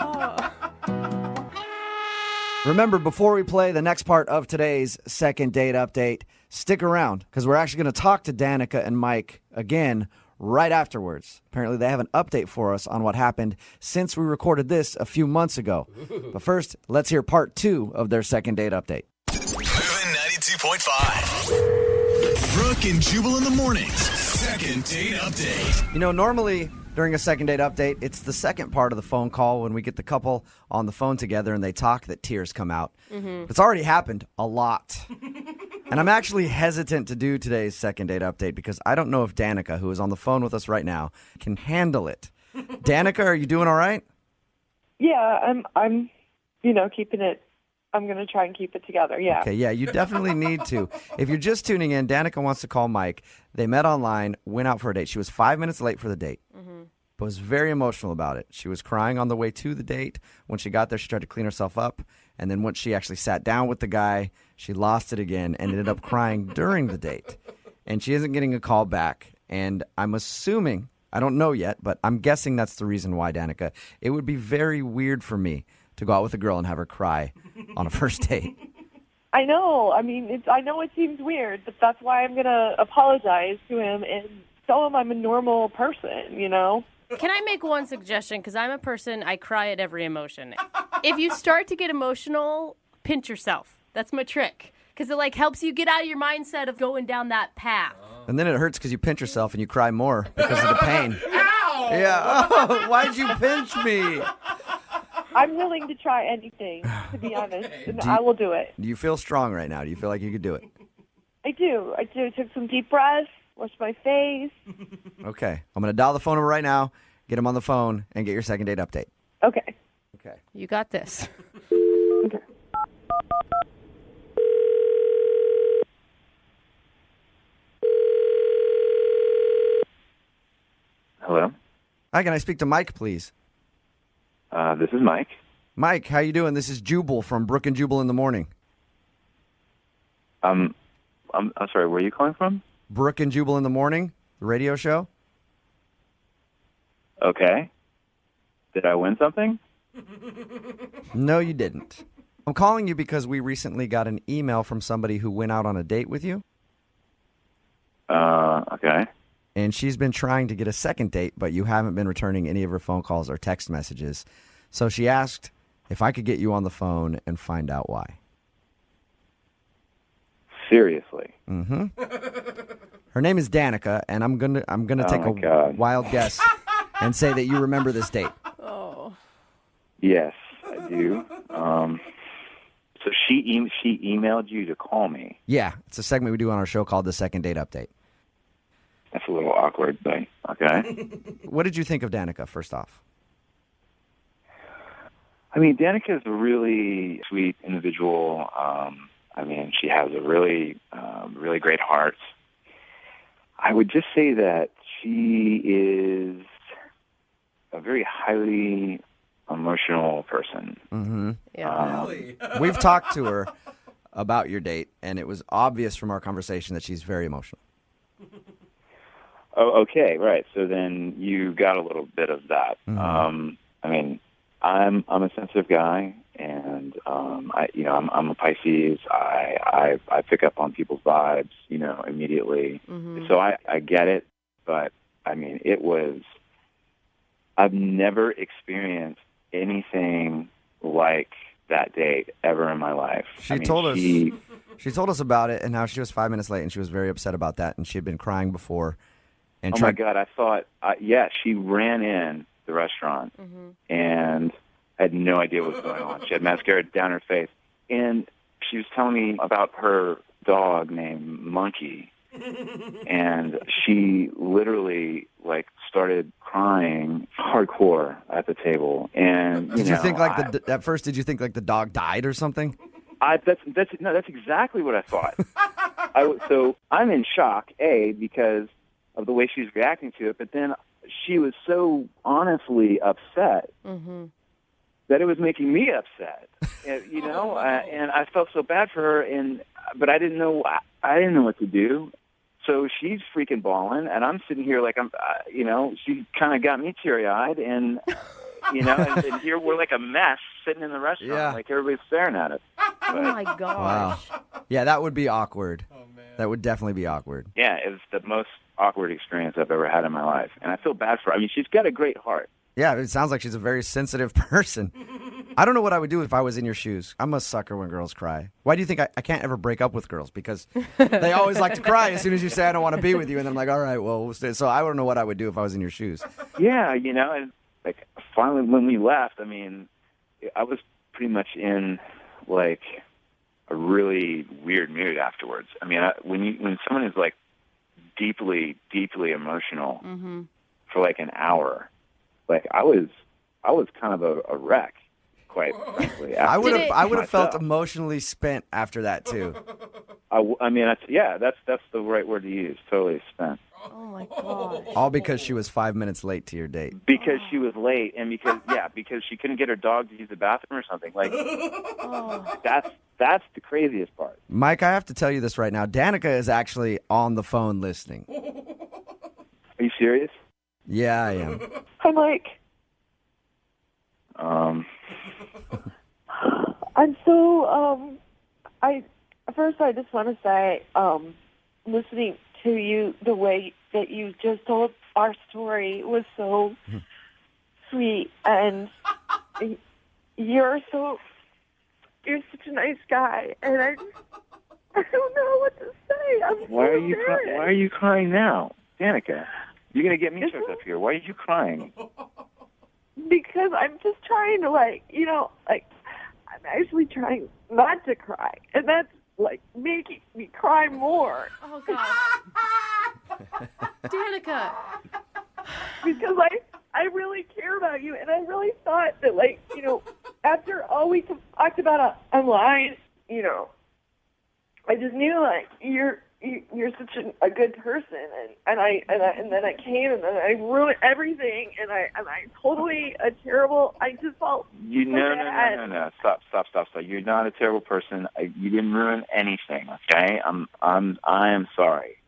Remember, before we play the next part of today's second date update, stick around, because we're actually going to talk to Danica and Mike again right afterwards. Apparently, they have an update for us on what happened since we recorded this a few months ago. But first, let's hear part 2 of their second date update. Moving 92.5. Brooke and Jubal in the mornings. Second date update. Normally during a second date update, it's the second part of the phone call when we get the couple on the phone together and they talk that tears come out. Mm-hmm. It's already happened a lot. And I'm actually hesitant to do today's second date update because I don't know if Danica, who is on the phone with us right now, can handle it. Danica, are you doing all right? Yeah, I'm keeping it. I'm going to try and keep it together, yeah. Okay, yeah, you definitely need to. If you're just tuning in, Danica wants to call Mike. They met online, went out for a date. She was 5 minutes late for the date, but was very emotional about it. She was crying on the way to the date. When she got there, she tried to clean herself up. And then once she actually sat down with the guy, she lost it again and ended up crying during the date. And she isn't getting a call back. And I'm assuming, I don't know yet, but I'm guessing that's the reason why, Danica. It would be very weird for me to go out with a girl and have her cry on a first date. I know. I mean, I know it seems weird, but that's why I'm going to apologize to him and tell him I'm a normal person, Can I make one suggestion? Because I'm a person, I cry at every emotion. If you start to get emotional, pinch yourself. That's my trick. Because it like helps you get out of your mindset of going down that path. And then it hurts because you pinch yourself and you cry more because of the pain. Ow! Yeah. Oh, why'd you pinch me? I'm willing to try anything, to be honest, and I will do it. Do you feel strong right now? Do you feel like you could do it? I do. I took some deep breaths, washed my face. Okay. I'm going to dial the phone number right now, get him on the phone, and get your second date update. Okay. Okay. You got this. Hello? Hi, can I speak to Mike, please? This is Mike. Mike, how you doing? This is Jubal from Brooke and Jubal in the morning. I'm sorry, where are you calling from? Brooke and Jubal in the morning, the radio show. Okay. Did I win something? No, you didn't. I'm calling you because we recently got an email from somebody who went out on a date with you. Okay. And she's been trying to get a second date, but you haven't been returning any of her phone calls or text messages. So she asked if I could get you on the phone and find out why. Seriously? Mm-hmm. Her name is Danica, and I'm gonna take a wild guess and say that you remember this date. Oh. Yes, I do. So she emailed you to call me. Yeah, it's a segment we do on our show called The Second Date Update. That's a little awkward, but okay. What did you think of Danica, first off? I mean, Danica is a really sweet individual. I mean, she has a really great heart. I would just say that she is a very highly emotional person. Mm-hmm. Yeah. We've talked to her about your date, and it was obvious from our conversation that she's very emotional. Oh, okay, right. So then you got a little bit of that. Mm-hmm. I mean, I'm a sensitive guy, and I'm a Pisces. I pick up on people's vibes, immediately. Mm-hmm. So I get it, but I mean, I've never experienced anything like that date ever in my life. She told us about it, and how she was 5 minutes late, and she was very upset about that, and she had been crying before. And my God, I thought, she ran in the restaurant and had no idea what was going on. She had mascara down her face, and she was telling me about her dog named Monkey, and she literally started crying hardcore at the table. And did you think at first? Did you think the dog died or something? That's exactly what I thought. So I'm in shock, because of the way she's reacting to it, but then she was so honestly upset that it was making me upset, and I felt so bad for her, but I didn't know what to do. So she's freaking bawling, and I'm sitting here she kind of got me teary-eyed, and and here we're like a mess sitting in the restaurant, like everybody's staring at us. Oh my gosh! Wow. Yeah, that would be awkward. Oh man, that would definitely be awkward. Yeah, it was the most awkward experience I've ever had in my life, and I feel bad for her. I mean, she's got a great heart. Yeah, it sounds like she's a very sensitive person. I don't know what I would do if I was in your shoes. I'm a sucker when girls cry. Why do you think I can't ever break up with girls? Because they always like to cry as soon as you say I don't want to be with you, and then I'm like, all right, well, we'll stay. So I don't know what I would do if I was in your shoes. Yeah, and finally when we left, I mean, I was pretty much in a really weird mood afterwards. I mean, when someone is deeply, deeply emotional for an hour, I was kind of a wreck, quite frankly. I would have felt emotionally spent after that too. I mean, that's the right word to use. Totally spent. Oh my God! All because she was 5 minutes late to your date. Because she was late, and because she couldn't get her dog to use the bathroom or something. That's the craziest part. Mike, I have to tell you this right now. Danica is actually on the phone listening. Are you serious? Yeah, I am. Hi, Mike. I'm so, first I just want to say, listening to you, the way that you just told our story was so sweet, and you're such a nice guy, and I don't know what to say. I'm Why so are you embarrassed. Why are you crying now, Danica? You're gonna get me choked up here. Why are you crying? Because I'm just trying to, I'm actually trying not to cry, and that's making me cry more. Oh God, Danica. Because I really care about you, and I really thought that, after all we talked about online, I just knew you're such a good person, and then I came, and then I ruined everything, and I totally a terrible. I just felt No. Stop. You're not a terrible person. You didn't ruin anything. Okay, I am sorry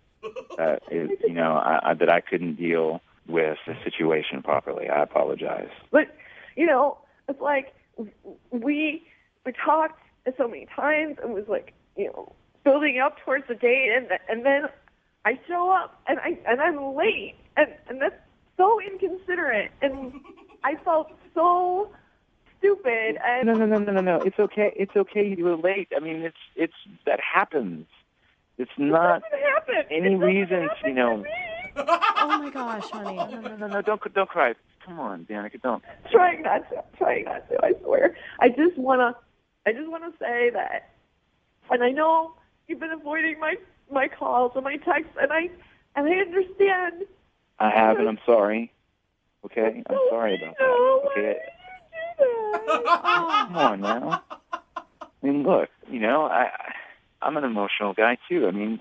that that I couldn't deal with the situation properly. I apologize. But it's like we talked so many times, and was building up towards the date, and then I show up and I'm late, and that's so inconsiderate, and I felt so stupid. And No. It's okay. It's okay. You were late. I mean, it's that happens. It's not any reason to Oh my gosh, honey. No. Don't cry. Come on, Danica. Don't. Trying not to. I swear. I just wanna say that, and I know you've been avoiding my calls and my texts, and I understand. I have, and I'm sorry. Okay, I'm sorry about that. Okay. Come on now. I mean, look. I'm an emotional guy too. I mean,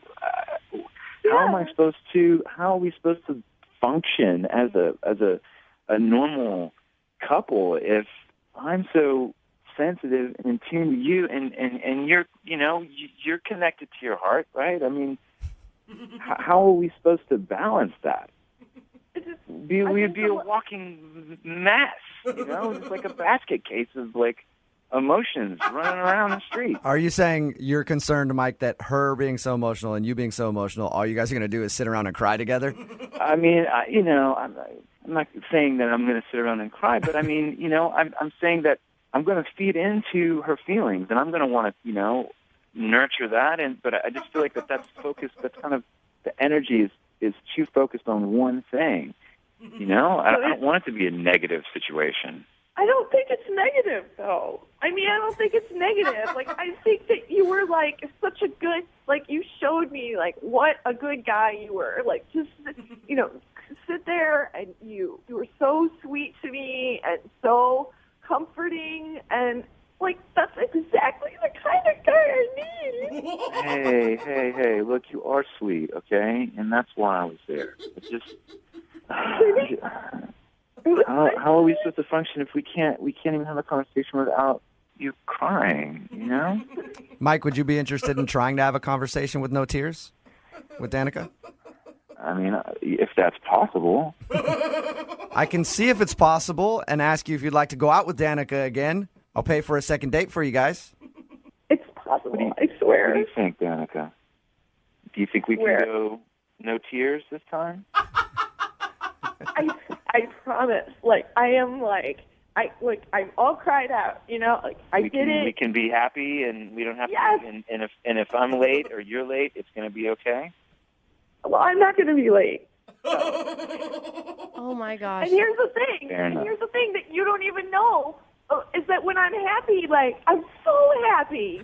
how are we supposed to function as a normal couple if I'm so sensitive and in tune to you, and you're connected to your heart, right? I mean, how are we supposed to balance that? We'd be a walking mess, It's like a basket case of emotions running around the street. Are you saying you're concerned, Mike, that her being so emotional and you being so emotional, all you guys are going to do is sit around and cry together? I mean, I'm not saying that I'm going to sit around and cry, but I mean, I'm saying that I'm going to feed into her feelings, and I'm going to want to, nurture that. But I just feel like that's focused. That's kind of the energy is too focused on one thing. I don't want it to be a negative situation. I don't think it's negative, though. I mean, I don't think it's negative. I think that you were, such a good, you showed me, what a good guy you were. Just, sit there, and you were so sweet to me and so comforting, and, that's exactly the kind of guy I need. Hey, look, you are sweet, okay? And that's why I was there. It's just... How are we supposed to function if we can't even have a conversation without you crying, Mike, would you be interested in trying to have a conversation with no tears with Danica? I mean, if that's possible. I can see if it's possible and ask you if you'd like to go out with Danica again. I'll pay for a second date for you guys. It's possible, I swear. What do you think, Danica? Do you think we can go no tears this time? I promise. I'm all cried out. I did it. We can be happy, and we don't have to. And if I'm late or you're late, it's going to be okay. Well, I'm not going to be late. Oh my gosh. And here's the thing. That you don't even know is that when I'm happy, I'm so happy.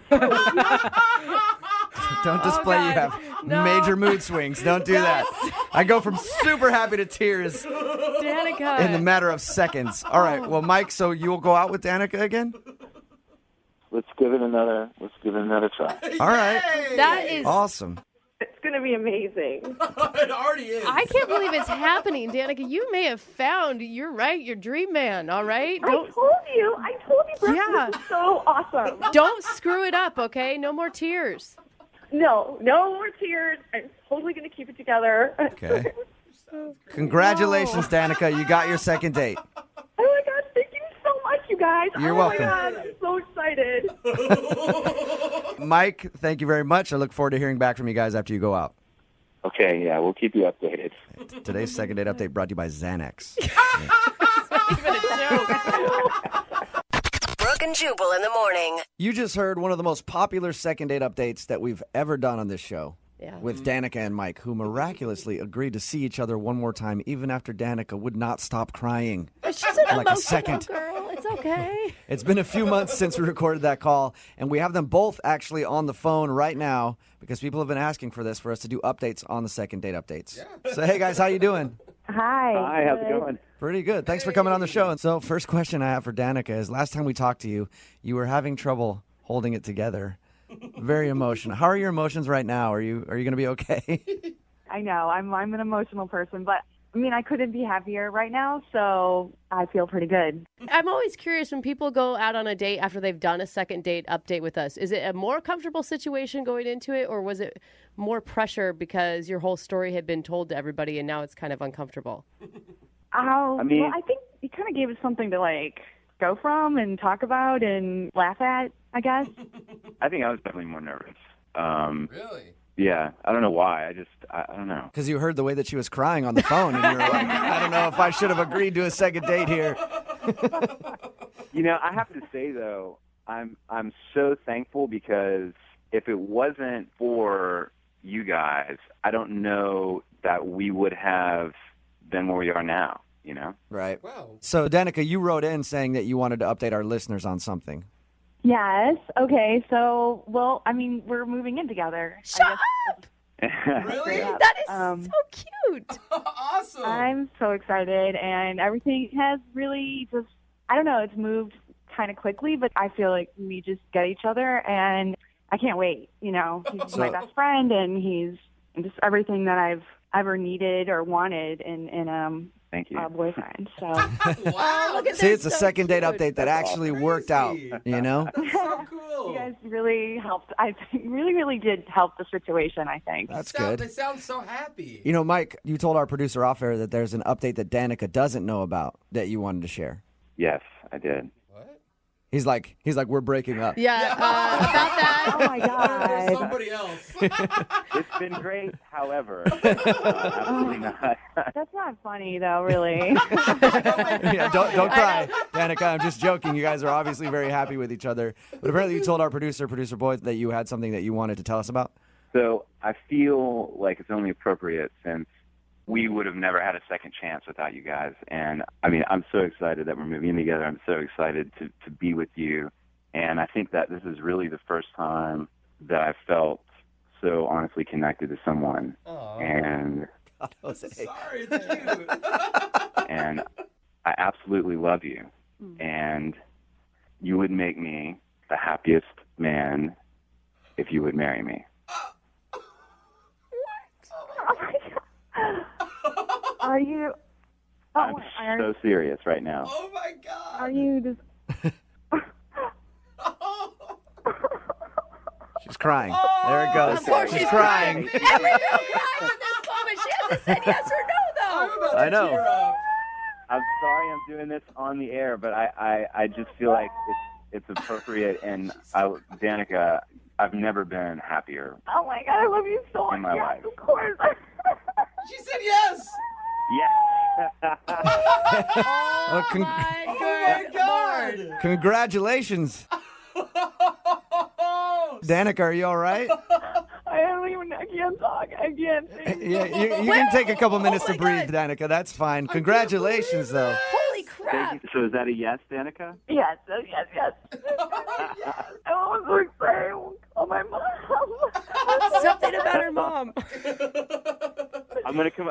Don't display you have major mood swings. Don't do that. I go from super happy to tears Danica. in the matter of seconds. All right. Well, Mike, so you will go out with Danica again? Let's give it another try. All right. That is awesome. It's going to be amazing. It already is. I can't believe it's happening, Danica. You may have found, you're right, your dream man, all right? I told you, Brooke, yeah. This is so awesome. Don't screw it up, okay? No more tears. No more tears. I'm totally going to keep it together. Okay. Congratulations, Danica. You got your second date. Oh, my God. Thank you so much, you guys. You're welcome. My God. I'm so excited. Mike, thank you very much. I look forward to hearing back from you guys after you go out. Okay, yeah, we'll keep you updated. Today's second date update brought to you by Xanax. Brooke and Jubal in the morning. You just heard one of the most popular second date updates that we've ever done on this show. Yeah. With Danica and Mike, who miraculously agreed to see each other one more time, even after Danica would not stop crying. She's an like a emotional second. girl. It's okay. It's been a few months since we recorded that call, and we have them both actually on the phone right now because people have been asking for this, for us to do updates on the second date updates. Yeah. So, hey, guys, how you doing? Hi. Hi, how's it going? Pretty good. Thanks for coming on the show. And so, first question I have for Danica is, last time we talked to you, you were having trouble holding it together. Very emotional. How are your emotions right now? Are you going to be okay? I know. I'm an emotional person, but I mean, I couldn't be happier right now, so I feel pretty good. I'm always curious when people go out on a date after they've done a second date update with us. Is it a more comfortable situation going into it, or was it more pressure because your whole story had been told to everybody and now it's kind of uncomfortable? Well, I think it kind of gave us something to, like, go from and talk about and laugh at, I guess. I think I was definitely more nervous. Really? Yeah, I don't know why. I don't know. Because you heard the way that she was crying on the phone, and you were like, I don't know if I should have agreed to a second date here. You know, I have to say, though, I'm so thankful because if it wasn't for you guys, I don't know that we would have been where we are now, you know? Right. Wow. So, Danica, you wrote in saying that you wanted to update our listeners on something. Yes. Okay. So, well, I mean, we're moving in together. Shut up! Really? That is so cute. Awesome. I'm so excited, and everything has really just, I don't know, it's moved kind of quickly, but I feel like we just get each other, and I can't wait. You know, he's my best friend, and he's just everything that I've ever needed or wanted in Thank you. a boyfriend. So, Oh, look at See, this. it's a So second date cute. update that actually worked out, you know? So cool. you guys really helped. I think really did help the situation, I think. That's They good. sound so happy. You know, Mike, you told our producer off air that there's an update that Danica doesn't know about that you wanted to share. Yes, I did. What? He's like, we're breaking up. Yeah, about that. Oh my There's God. somebody else. It's been great, however. Absolutely not. That's not funny, though, really. Yeah, don't cry, Danica. I'm just joking. You guys are obviously very happy with each other. But apparently you told our producer boy, that you had something that you wanted to tell us about. So I feel like it's only appropriate since we would have never had a second chance without you guys. And, I mean, I'm so excited that we're moving in together. I'm so excited to be with you. And I think that this is really the first time that I felt so honestly connected to someone. Aww. And Sorry, it's cute. and I absolutely love you. And you would make me the happiest man if you would marry me. Oh my God. Are you? I'm so serious right now. Oh my God. Are you just? She's crying. There it goes. Of course she's crying. Every girl cries in this moment. She hasn't said yes or no, though. I'm about to I know. tear up. I'm sorry I'm doing this on the air, but I just feel like it's appropriate. And Danica, I've never been happier Oh my God, I love you so much. in my Yes, life. of course. She said yes. Yes. Oh, Oh my God. Congratulations. Danica, are you all right? I can't talk. I can't think. Yeah, you can take a couple minutes to breathe, Danica. That's fine. Congratulations, though. Holy crap. So is that a yes, Danica? Yes, yes. I was so excited. Oh, my mom. Something about her mom. I'm gonna come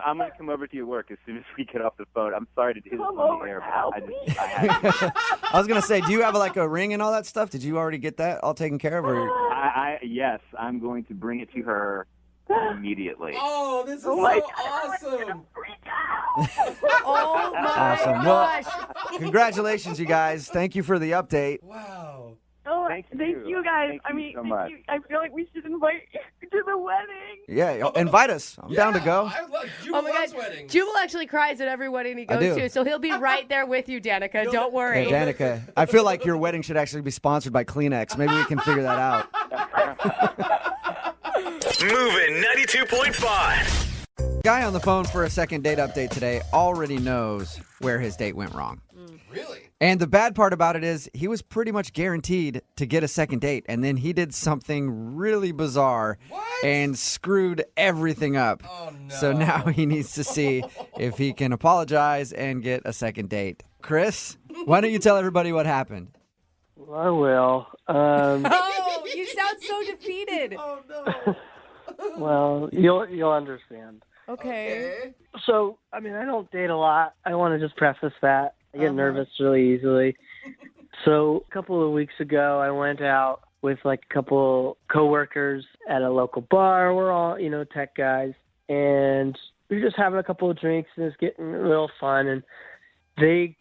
over to your work as soon as we get off the phone. I'm sorry to do this Come on over the air, now, but I had to. I was going to say, do you have like a ring and all that stuff? Did you already get that all taken care of? Or... Yes, I'm going to bring it to her immediately. Oh, this is Oh my so God. awesome. Oh my Awesome. gosh. Well, congratulations, you guys. Thank you for the update. Wow. Oh, Thank thank you. you guys. Thank I you mean, so thank much. you. I feel like we should invite you to the wedding. Yeah, invite us. I'm down to go. I love Oh my loves God. weddings. Jubal actually cries at every wedding he I goes do. to, so he'll be right there with you, Danica. Don't worry. Hey, Danica, I feel like your wedding should actually be sponsored by Kleenex. Maybe we can figure that out. Moving 92.5. Guy on the phone for a second date update today already knows where his date went wrong. Really? And the bad part about it is he was pretty much guaranteed to get a second date, and then he did something really bizarre and screwed everything up. Oh, no. So now he needs to see if he can apologize and get a second date. Chris, why don't you tell everybody what happened? I will. Oh, you sound so defeated. Oh, no. Well, you'll understand. Okay. So, I mean, I don't date a lot. I want to just preface that. I get nervous really easily. So, a couple of weeks ago, I went out with like a couple coworkers at a local bar. We're all, tech guys. And we were just having a couple of drinks, and it's getting real fun. And they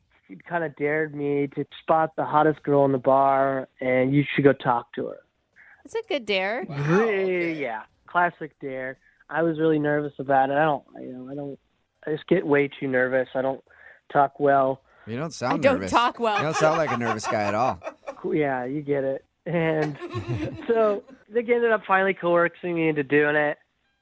kind of dared me to spot the hottest girl in the bar, and you should go talk to her. That's a good dare. Yeah, classic dare. I was really nervous about it. I just get way too nervous. I don't talk well. You don't sound I nervous. don't talk well. You don't sound like a nervous guy at all. Yeah, you get it. And so they ended up finally coercing me into doing it.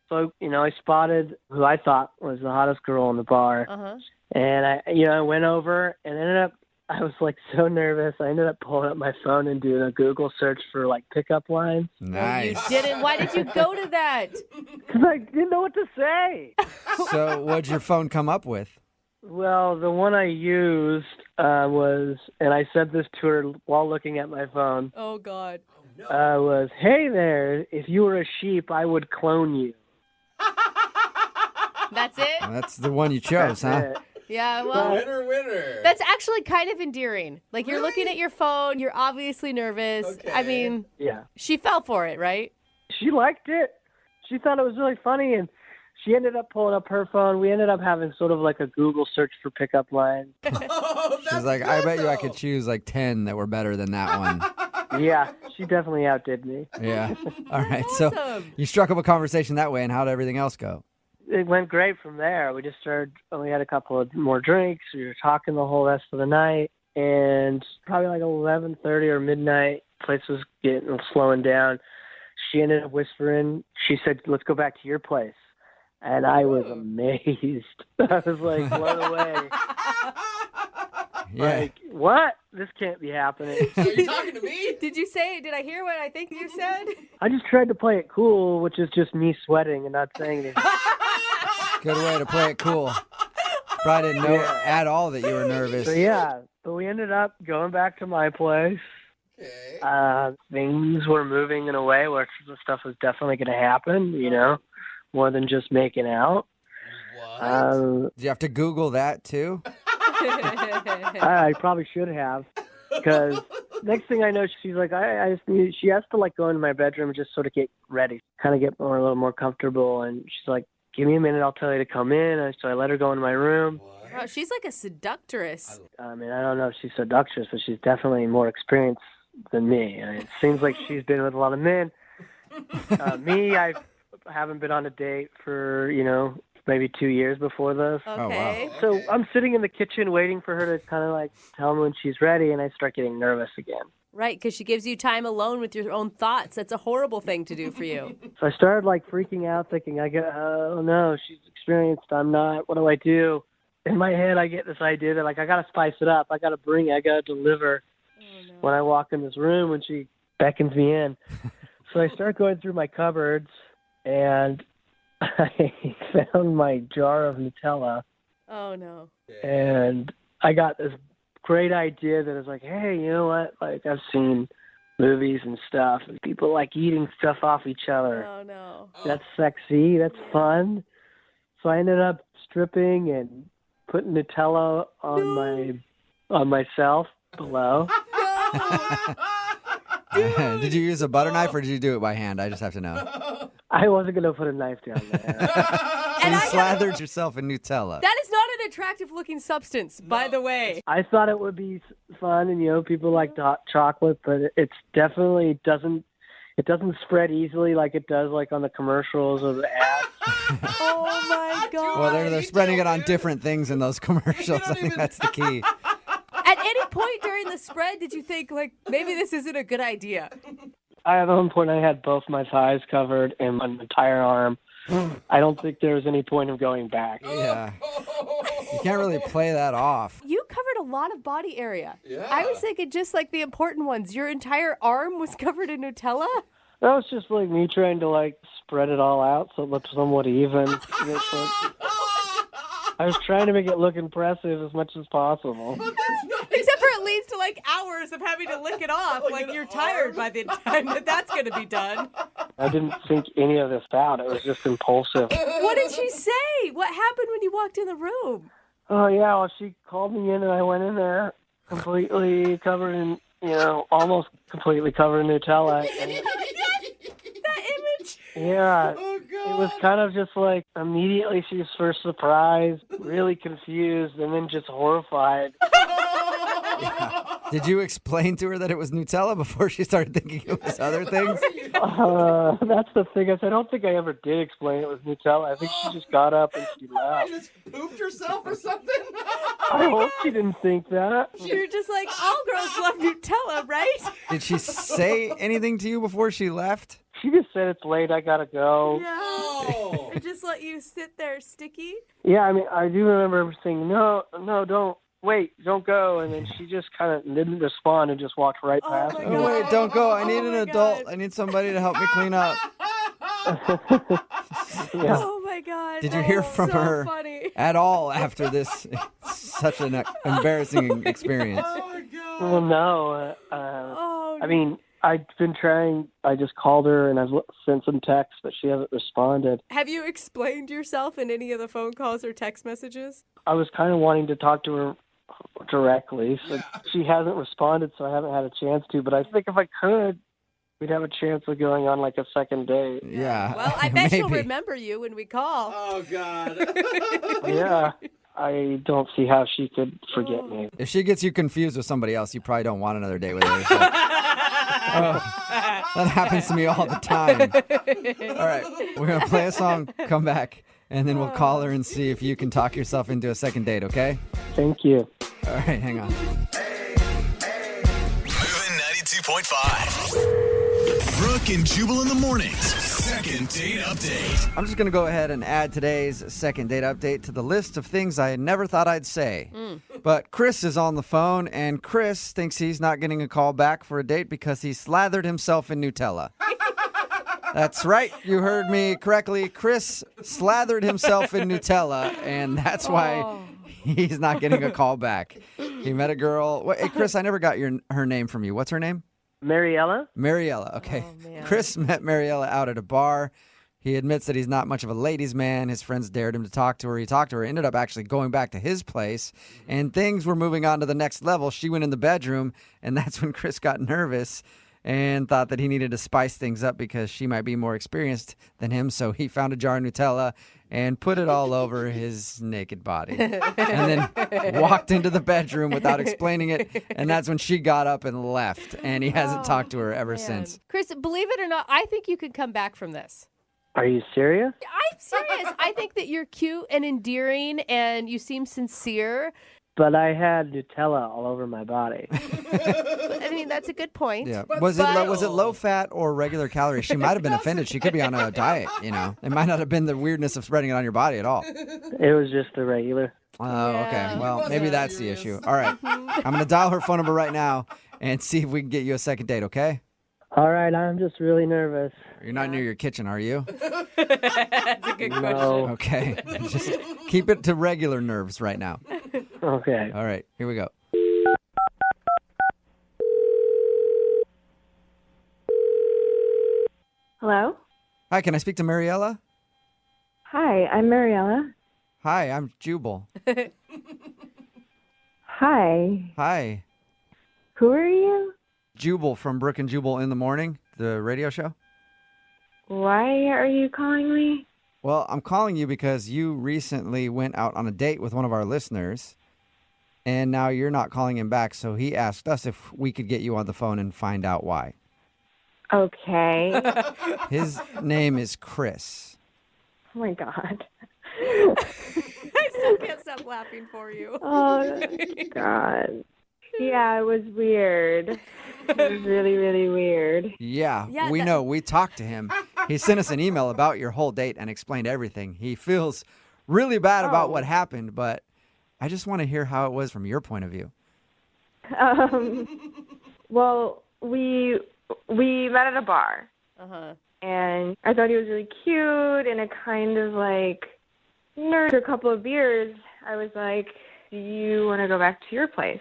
So, I spotted who I thought was the hottest girl in the bar. Uh-huh. And I went over and I was like so nervous. I ended up pulling up my phone and doing a Google search for like pickup lines. Nice. You didn't. Why did you go to that? Because I didn't know what to say. So what'd your phone come up with? Well, the one I used was, and I said this to her while looking at my phone, Oh, God. was, "Hey there, if you were a sheep, I would clone you." That's it? Well, that's the one you chose, huh? That's it. Yeah, well, Winner. that's actually kind of endearing. Like, you're looking at your phone, you're obviously nervous. Okay. I mean, Yeah. she fell for it, right? She liked it. She thought it was really funny, and she ended up pulling up her phone. We ended up having sort of like a Google search for pickup lines. She's like, I bet you I could choose like 10 that were better than that one. Yeah, she definitely outdid me. Yeah. All right. So you struck up a conversation that way, and how did everything else go? It went great from there. We just we had a couple of more drinks. We were talking the whole rest of the night, and probably like 11:30 or midnight, place was slowing down. She ended up whispering. She said, "Let's go back to your place." And I was amazed. I was like blown away. Yeah. Like, what? This can't be happening. Are you talking to me? Did I hear what I think you said? I just tried to play it cool, which is just me sweating and not saying anything. Good way to play it cool. Probably didn't know at all that you were nervous. But we ended up going back to my place. Okay. Things were moving in a way where the stuff was definitely going to happen, more than just making out. What? Did you have to Google that too? I probably should have, because next thing I know, she's like, she has to like go into my bedroom and just sort of get ready, kind of get a little more comfortable. And she's like, "Give me a minute, I'll tell you to come in." And so I let her go into my room. Wow, she's like a seductress. I mean, I don't know if she's seductress, but she's definitely more experienced than me. I mean, it seems like she's been with a lot of men. Me, I haven't been on a date for, maybe 2 years before this. Okay. Oh, wow. So I'm sitting in the kitchen waiting for her to kind of like tell me when she's ready, and I start getting nervous again. Right, because she gives you time alone with your own thoughts. That's a horrible thing to do for you. So I started like freaking out, thinking, oh no, she's experienced, I'm not. What do I do? In my head, I get this idea that like I gotta spice it up. I gotta deliver when I walk in this room when she beckons me in. So I start going through my cupboards, and I found my jar of Nutella. Oh, no. And I got this great idea that is like, hey, you know what? Like, I've seen movies and stuff, and people like eating stuff off each other. Oh, no. That's sexy. That's fun. So I ended up stripping and putting Nutella on myself below. Did you use a butter knife or did you do it by hand? I just have to know. I wasn't going to put a knife down there. So you slathered yourself in Nutella. That is not an attractive-looking substance, by the way. I thought it would be fun, and people like hot chocolate, but it's definitely doesn't spread easily like it does like on the commercials or the ads. Oh my God. Well, they're spreading it on different things in those commercials. I think that's the key. At any point during the spread, did you think, like, maybe this isn't a good idea? At one point, I had both my thighs covered and my entire arm. I don't think there was any point of going back. Yeah. You can't really play that off. You covered a lot of body area. Yeah. I was thinking just like the important ones. Your entire arm was covered in Nutella? That was just like me trying to like spread it all out so it looked somewhat even. I was trying to make it look impressive as much as possible. Except for it leads to like hours of having to lick it off. Like you're tired by the time that's going to be done. I didn't think any of this out. It was just impulsive. What did she say? What happened when you walked in the room? Oh, yeah. Well, she called me in and I went in there completely covered in, almost completely covered in Nutella. And that image. Yeah. Oh, God. It was kind of just like immediately she was first surprised, really confused, and then just horrified. Yeah. Did you explain to her that it was Nutella before she started thinking it was other things? That's the thing. I don't think I ever did explain it was Nutella. I think she just got up and she left. Just pooped herself or something? I hope she didn't think that. You're just like, all girls love Nutella, right? Did she say anything to you before she left? She just said it's late, I gotta go. No. And just let you sit there sticky? Yeah, I mean, I do remember saying, no, don't. Wait, don't go. And then she just kind of didn't respond and just walked right past me. Oh, wait, don't go. I need an adult. I need somebody to help me clean up. Yeah. Oh, my God. Did you hear from her at all after this such an embarrassing experience? Oh, my God. Well, no. I mean, I've been trying. I just called her and I've sent some texts, but she hasn't responded. Have you explained yourself in any of the phone calls or text messages? I was kind of wanting to talk to her directly. So she hasn't responded, so I haven't had a chance to. But I think if I could, we'd have a chance of going on like a second date. Yeah. Well, I bet she'll remember you when we call. Oh, God. Yeah. I don't see how she could forget me. If she gets you confused with somebody else, you probably don't want another date with her. So. That happens to me all the time. All right. We're going to play a song, come back, and then we'll call her and see if you can talk yourself into a second date, okay? Thank you. All right, hang on. Moving 92.5. Brooke and Jubal in the mornings. Second date update. I'm just going to go ahead and add today's second date update to the list of things I never thought I'd say. But Chris is on the phone, and Chris thinks he's not getting a call back for a date because he slathered himself in Nutella. That's right. You heard me correctly. Chris slathered himself in Nutella, and that's why he's not getting a call back. He met a girl. Hey, Chris, I never got her name from you. What's her name? Mariella? Mariella, okay. Chris met Mariella out at a bar. He admits that he's not much of a ladies' man. His friends dared him to talk to her. He talked to her, ended up actually going back to his place, and things were moving on to the next level. She went in the bedroom, and that's when Chris got nervous and thought that he needed to spice things up because she might be more experienced than him. So he found a jar of Nutella and put it all over his naked body and then walked into the bedroom without explaining it. And that's when she got up and left. And he hasn't talked to her ever since. Chris, believe it or not, I think you could come back from this. Are you serious? I'm serious. I think that you're cute and endearing and you seem sincere. But I had Nutella all over my body. I mean, that's a good point. Yeah. Was it low fat or regular calories? She might have been offended. She could be on a diet, It might not have been the weirdness of spreading it on your body at all. It was just the regular. Oh, okay. Well, maybe that's the issue. All right. I'm going to dial her phone number right now and see if we can get you a second date, okay? All right. I'm just really nervous. You're not near your kitchen, are you? That's a good question. Okay. Just keep it to regular nerves right now. Okay. All right. Here we go. Hello? Hi, can I speak to Mariella? Hi, I'm Mariella. Hi, I'm Jubal. Hi. Hi. Who are you? Jubal from Brooke and Jubal in the Morning, the radio show. Why are you calling me? Well, I'm calling you because you recently went out on a date with one of our listeners, and now you're not calling him back, so he asked us if we could get you on the phone and find out why. Okay. His name is Chris. Oh, my God. I still can't stop laughing for you. Oh, God. Yeah, it was weird. It was really, really weird. Yeah, Yeah, we know. We talked to him. He sent us an email about your whole date and explained everything. He feels really bad about what happened, but I just want to hear how it was from your point of view. Well, we met at a bar, and I thought he was really cute, and it kind of like, after a couple of beers, I was like, do you want to go back to your place?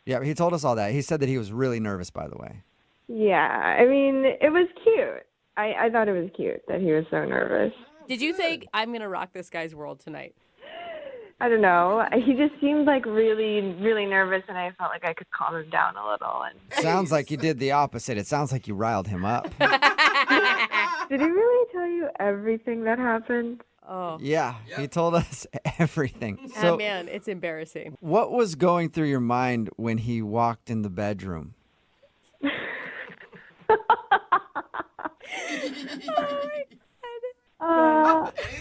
Yeah, he told us all that. He said that he was really nervous, by the way. Yeah, I mean, it was cute. I thought it was cute that he was so nervous. Did you think, I'm going to rock this guy's world tonight? I don't know. He just seemed like really, really nervous, and I felt like I could calm him down a little. And Sounds like you did the opposite. It sounds like you riled him up. Did he really tell you everything that happened? Oh. Yeah, he told us everything. Oh, So, man, it's embarrassing. what was going through your mind when he walked in the bedroom?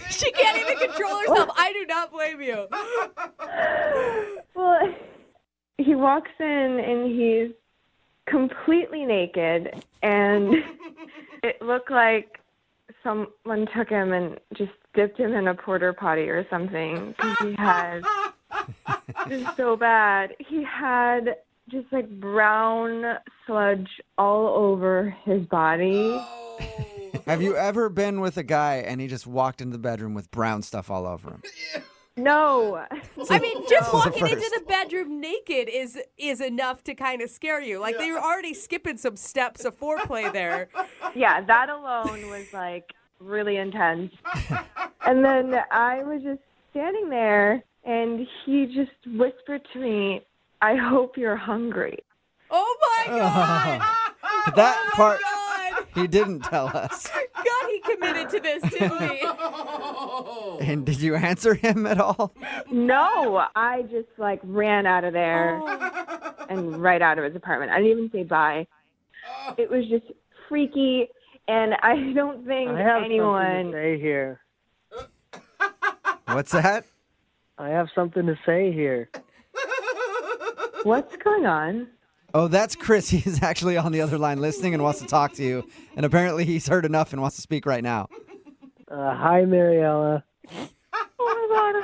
She can't even control herself. I do not blame you. Well, he walks in and he's completely naked, and it looked like someone took him and just dipped him in a porta potty or something. 'Cause he had, it was so bad. He had just like brown sludge all over his body. Have you ever been with a guy and he just walked into the bedroom with brown stuff all over him? No. I mean, just was the walking into first. the bedroom naked is enough to kind of scare you. Like, they were already skipping some steps of foreplay there. Yeah, that alone was like really intense. And then I was just standing there, and he just whispered to me, "I hope you're hungry." Oh my God! That part God! he didn't tell us. God, he committed to this, didn't he? And did you answer him at all? No, I just like ran out of there and right out of his apartment. I didn't even say bye. It was just freaky, and I don't think I have anyone. something to say here. What's that? I have something to say here. What's going on? Oh, that's Chris. He's actually on the other line listening and wants to talk to you. And apparently he's heard enough and wants to speak right now. Hi, Mariella. Oh my God,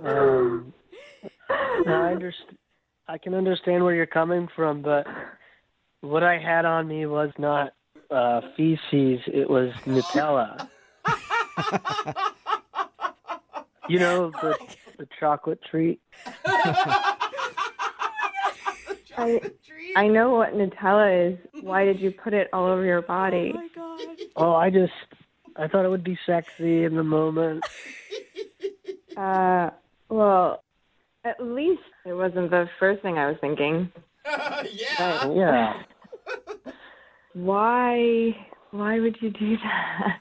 hi. I can understand where you're coming from, but what I had on me was not feces. It was Nutella. You know, the chocolate treat. I know what Nutella is. Why did you put it all over your body? Oh, I thought it would be sexy in the moment. Well, at least it wasn't the first thing I was thinking. Yeah. Why would you do that?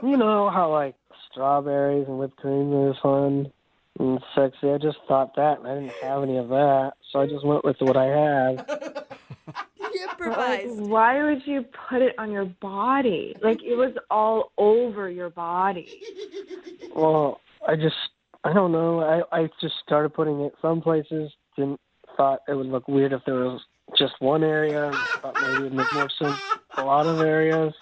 You know how, like, strawberries and whipped cream are fun and sexy. I just thought that, and I didn't have any of that, so I just went with what I had. He improvised. Like, why would you put it on your body? Like, it was all over your body. Well, I don't know. I just started putting it some places. Thought it would look weird if there was just one area. Thought maybe it would make more sense a lot of areas.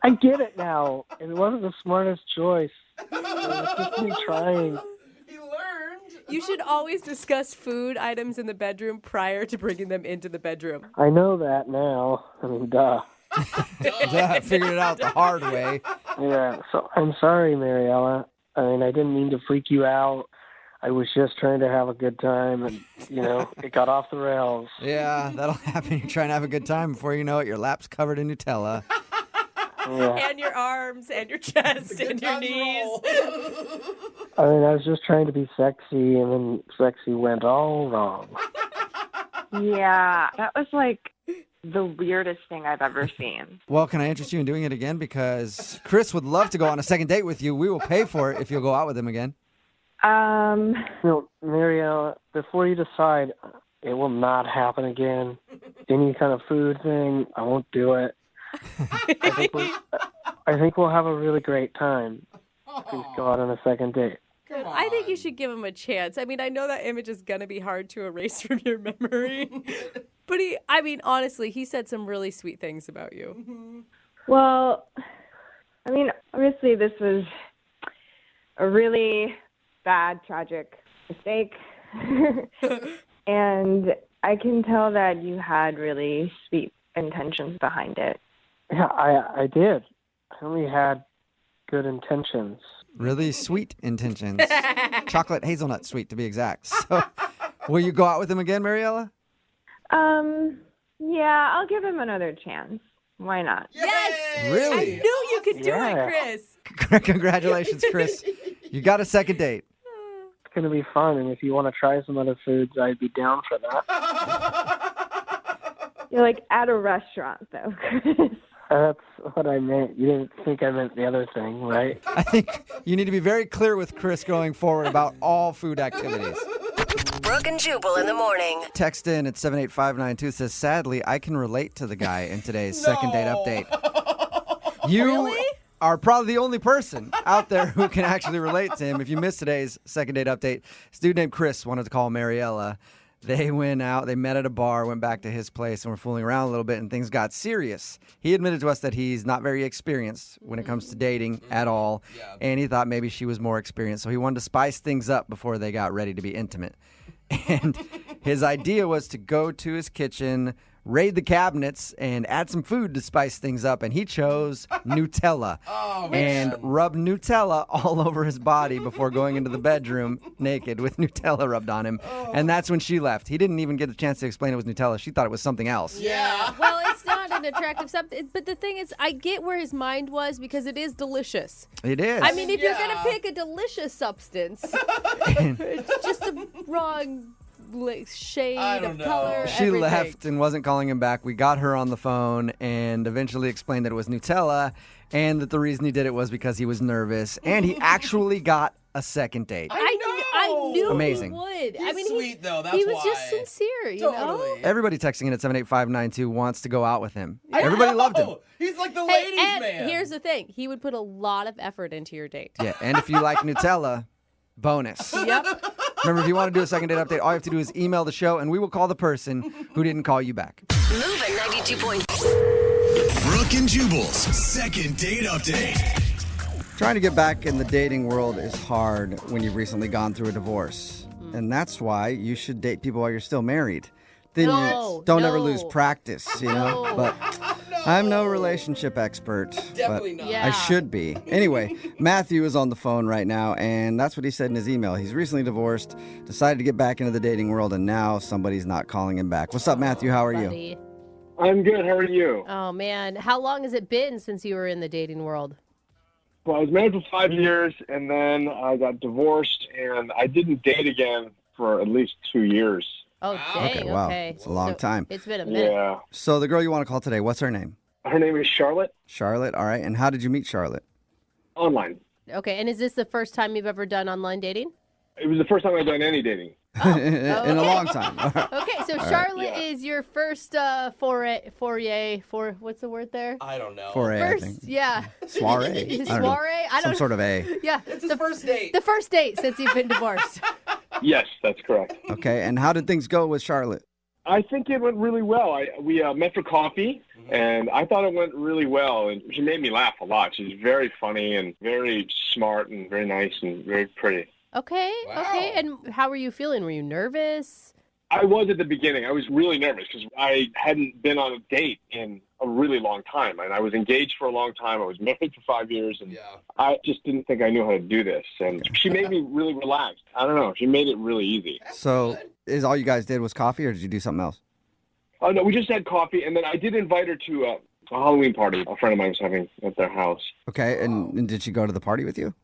I get it now. It wasn't the smartest choice. It was just me trying. You should always discuss food items in the bedroom prior to bringing them into the bedroom. I know that now. I mean, duh. I figured it out the hard way. Yeah, so I'm sorry, Mariella. I mean, I didn't mean to freak you out. I was just trying to have a good time, and, it got off the rails. Yeah, that'll happen. You're trying to have a good time. Before you know it, your lap's covered in Nutella. Yeah. And your arms, and your chest, and your knees. I mean, I was just trying to be sexy, and then sexy went all wrong. Yeah, that was like the weirdest thing I've ever seen. Well, can I interest you in doing it again? Because Chris would love to go on a second date with you. We will pay for it if you'll go out with him again. Mariella, before you decide, it will not happen again. Any kind of food thing, I won't do it. I think we'll have a really great time. Please go out on a second date. Good. I think you should give him a chance. I mean, I know that image is going to be hard to erase from your memory. But honestly, he said some really sweet things about you. Well, obviously this was a really bad, tragic mistake. And I can tell that you had really sweet intentions behind it. Yeah, I did. I only had good intentions. Really sweet intentions. Chocolate hazelnut sweet, to be exact. So, will you go out with him again, Mariella? Yeah, I'll give him another chance. Why not? Yes! Really? I knew you could do it, Chris. Congratulations, Chris. You got a second date. It's going to be fun, and if you want to try some other foods, I'd be down for that. You're like at a restaurant, though, Chris. That's what I meant. You didn't think I meant the other thing, right? I think you need to be very clear with Chris going forward about all food activities. Brooke and Jubal in the morning. Text in at 78592 says, sadly, I can relate to the guy in today's second date update. You are probably the only person out there who can actually relate to him. If you missed today's second date update, this dude named Chris wanted to call Mariella. They went out, they met at a bar, went back to his place, and were fooling around a little bit, and things got serious. He admitted to us that he's not very experienced when it comes to dating at all, and he thought maybe she was more experienced, so he wanted to spice things up before they got ready to be intimate. And his idea was to go to his kitchen, raid the cabinets, and add some food to spice things up. And he chose Nutella and rubbed Nutella all over his body before going into the bedroom naked with Nutella rubbed on him. And that's when she left. He didn't even get a chance to explain it was Nutella. She thought it was something else. Yeah. Well, it's not an attractive substance. But the thing is, I get where his mind was because it is delicious. It is. I mean, if you're going to pick a delicious substance, it's just the wrong shade of color. She everything. left and wasn't calling him back. We got her on the phone and eventually explained that it was Nutella and that the reason he did it was because he was nervous. And he actually got a second date. I knew Amazing. he would. He's sweet, though. That's he was why. just sincere, you know? Everybody texting in at 78592 wants to go out with him. Everybody loved him. He's like the Hey, ladies' and man. here's the thing. He would put a lot of effort into your date. Yeah, and if you like Nutella, bonus. Yep. Remember, if you want to do a second date update, all you have to do is email the show, and we will call the person who didn't call you back. Moving 92.5. Brooke and Jubal's second date update. Trying to get back in the dating world is hard when you've recently gone through a divorce. And that's why you should date people while you're still married. Then you don't ever lose practice, you know? But I'm no relationship expert. Definitely but not. I should be. Anyway, Matthew is on the phone right now, and that's what he said in his email. He's recently divorced, decided to get back into the dating world, and now somebody's not calling him back. What's up, Matthew? How are you? I'm good. How are you? Oh, man. How long has it been since you were in the dating world? Well, I was married for 5 years, and then I got divorced, and I didn't date again for at least 2 years. Oh, dang. Okay, wow. It's a long time. It's been a minute. Yeah. So the girl you want to call today, what's her name? Her name is Charlotte. Charlotte, all right. And how did you meet Charlotte? Online. Okay, and is this the first time you've ever done online dating? It was the first time I've done any dating. In a long time. Okay, so All right. Charlotte is your first foray, what's the word there? I don't know. Foray, I First, think. yeah. Soiree? I don't know. Soiree? I don't Some sort of A. Yeah. It's his first date. The first date since you've been divorced. Yes, that's correct. Okay, and how did things go with Charlotte? I think it went really well. We met for coffee, and I thought it went really well. And she made me laugh a lot. She's very funny and very smart and very nice and very pretty. Okay, okay. And how were you feeling? Were you nervous? I was at the beginning. I was really nervous because I hadn't been on a date in a really long time. And I was engaged for a long time. I was married for 5 years. And I just didn't think I knew how to do this. And she made me really relaxed. I don't know. She made it really easy. So is all you guys did was coffee, or did you do something else? Oh, no, we just had coffee. And then I did invite her to a Halloween party a friend of mine was having at their house. Okay, and did she go to the party with you?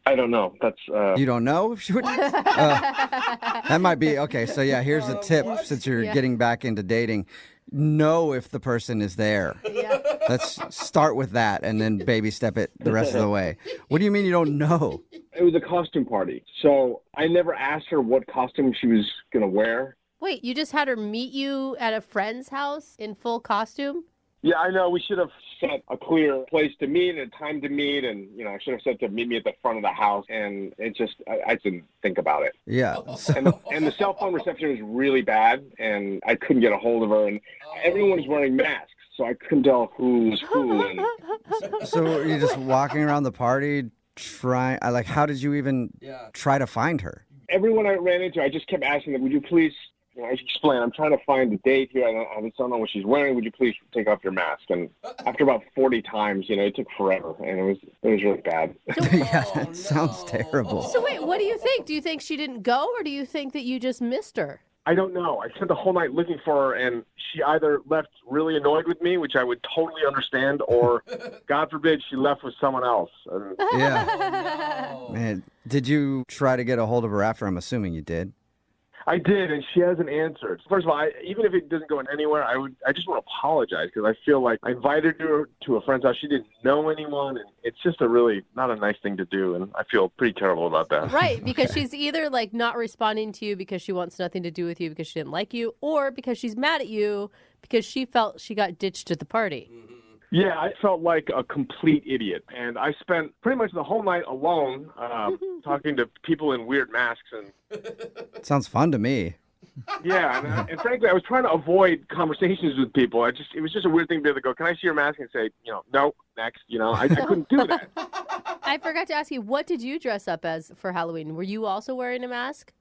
I don't know. That's You don't know if she would? That might be. Okay, so yeah, here's a tip since you're getting back into dating. Know if the person is there. Yeah. Let's start with that and then baby step it the rest of the way. What do you mean you don't know? It was a costume party. So I never asked her what costume she was going to wear. Wait, you just had her meet you at a friend's house in full costume? Yeah, I know. We should have set a clear place to meet and a time to meet, and I should have said to meet me at the front of the house. And it just, I didn't think about it. Yeah. And the cell phone reception was really bad, and I couldn't get a hold of her. And everyone was wearing masks, so I couldn't tell who was who. And So you're just walking around the party trying, how did you even try to find her? everyone I ran into, I just kept asking them, would you please, I explain, I'm trying to find the date here. I just don't know what she's wearing. Would you please take off your mask? And after about 40 times, it took forever, and it was really bad. Yeah, that sounds terrible. So wait, what do you think? Do you think she didn't go, or do you think that you just missed her? I don't know. I spent the whole night looking for her, and she either left really annoyed with me, which I would totally understand, or, God forbid, she left with someone else. And... Yeah. Man, did you try to get a hold of her after? I'm assuming you did. I did, and she hasn't answered. First of all, even if it doesn't go anywhere, I just want to apologize because I feel like I invited her to a friend's house. She didn't know anyone, and it's just not a nice thing to do, and I feel pretty terrible about that. Right, because she's either not responding to you because she wants nothing to do with you because she didn't like you, or because she's mad at you because she felt she got ditched at the party. Yeah, I felt like a complete idiot, and I spent pretty much the whole night alone talking to people in weird masks. And sounds fun to me. Yeah, and frankly, I was trying to avoid conversations with people. It was just a weird thing to be able to go, can I see your mask? And say, no, next. I couldn't do that. I forgot to ask you, what did you dress up as for Halloween? Were you also wearing a mask?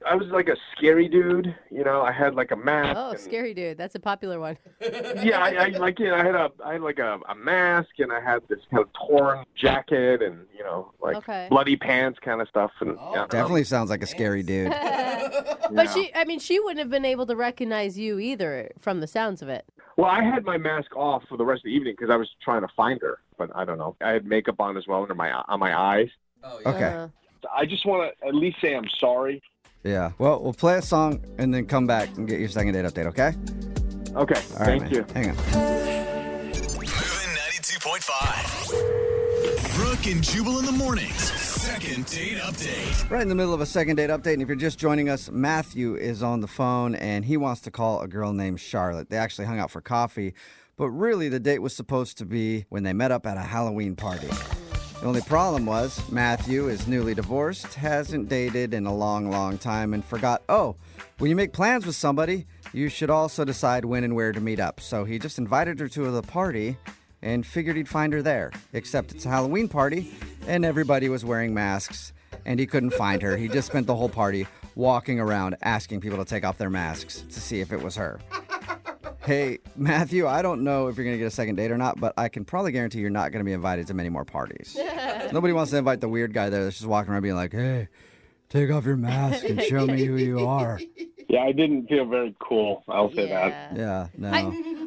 I was like a scary dude. I had like a mask. Oh, scary dude. That's a popular one. Yeah, I had a mask, and I had this kind of torn jacket, and bloody pants kind of stuff. And Definitely sounds like a scary dude. But she wouldn't have been able to recognize you either from the sounds of it. Well, I had my mask off for the rest of the evening because I was trying to find her, but I don't know. I had makeup on as well on my eyes. Oh, yeah. Okay. I just want to at least say I'm sorry. Yeah. Well, we'll play a song and then come back and get your second date update, okay? Okay. All right, Thank you. Hang on. Moving 92.5. Brooke and Jubal in the mornings. Second date update. Right in the middle of a second date update, and if you're just joining us, Matthew is on the phone, and he wants to call a girl named Charlotte. They actually hung out for coffee, but really the date was supposed to be when they met up at a Halloween party. The only problem was Matthew is newly divorced, hasn't dated in a long, long time, and forgot, when you make plans with somebody, you should also decide when and where to meet up. So he just invited her to the party and figured he'd find her there. Except it's a Halloween party, and everybody was wearing masks, and he couldn't find her. He just spent the whole party walking around asking people to take off their masks to see if it was her. Hey, Matthew, I don't know if you're going to get a second date or not, but I can probably guarantee you're not going to be invited to many more parties. Nobody wants to invite the weird guy there that's just walking around being like, hey, take off your mask and show me who you are. Yeah, I didn't feel very cool. I'll say that. Yeah, no.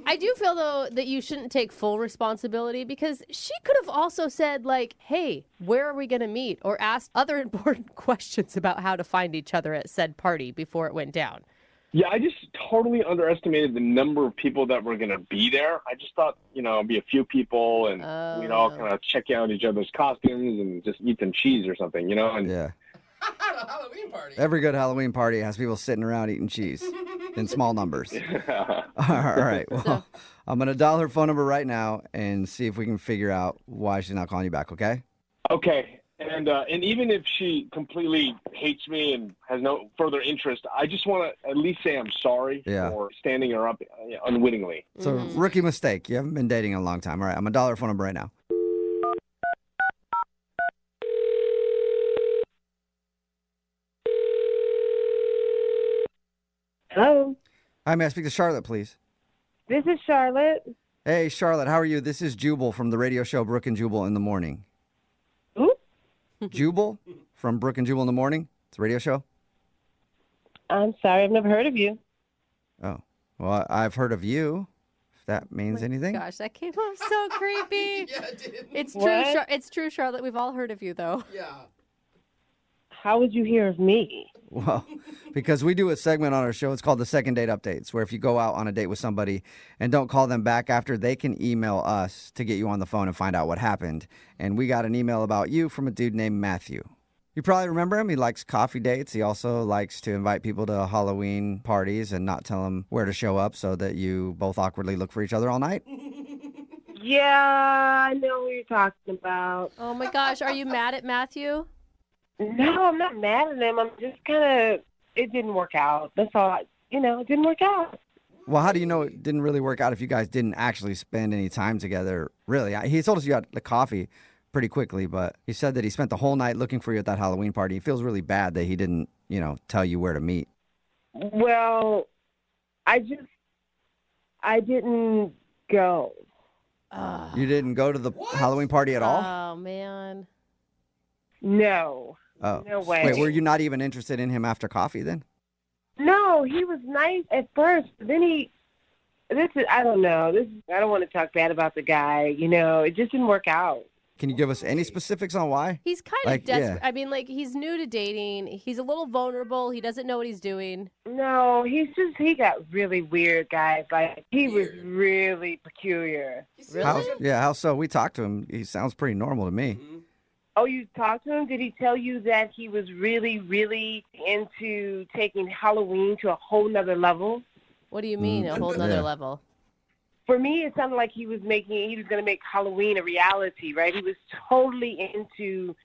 I do feel, though, that you shouldn't take full responsibility because she could have also said, hey, where are we going to meet? Or asked other important questions about how to find each other at said party before it went down. Yeah, I just totally underestimated the number of people that were going to be there. I just thought, it'd be a few people, and we'd all kind of check out each other's costumes and just eat some cheese or something, And yeah. Every good Halloween party has people sitting around eating cheese in small numbers. All right. Well, I'm going to dial her phone number right now and see if we can figure out why she's not calling you back, okay? Okay. And even if she completely hates me and has no further interest, I just want to at least say I'm sorry for standing her up unwittingly. It's a rookie mistake. You haven't been dating in a long time. All right, I'm going to dial her phone number right now. Hello. Hi, may I speak to Charlotte, please? This is Charlotte. Hey, Charlotte, how are you? This is Jubal from the radio show Brooke and Jubal in the Morning. Who? Jubal from Brooke and Jubal in the Morning. It's a radio show. I'm sorry, I've never heard of you. Oh, well, I've heard of you, if that means anything. Gosh, that came off so creepy. Yeah, it did. It's true. What? It's true, Charlotte. We've all heard of you, though. Yeah. How would you hear of me? Well, because we do a segment on our show. It's called the Second Date Updates, where if you go out on a date with somebody and don't call them back after, they can email us to get you on the phone and find out what happened. And we got an email about you from a dude named Matthew. You probably remember him. He likes coffee dates. He also likes to invite people to Halloween parties and not tell them where to show up so that you both awkwardly look for each other all night. Yeah, I know who you're talking about. Oh my gosh, are you mad at Matthew? No, I'm not mad at him. I'm just kind of, it didn't work out. That's all. It didn't work out. Well, how do you know it didn't really work out if you guys didn't actually spend any time together? Really, he told us you got the coffee pretty quickly, but he said that he spent the whole night looking for you at that Halloween party. He feels really bad that he didn't, tell you where to meet. Well, I didn't go. You didn't go to the Halloween party at all? Oh, man. No. Oh. No way. Wait, were you not even interested in him after coffee then? No, he was nice at first. Then I don't know. I don't want to talk bad about the guy. It just didn't work out. Can you give us any specifics on why? He's kind of desperate. Yeah. I mean, he's new to dating. He's a little vulnerable. He doesn't know what he's doing. No, he got really weird, guys. He was really peculiar. Really? How so? We talked to him. He sounds pretty normal to me. Mm-hmm. Oh, you talked to him? Did he tell you that he was really, really into taking Halloween to a whole nother level? What do you mean, a whole nother level? For me, it sounded like he was going to make Halloween a reality, right? He was totally into,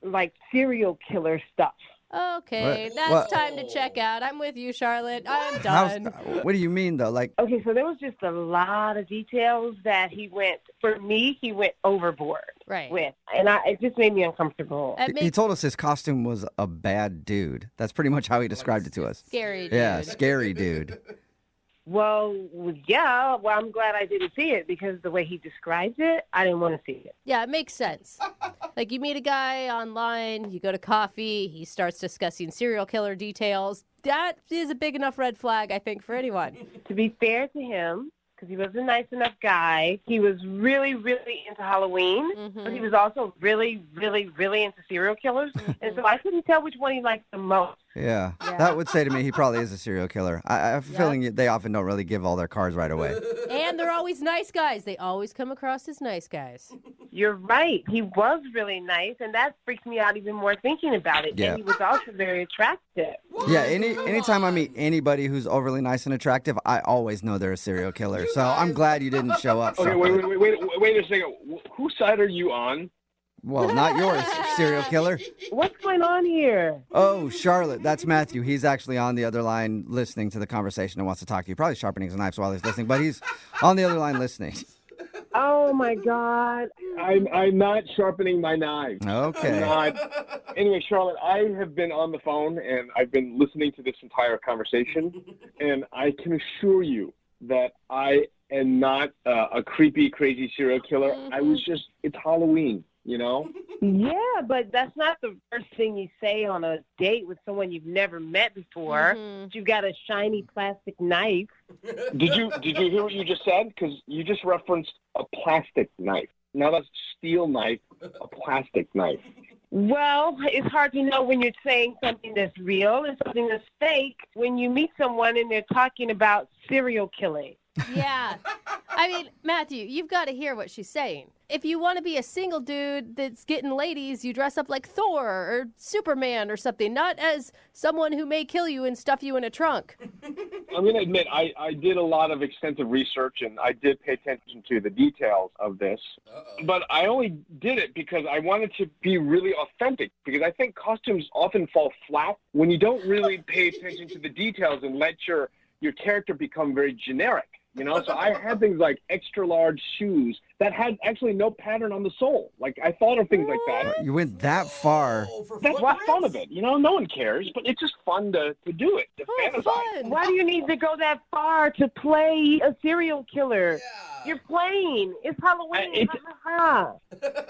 serial killer stuff. Okay, that's time to check out. I'm with you, Charlotte. I'm done. What do you mean, though? Okay, so there was just a lot of details that he went overboard with. And it just made me uncomfortable. He told us his costume was a bad dude. That's pretty much how he described it to us. Scary dude. Yeah, scary dude. Well, yeah. Well, I'm glad I didn't see it because the way he describes it, I didn't want to see it. Yeah, it makes sense. You meet a guy online, you go to coffee, he starts discussing serial killer details. That is a big enough red flag, I think, for anyone. To be fair to him, because he was a nice enough guy, he was really, really into Halloween, but he was also really, really, really into serial killers. And so I couldn't tell which one he liked the most. Yeah, that would say to me he probably is a serial killer. I have a feeling they often don't really give all their cards right away. And they're always nice guys. They always come across as nice guys. You're right. He was really nice, and that freaks me out even more thinking about it. Yeah. And he was also very attractive. Yeah, anytime I meet anybody who's overly nice and attractive, I always know they're a serial killer. So I'm glad you didn't show up. Okay, wait a second. Whose side are you on? Well, not yours, serial killer. What's going on here? Oh, Charlotte, that's Matthew. He's actually on the other line listening to the conversation and wants to talk to you. Probably sharpening his knives while he's listening, but he's on the other line listening. Oh, my God. I'm not sharpening my knives. Okay. I'm not. Anyway, Charlotte, I have been on the phone, and I've been listening to this entire conversation, and I can assure you that I am not a creepy, crazy serial killer. It's Halloween. Yeah, but that's not the first thing you say on a date with someone you've never met before. You've got a shiny plastic knife. Did you hear what you just said? Because you just referenced a plastic knife. Now that's steel knife, a plastic knife. Well, it's hard to know when you're saying something that's real and something that's fake when you meet someone and they're talking about serial killing. Yeah. I mean, Matthew, you've got to hear what she's saying. If you want to be a single dude that's getting ladies, you dress up like Thor or Superman or something, not as someone who may kill you and stuff you in a trunk. I'm going to admit, I did a lot of extensive research, and I did pay attention to the details of this. But I only did it because I wanted to be really authentic, because I think costumes often fall flat when you don't really pay attention to the details and let your character become very generic. So I had things like extra large shoes that had actually no pattern on the sole. I thought of things like that. You went that far. That's the fun of it. No one cares, but it's just fun to do it, to fantasize. Why do you need to go that far to play a serial killer? Yeah. You're playing. It's Halloween.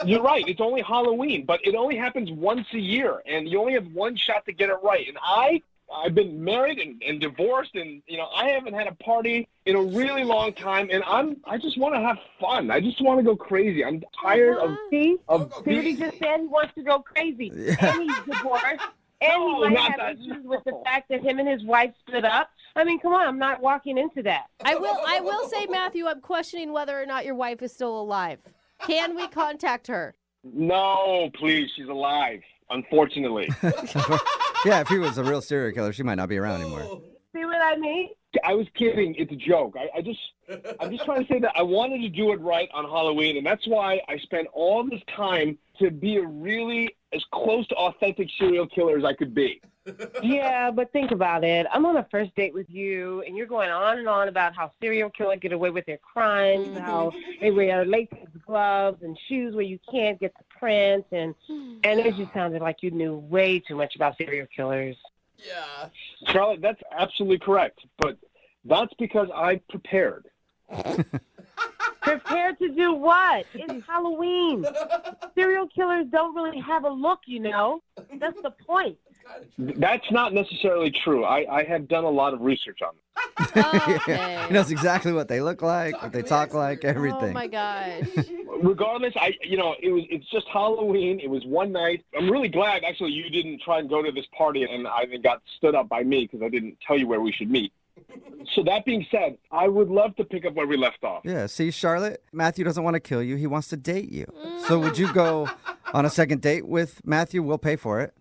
You're right. It's only Halloween, but it only happens once a year, and you only have one shot to get it right. And I've been married and divorced, and I haven't had a party in a really long time, and I just want to have fun. I just want to go crazy. I'm tired of See what he just said? He wants to go crazy. And he's divorced. And he might have issues with the fact that him and his wife split up. I mean, come on, I'm not walking into that. I will say, Matthew, I'm questioning whether or not your wife is still alive. Can we contact her? No, please. She's alive, unfortunately. Yeah, if he was a real serial killer, she might not be around anymore. See what I mean? I was kidding. It's a joke. I'm just trying to say that I wanted to do it right on Halloween, and that's why I spent all this time to be as close to authentic serial killer as I could be. Yeah, but think about it. I'm on a first date with you, and you're going on and on about how serial killers get away with their crimes, how they wear latex gloves and shoes where you can't get the prints, and it just sounded like you knew way too much about serial killers. Yeah. Charlotte, that's absolutely correct, but that's because I prepared. Prepared to do what? It's Halloween. Serial killers don't really have a look, you know. That's the point. That's not necessarily true. I have done a lot of research on them. Yeah. He knows exactly what they look like, what they talk like, everything. Oh my gosh. Regardless, it's just Halloween. It was one night. I'm really glad, actually, you didn't try and go to this party and I got stood up by me because I didn't tell you where we should meet. So that being said, I would love to pick up where we left off. Yeah, see, Charlotte, Matthew doesn't want to kill you. He wants to date you. So would you go on a second date with Matthew? We'll pay for it.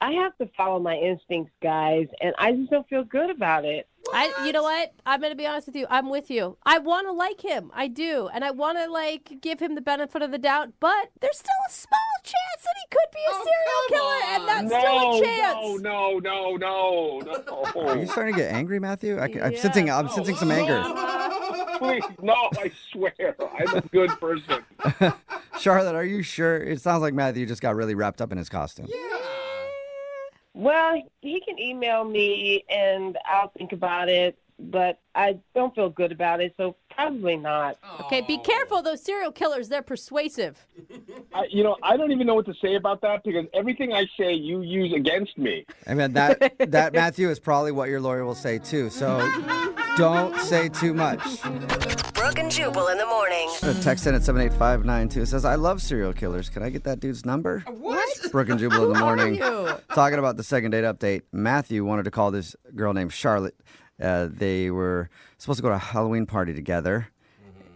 I have to follow my instincts, guys, and I just don't feel good about it. You know what? I'm going to be honest with you. I'm with you. I want to like him. I do. And I want to, give him the benefit of the doubt. But there's still a small chance that he could be a serial killer. And that's still a chance. No. Are you starting to get angry, Matthew? I'm sensing some anger. Please, no, I swear. I'm a good person. Charlotte, are you sure? It sounds like Matthew just got really wrapped up in his costume. Yeah. Well, he can email me and I'll think about it, but I don't feel good about it, so probably not. Okay, be careful. Those serial killers, they're persuasive. I don't even know what to say about that because everything I say you use against me. I mean, that Matthew is probably what your lawyer will say too, so don't say too much. Brooke and Jubal in the morning. A text in at 78592 says, I love serial killers. Can I get that dude's number? What? Brooke and Jubal in the morning. Who are you? Talking about the second date update. Matthew wanted to call this girl named Charlotte. They were supposed to go to a Halloween party together.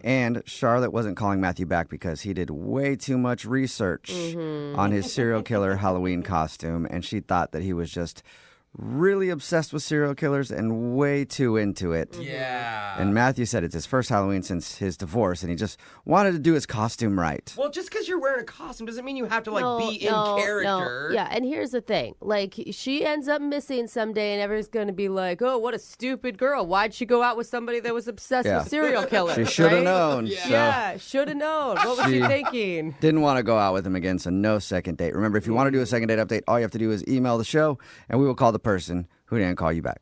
And Charlotte wasn't calling Matthew back because he did way too much research on his serial killer Halloween costume. And she thought that he was just really obsessed with serial killers and way too into it. Yeah. And Matthew said it's his first Halloween since his divorce, and he just wanted to do his costume right. Well, just because you're wearing a costume doesn't mean you have to be in character. No. Yeah, and here's the thing. She ends up missing someday, and everyone's going to be like, oh, what a stupid girl. Why'd she go out with somebody that was obsessed with serial killers? She should have right? known. Yeah, should have known. What was she thinking? Didn't want to go out with him again, so no second date. Remember, if you want to do a second date update, all you have to do is email the show, and we will call the person who didn't call you back.